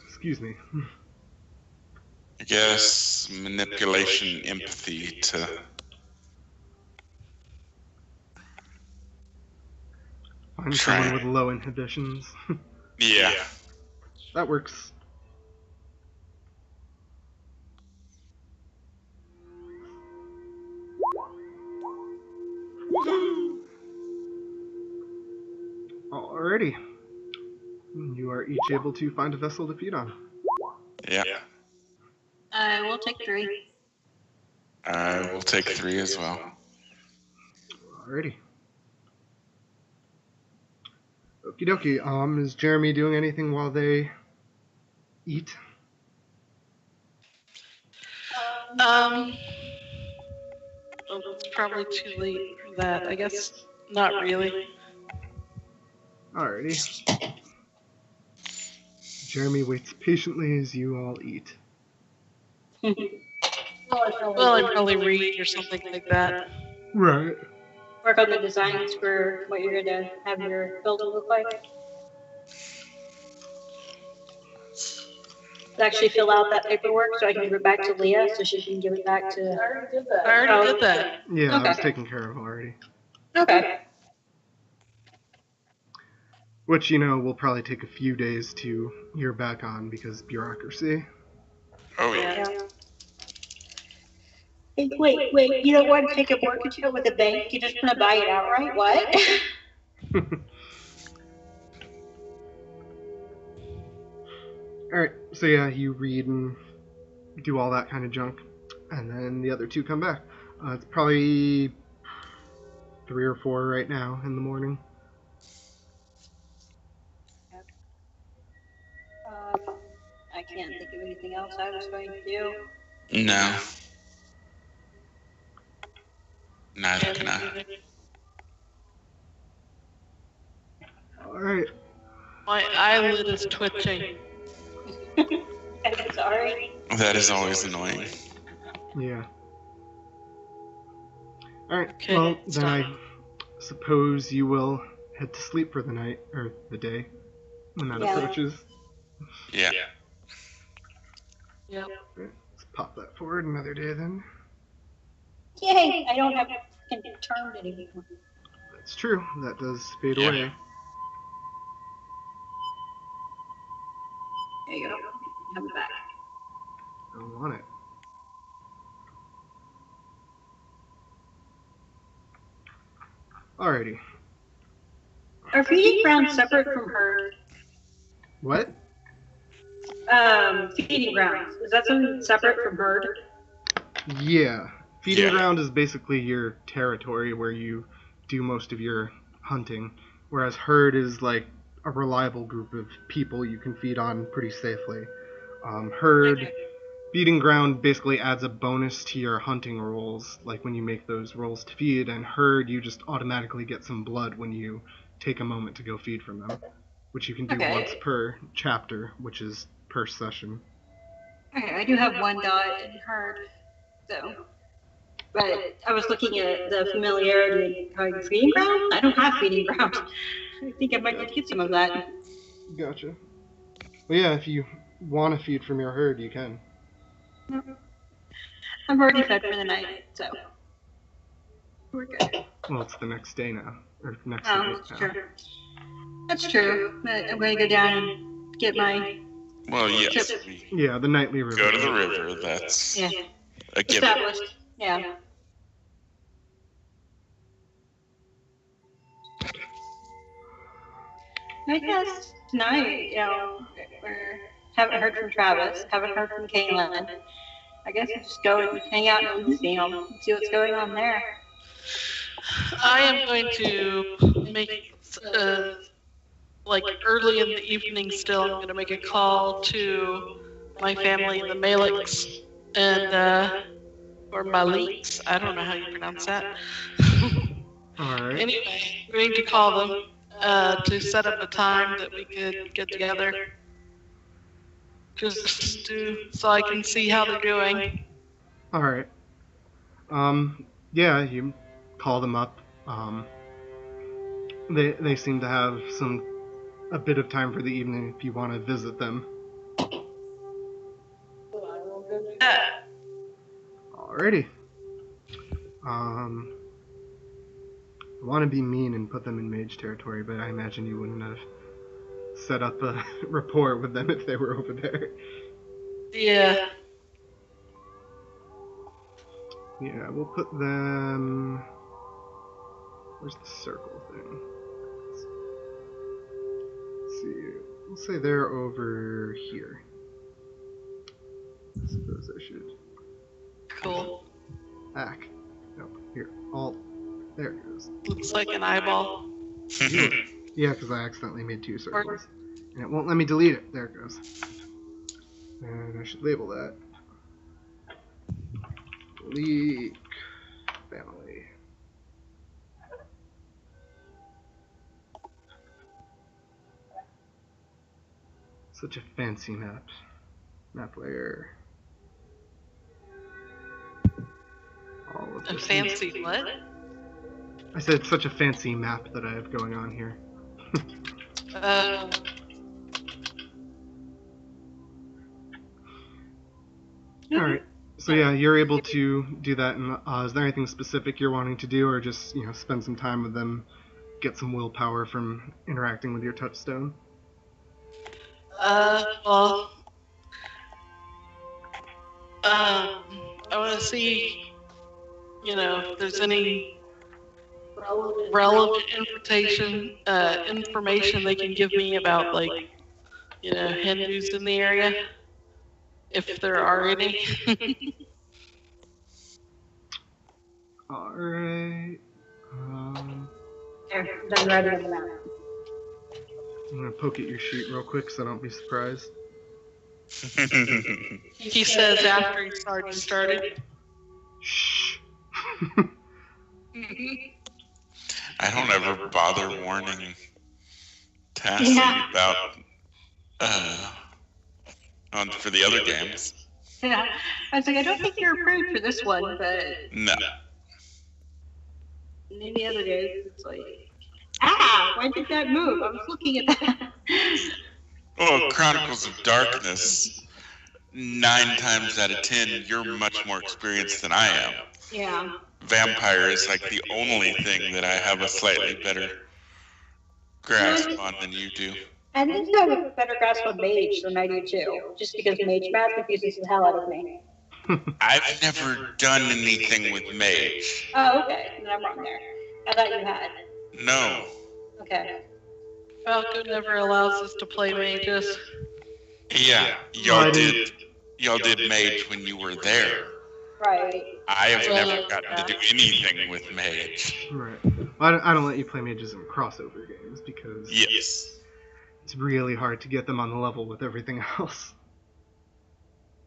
Excuse me. I guess manipulation, empathy to Find Try. someone with low inhibitions. yeah. That works. Alrighty. You are each able to find a vessel to feed on. Yeah. I will take 3. I will take 3 as well. Alrighty. Okie dokie. Is Jeremy doing anything while they eat? Well, it's probably too late for that. I guess not really. Alrighty. Jeremy waits patiently as you all eat. Well, I'd probably read or something like that. Right. Work on the designs for what you're going to have your building look like. Actually fill out that paperwork so I can give it back to Leah so she can give it back to... I already did that. Yeah, that was Okay. taken care of already. Okay. Which, you know, will probably take a few days to hear back on because bureaucracy. Oh yeah. Yeah. Hey, wait, you don't want to take a mortgage out with a bank? You're just going to buy it outright? What? Alright, so yeah, you read and do all that kind of junk, and then the other two come back. It's probably 3 or 4 right now in the morning. I can't think of anything else I was going to do. No. Neither can I. Alright, My eyelid is twitching. I'm sorry. That is always annoying. yeah. Alright, Okay, well, it's then I done. suppose you will head to sleep for the night, or the day, when that Yeah. approaches. Yeah. Yep. Alright, let's pop that forward another day then. Yay, I don't have to turn anymore. That's true, that does fade Yeah. away. There you go. Have it back. I don't want it. Alrighty. Are feeding grounds separate from herd? What? Feeding grounds. Is that something separate from herd? Yeah. Feeding Yeah. ground is basically your territory where you do most of your hunting, whereas herd is like a reliable group of people you can feed on pretty safely. Herd, feeding ground basically adds a bonus to your hunting rolls, like when you make those rolls to feed, and herd, you just automatically get some blood when you take a moment to go feed from them, which you can do Okay. once per chapter, which is per session. Okay, I do have 1 dot in herd, so. But I was looking at the familiarity and feeding ground. I don't have feeding ground. I think I might need to get some of that. Gotcha. Well, yeah, if you want to feed from your herd, you can. I'm already fed for the night, so we're good. Well, it's the next day now, or next Oh, night that's now. true. That's true. But I'm going to go down and get my Well, yes, we Yeah, the nightly river. go to the river. That's a given. established. Yeah. I guess tonight, we're haven't heard from Travis, haven't heard from Caitlin. I guess we'll just go and hang out in Elysium and see what's going on there. I am going to make, like early in the evening still, I'm going to make a call to my family, the Maliks, and, or Maliks, I don't know how you pronounce that. Alright. Anyway, we're going to call them to set up a time that we could get together. Just so I can see how they're doing. Alright. Yeah, you call them up. They seem to have a bit of time for the evening if you want to visit them. Alrighty. I want to be mean and put them in mage territory, but I imagine you wouldn't have set up a rapport with them if they were over there. Yeah. Yeah, we'll put them... Where's the circle thing? Let's see. We'll say they're over here. I suppose I should... Cool. Back. Nope. Here. Alt. There it goes. Looks like an eyeball. Yeah, because I accidentally made 2 circles. And it won't let me delete it. There it goes. And I should label that. Delete family. Such a fancy map. Map layer. All of A this. fancy what? I said such a fancy map that I have going on here. Alright. So yeah, you're able to do that. And is there anything specific you're wanting to do, or just spend some time with them, get some willpower from interacting with your touchstone? Well, I want to see, if there's any relevant information they can give me about, like, Hindus in the area, if there are any. Alright. There, done writing them out. I'm gonna poke at your sheet real quick so don't be surprised. He says after he's already started. Shh. I don't ever bother warning Tassie about for the other games. Yeah. I was like, I don't think you're approved for this one, but No. maybe other days it's like, why did that move? I was looking at that. Well, Chronicles of Darkness, 9 times out of 10, you're much more experienced than I am. Yeah. Vampire is like the only thing that I have a slightly better grasp on than you do. I think you have a better grasp on mage than I do too, just because mage math confuses the hell out of me. I've never done anything with mage. Oh, okay. Then I'm wrong there. I thought you had. No. Okay. Falco never allows us to play mages. Yeah, y'all did mage when you were there. Right. I have never gotten to do anything with mage. Right. Well, I don't let you play mages in crossover games because Yes. it's really hard to get them on the level with everything else.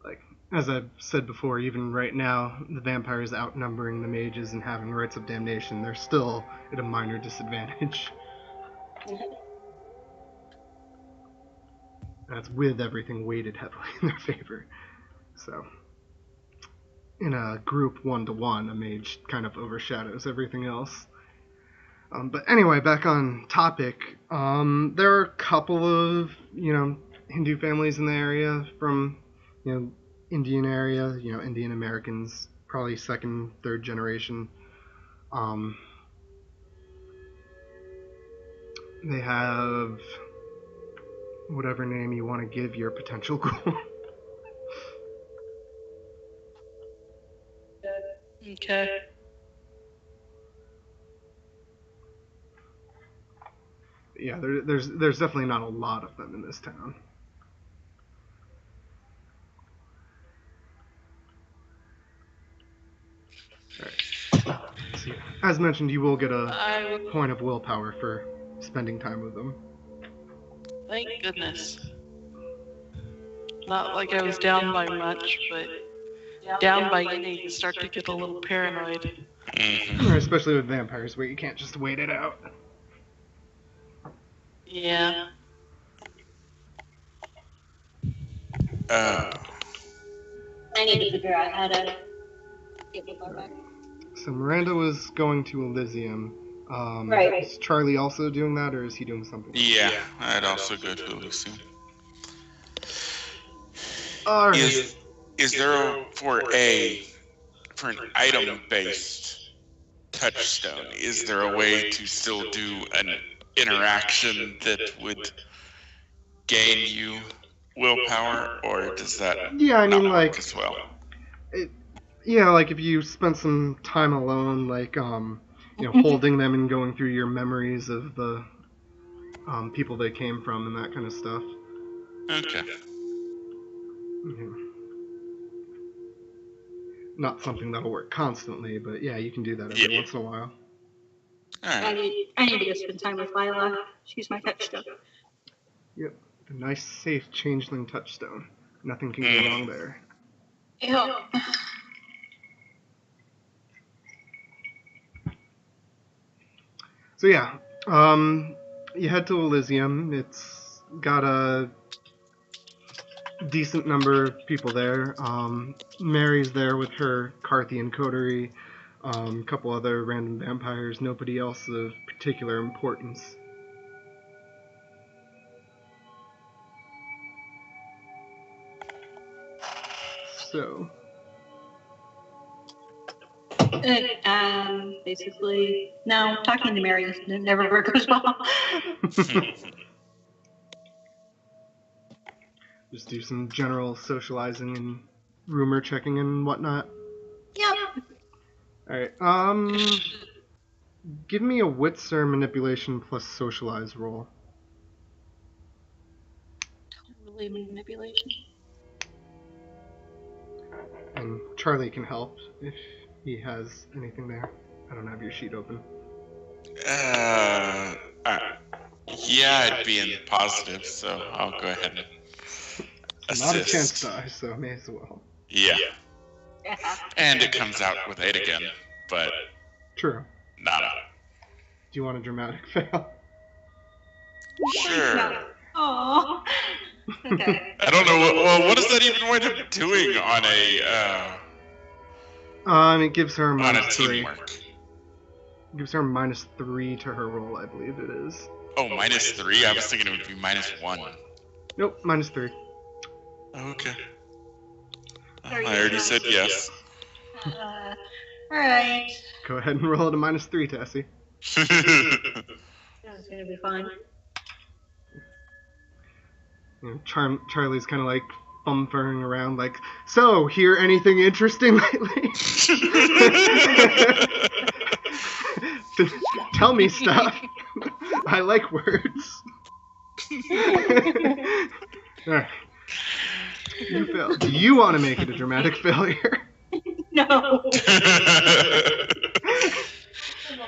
Like, as I've said before, even right now, the vampires outnumbering the mages and having rights of damnation, they're still at a minor disadvantage. That's with everything weighted heavily in their favor. So, in a group 1-to-1, a mage kind of overshadows everything else. But anyway, back on topic. There are a couple of Hindu families in the area from Indian area. Indian Americans, probably second, third generation. They have whatever name you want to give your potential ghoul. Okay. Yeah, there's definitely not a lot of them in this town. Alright. So, as mentioned, you will get a point of willpower for spending time with them. Thank goodness. Not like I was down by much, but down by any, you start to get a little paranoid. Especially with vampires, where you can't just wait it out. Yeah. I need to figure out how to get with my back. So Miranda was going to Elysium. Right. Is Charlie also doing that, or is he doing something else? Yeah, I'd also go to Elysium. Alright. Is there for an item-based touchstone? Is there a way to still do an interaction that would gain you willpower, or does that not work as well? Like if you spent some time alone, like holding them and going through your memories of the people they came from and that kind of stuff. Okay. Not something that'll work constantly, but yeah, you can do that every once in a while. Right. I need to go spend time with Lila. She's my touchstone. Yep, a nice, safe changeling touchstone. Nothing can go wrong there. Ew. So yeah, you head to Elysium. It's got a decent number of people there. Mary's there with her Carthian coterie, a couple other random vampires, nobody else of particular importance. So, basically, no, talking to Mary never goes well. just do some general socializing and rumor checking and whatnot. Yep. Alright, give me a wits or manipulation plus socialize roll. Totally manipulation. And Charlie can help if he has anything there. I don't have your sheet open. Yeah, I'd be in positive, so I'll go ahead and assist. Not a chance die, so may as well. Yeah. And it comes out with 8 again, but True. nada. Do you want a dramatic fail? Sure. Oh. Okay. I don't know, what does that even wind up doing on a It gives her a on a minus 3. teamwork? It gives her a minus 3 to her roll, I believe it is. Oh, minus 3? I was thinking it would be minus 1. Nope, minus 3. Okay. I already said yes. Alright. Go ahead and roll at a minus 3, Tessie. That's gonna be fine. Charlie's kind of like bumfering around, like, so, hear anything interesting lately? Tell me stuff. I like words. Alright. You failed. Do you want to make it a dramatic failure? No.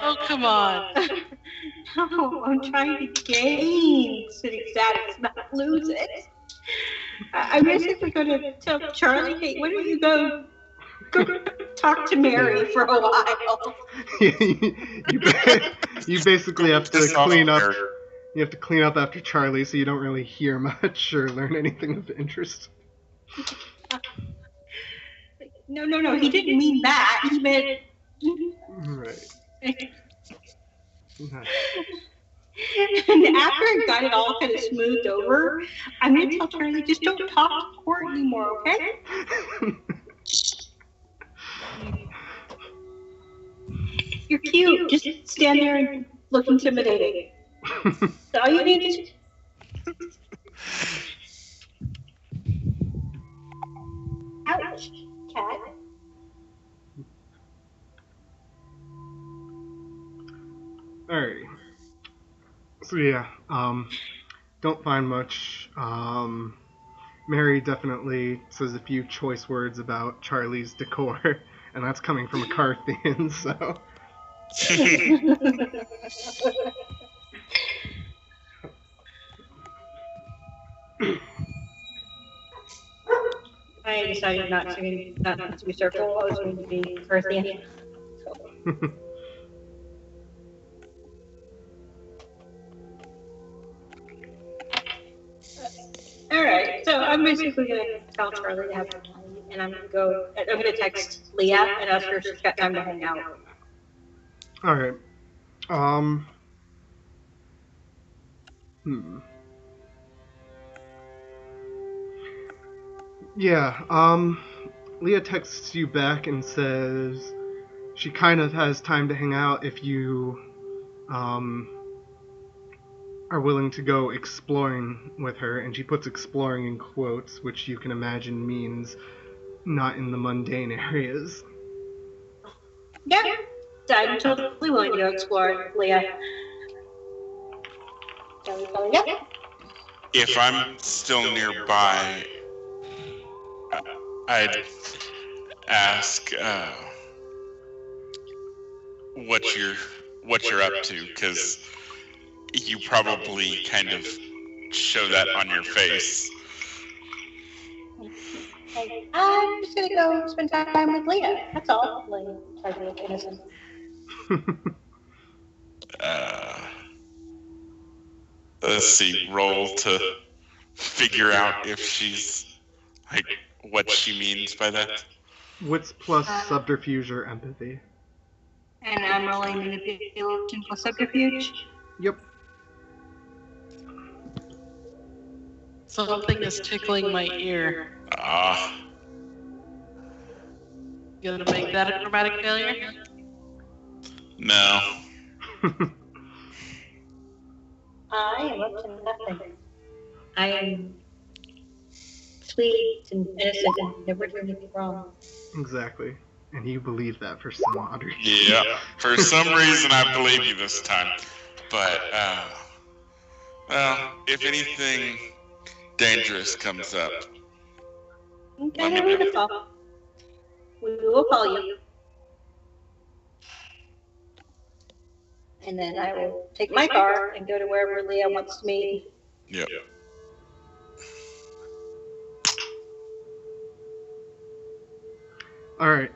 Oh, come on. No, I'm trying to gain city status, not lose it. I basically going to tell Charlie, hey, why don't you go talk to Mary for a while? you basically have to clean up. You have to clean up after Charlie, so you don't really hear much or learn anything of interest. No, he didn't mean that. He meant... Right. Nice. And after I got it all kind of smoothed over, I'm going to tell Charlie, just don't talk to Court anymore, okay? You're cute. Just stand there and look intimidating. That's all you need to... Ouch, cat. Alright. So yeah, don't find much. Mary definitely says a few choice words about Charlie's decor, and that's coming from a Carthian, so... I decided not to be circle. I was going to be Carthian. So. All right, so I'm basically going to tell Charlie to have fun, and I'm going to text Leah and ask her if she's got time to hang out. All right. Yeah, Leah texts you back and says she kind of has time to hang out if you, are willing to go exploring with her, and she puts exploring in quotes, which you can imagine means not in the mundane areas. Yeah, I'm totally willing to go explore, Leah. Yeah. If I'm still nearby, I'd ask what you're up to, because you probably kind of show that on your face. I'm just gonna go spend time with Leah. That's all. Like, try to look innocent. Let's see. Roll to figure out if she's like what she means by that. Wits plus subterfuge or empathy. And I'm rolling manipulation plus subterfuge. Yep. Something is tickling my ear. Gonna make that a chromatic failure? No. I am up to nothing. I am sweet and innocent and never do anything wrong. Exactly. And you believe that for some odd reason. Yeah. For some reason, I believe you this time. But, well, if anything dangerous comes up, Okay, no need to call. We will call you. And then I will take my car and go to wherever Leah wants to meet. Yep. Alright,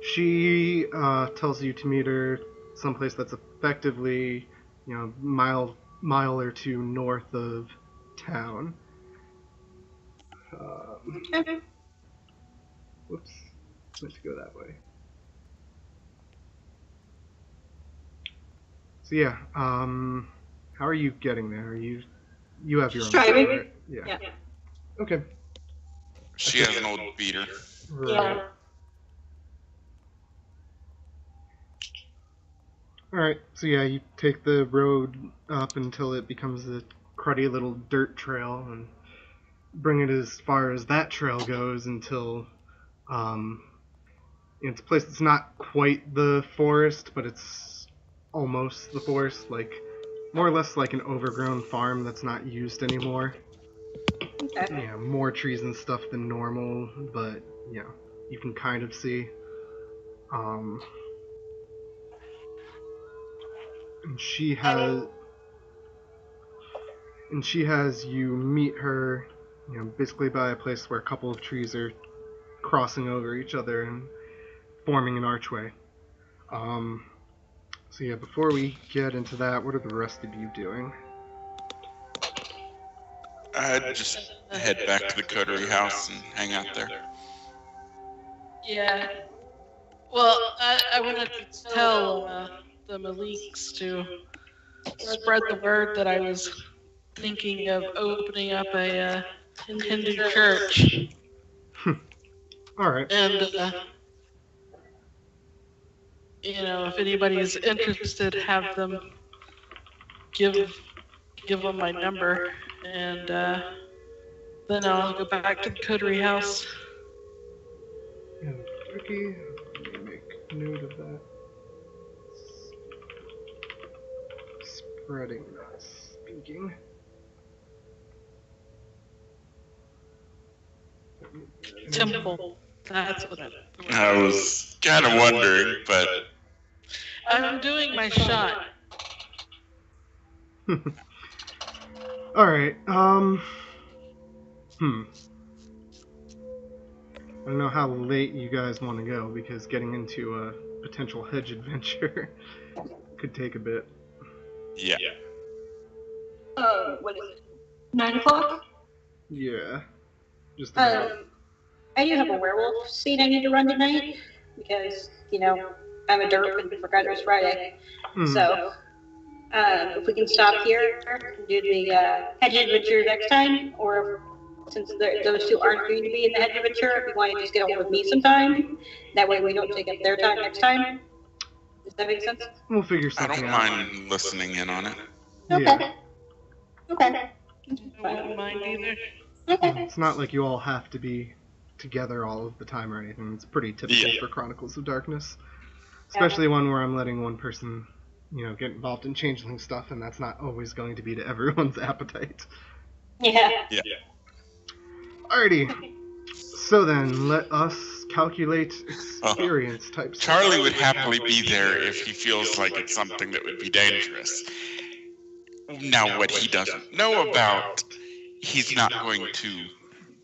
she tells you to meet her someplace that's effectively, mile or two north of town. Okay. Whoops, meant to go that way. So yeah, how are you getting there? You have your own car, driving. right? Yeah. Okay. She has an old beater. Right. Yeah. Alright, so yeah, you take the road up until it becomes a cruddy little dirt trail and bring it as far as that trail goes until it's a place that's not quite the forest, but it's almost the forest, like more or less like an overgrown farm that's not used anymore. Okay. Yeah, more trees and stuff than normal, but you can kind of see. And she has you meet her, basically by a place where a couple of trees are crossing over each other and forming an archway. So yeah, before we get into that, what are the rest of you doing? I'd just head back to the coterie house and hang out there. Yeah. Well, I wanted to tell the Maliks to spread the word that I was thinking of opening up a Hindu church. All right. And, if anybody's interested, have them give them my number, and then I'll go back to the coterie house. Okay, let me make note of that. Spreading, not speaking. Temple. That's what I was kind of wondering, but I'm doing my shot. All right. I don't know how late you guys want to go because getting into a potential hedge adventure could take a bit. yeah. What is it? 9 o'clock? Yeah. Just about. I do have a werewolf scene I need to run tonight because, I'm a derp and forgot it was Friday. So, if we can stop here and do the hedge adventure next time, or since those two aren't going to be in the hedge adventure, if you want to just get a hold of me sometime, that way we don't take up their time next time. Does that make sense? We'll figure something out. I don't mind listening in on it. Okay. Yeah. Okay. I wouldn't mind either. Okay. It's not like you all have to be together all of the time or anything. It's pretty typical for Chronicles of Darkness. Especially one where I'm letting one person, get involved in changeling stuff, and that's not always going to be to everyone's appetite. Yeah. Alrighty. So then, let us calculate experience types. Charlie would happily be there if he feels like it's something that would be dangerous. Now, what he doesn't know about, he's not going to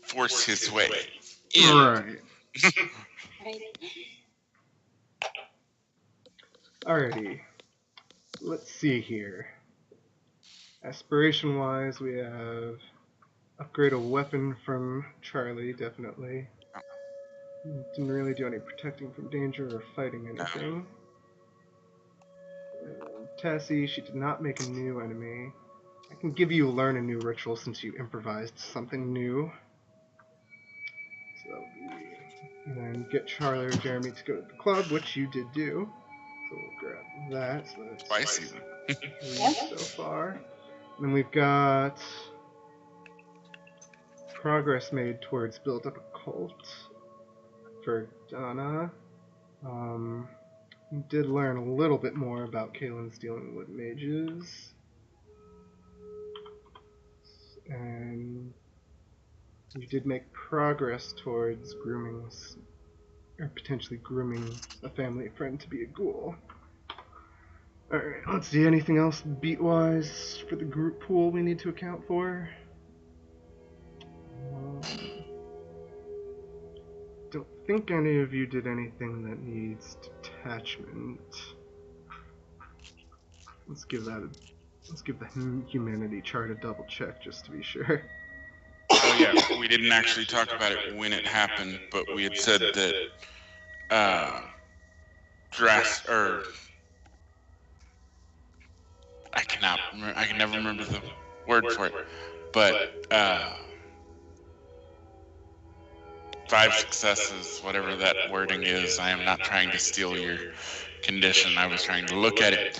force his way in. Right. Alrighty. Let's see here. Aspiration-wise, we have upgrade a weapon from Charlie, definitely. Didn't really do any protecting from danger or fighting anything. And Tessie, she did not make a new enemy. I can give you learn a new ritual since you improvised something new. So that'll be... And then get Charlie or Jeremy to go to the club, which you did do. So we'll grab that. So that's Spicy. 3 so far. And then we've got progress made towards build up a cult for Donna. We did learn a little bit more about Kaylin's dealing with mages. And you did make progress towards grooming, or potentially grooming a family friend to be a ghoul. Alright, let's see, anything else beat-wise for the group pool we need to account for? Don't think any of you did anything that needs detachment. Let's give the humanity chart a double check just to be sure. Oh yeah, we didn't actually talk about it when it happened, but we had said that I can never remember the word for it, but 5 successes, whatever that wording is. I am not trying to steal your condition. I was trying to look at it.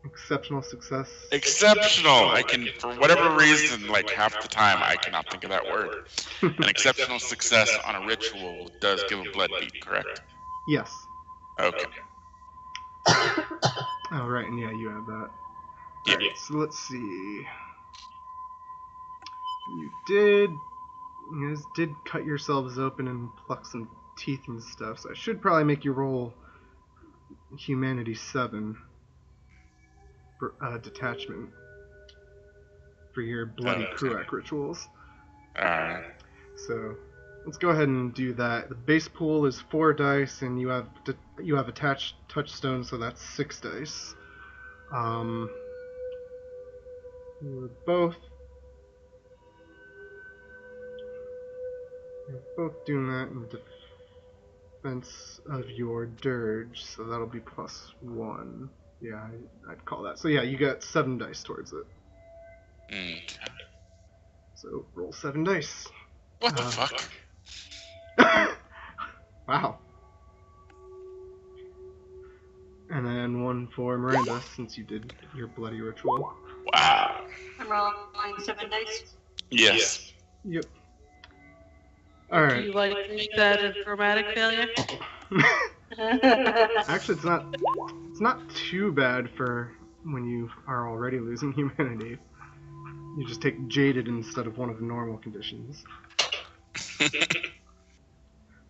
Exceptional success. Exceptional. I can, for whatever reason, like half the time, I cannot think of that word. An exceptional success on a ritual does give a blood beat, correct? Yes. Okay. Oh, right, and yeah, you have that. Yeah. Alright, so let's see. You guys did cut yourselves open and pluck some teeth and stuff, so I should probably make you roll Humanity 7 for detachment for your bloody Kruak rituals. Alright. So let's go ahead and do that. The base pool is 4 dice, and you have attached touchstone, so that's 6 dice. Both You're both doing that in defense of your dirge, so that'll be +1. Yeah, I'd call that. So yeah, you got 7 dice towards it. Okay. So roll 7 dice. What the fuck? Wow. And then 1 for Miranda, since you did your bloody ritual. Wow. I'm rolling 7 dice. Yes. Yep. Do Alright. you like to make that a dramatic failure? Actually, it's not too bad for when you are already losing humanity. You just take jaded instead of one of the normal conditions. But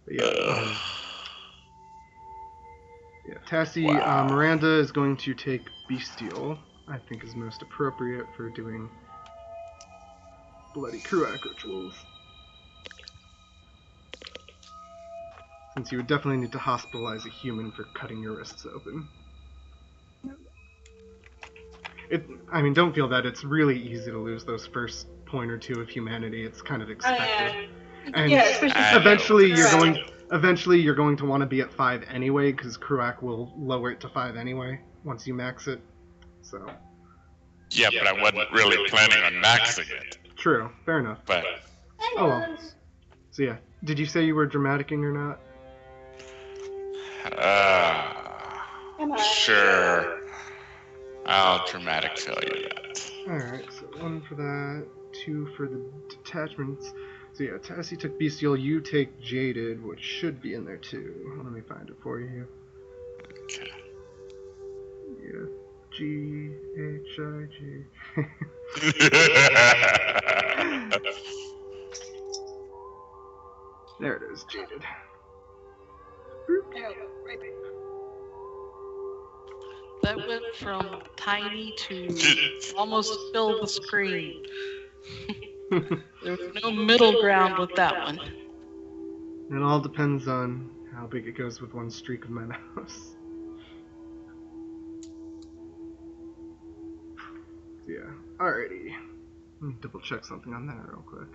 yeah, Tassie, Wow. Miranda is going to take Bestial. I think is most appropriate for doing bloody Kruak rituals. Since you would definitely need to hospitalize a human for cutting your wrists open. I mean, don't feel that. It's really easy to lose those first point or two of humanity. It's kind of expected. And Yeah, especially eventually you're going to want to be at 5 anyway, because Kruak will lower it to 5 anyway once you max it. So. Yeah, but I wasn't really planning on maxing it. True, fair enough. But Oh well. So yeah, did you say you were dramaticing or not? sure. I'll dramatic failure that. Alright, so 1 for that, 2 for the detachments. So yeah, Tassie took Bestial, you take Jaded, which should be in there too. Let me find it for you. Okay. Yeah, G-H-I-G. There it is, Jaded. That went from tiny to almost fill the screen. There was no middle ground with that one. It all depends on how big it goes with one streak of my mouse. Yeah, alrighty. Let me double check something on that real quick.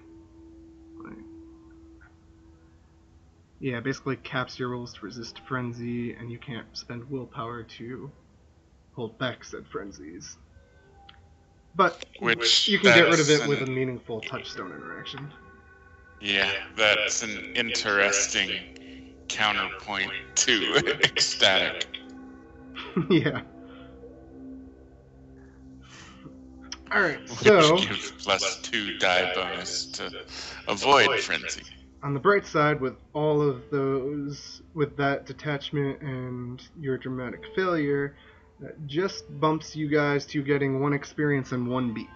Yeah, basically caps your rolls to resist frenzy, and you can't spend willpower to hold back said frenzies. But Which you can get rid of it with a meaningful touchstone interaction. Yeah, that's an interesting counterpoint to ecstatic. Yeah. Alright, so Which gives +2 die bonus to avoid frenzy. on the bright side, with all of those, with that detachment and your dramatic failure, that just bumps you guys to getting 1 experience and 1 beat.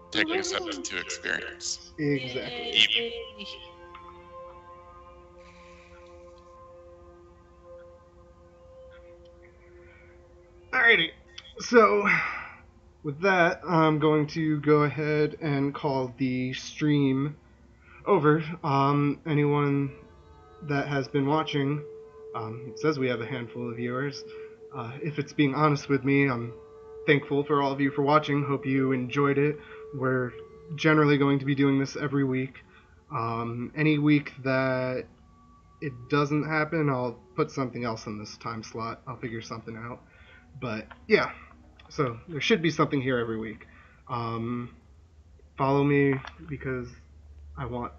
Taking us up to 2 experience. Exactly. Alrighty, so with that, I'm going to go ahead and call the stream over. Anyone that has been watching, it says we have a handful of viewers. If it's being honest with me, I'm thankful for all of you for watching. Hope you enjoyed it. We're generally going to be doing this every week. Any week that it doesn't happen, I'll put something else in this time slot. I'll figure something out. But yeah, so there should be something here every week. Follow me because I want